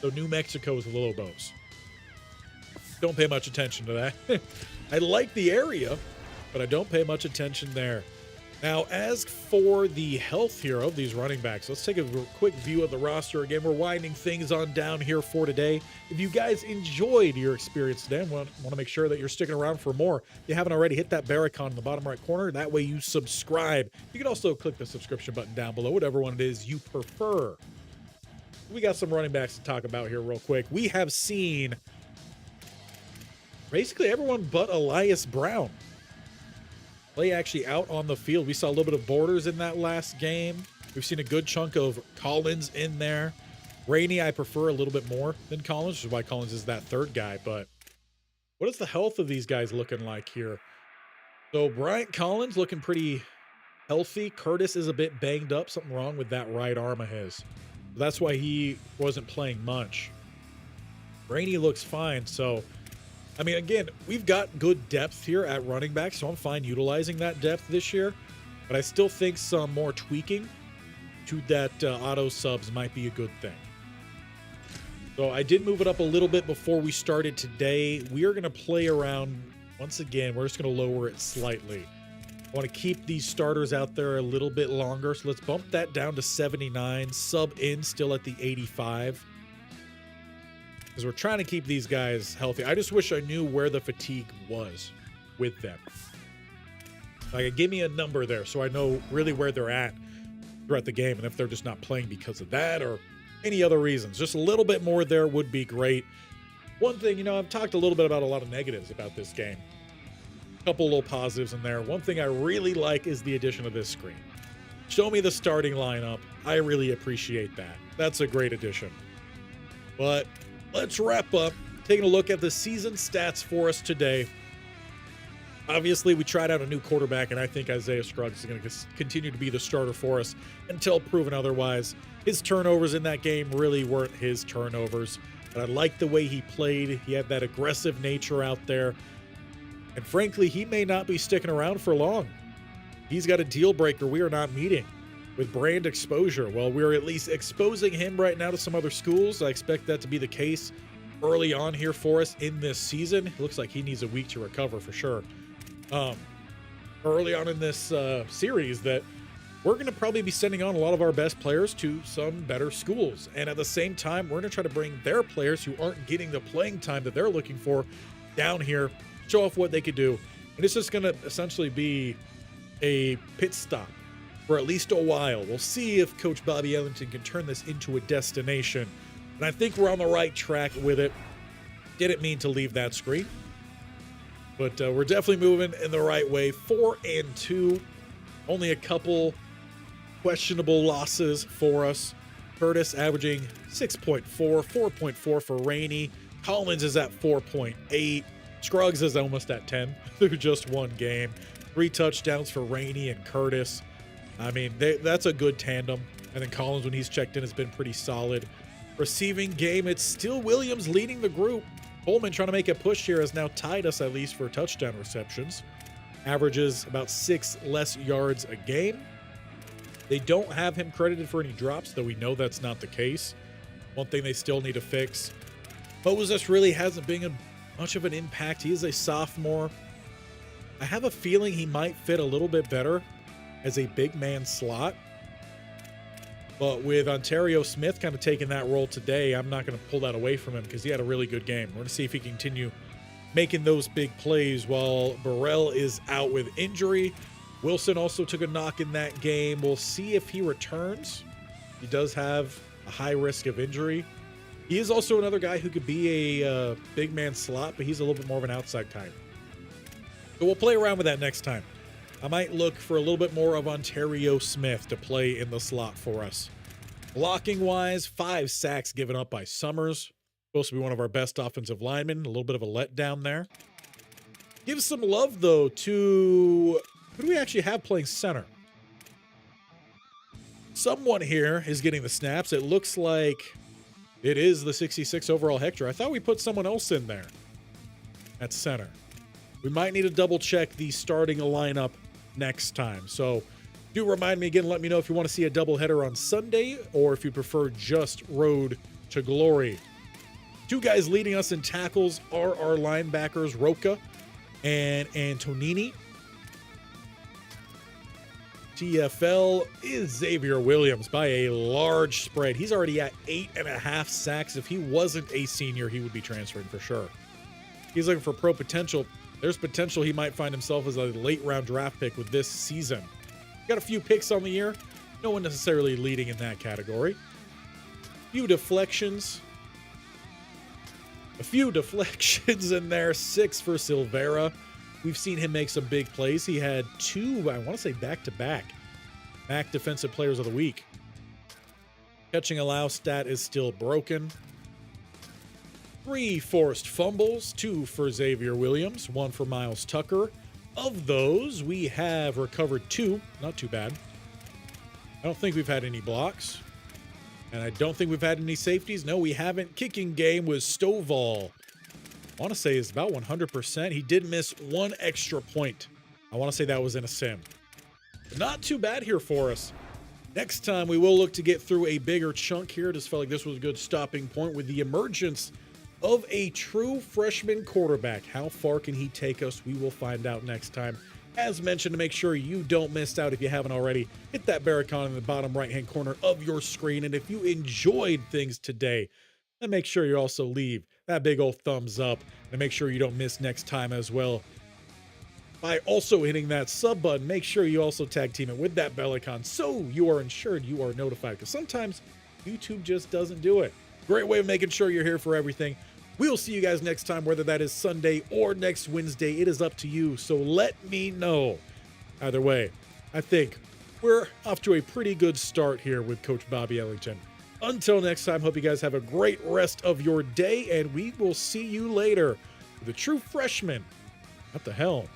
So New Mexico is the Lobos. Don't pay much attention to that. I like the area, but I don't pay much attention there. Now, as for the health here of these running backs, let's take a quick view of the roster. Again, we're winding things on down here for today. If you guys enjoyed your experience today, I want to make sure that you're sticking around for more. If you haven't already, hit that bell icon in the bottom right corner. That way you subscribe. You can also click the subscription button down below, whatever one it is you prefer. We got some running backs to talk about here real quick. We have seen basically everyone but Elias Brown play actually out on the field. We saw a little bit of Borders in that last game. We've seen a good chunk of Collins in there. Rainey, I prefer a little bit more than Collins, which is why Collins is that third guy. But what is the health of these guys looking like here? So Bryant Collins looking pretty healthy. Curtis is a bit banged up. Something wrong with that right arm of his. That's why he wasn't playing much. Rainey looks fine. So I mean, again, we've got good depth here at running back, so I'm fine utilizing that depth this year. But I still think some more tweaking to that auto subs might be a good thing. So I did move it up a little bit before we started today. We are going to play around, once again, we're just going to lower it slightly. I want to keep these starters out there a little bit longer, so let's bump that down to 79, sub in still at the 85. Because we're trying to keep these guys healthy. I just wish I knew where the fatigue was with them. Like, give me a number there so I know really where they're at throughout the game and if they're just not playing because of that or any other reasons. Just a little bit more there would be great. One thing, you know, I've talked a little bit about a lot of negatives about this game. A couple little positives in there. One thing I really like is the addition of this screen. Show me the starting lineup. I really appreciate that. That's a great addition. But let's wrap up taking a look at the season stats for us today. Obviously, we tried out a new quarterback, and I think Isaiah Scruggs is going to continue to be the starter for us until proven otherwise. His turnovers in that game really weren't his turnovers, but I liked the way he played. He had that aggressive nature out there, and frankly, he may not be sticking around for long. He's got a deal breaker we are not meeting with brand exposure. Well, we're at least exposing him right now to some other schools. I expect that to be the case early on here for us in this season. It looks like he needs a week to recover for sure. Early on in this series that we're going to probably be sending on a lot of our best players to some better schools. And at the same time, we're going to try to bring their players who aren't getting the playing time that they're looking for down here, show off what they could do. And it's just going to essentially be a pit stop for at least a while. We'll see if Coach Bobby Ellington can turn this into a destination. And I think we're on the right track with it. Didn't mean to leave that screen, but we're definitely moving in the right way. 4-2, only a couple questionable losses for us. Curtis averaging 6.4, 4.4 for Rainey. Collins is at 4.8. Scruggs is almost at 10 through just one game. 3 touchdowns for Rainey and Curtis. I mean, that's a good tandem. And then Collins, when he's checked in, has been pretty solid. Receiving game, it's still Williams leading the group. Coleman trying to make a push here has now tied us at least for touchdown receptions. Averages about 6 less yards a game. They don't have him credited for any drops, though we know that's not the case. One thing they still need to fix. Moses really hasn't been much of an impact. He is a sophomore. I have a feeling he might fit a little bit better as a big man slot. But with Ontario Smith kind of taking that role today, I'm not going to pull that away from him because he had a really good game. We're going to see if he can continue making those big plays while Burrell is out with injury. Wilson also took a knock in that game. We'll see if he returns. He does have a high risk of injury. He is also another guy who could be a big man slot, but he's a little bit more of an outside type. So we'll play around with that next time. I might look for a little bit more of Ontario Smith to play in the slot for us. Blocking wise, 5 sacks given up by Summers. Supposed to be one of our best offensive linemen. A little bit of a letdown there. Give some love, though, to who do we actually have playing center? Someone here is getting the snaps. It looks like it is the 66 overall Hector. I thought we put someone else in there at center. We might need to double check the starting lineup next time. So do remind me again, let me know if you want to see a doubleheader on Sunday or if you prefer just Road to Glory. Two guys leading us in tackles are our linebackers, Roca and Antonini. TFL is Xavier Williams by a large spread. He's already at 8.5 sacks. If he wasn't a senior, he would be transferring for sure. He's looking for pro potential. There's potential he might find himself as a late round draft pick with this season. Got a few picks on the year. No one necessarily leading in that category. Few deflections in there. 6 for Silvera. We've seen him make some big plays. He had 2, I want to say back-to-back, MAC Defensive Players of the Week. Catching allow stat is still broken. 3 forced fumbles, 2 for Xavier Williams, 1 for Miles Tucker. Of those, we have recovered 2. Not too bad. I don't think we've had any blocks. And I don't think we've had any safeties. No, we haven't. Kicking game was Stovall. I want to say it's about 100%. He did miss 1 extra point. I want to say that was in a sim. But not too bad here for us. Next time, we will look to get through a bigger chunk here. Just felt like this was a good stopping point with the emergence of a true freshman quarterback. How far can he take us? We will find out next time. As mentioned, to make sure you don't miss out if you haven't already, hit that bell icon in the bottom right-hand corner of your screen. And if you enjoyed things today, then make sure you also leave that big old thumbs up and make sure you don't miss next time as well. By also hitting that sub button, make sure you also tag team it with that bell icon so you are ensured you are notified, because sometimes YouTube just doesn't do it. Great way of making sure you're here for everything. We'll see you guys next time, whether that is Sunday or next Wednesday. It is up to you, so let me know. Either way, I think we're off to a pretty good start here with Coach Bobby Ellington. Until next time, hope you guys have a great rest of your day, and we will see you later with a true freshman at the helm.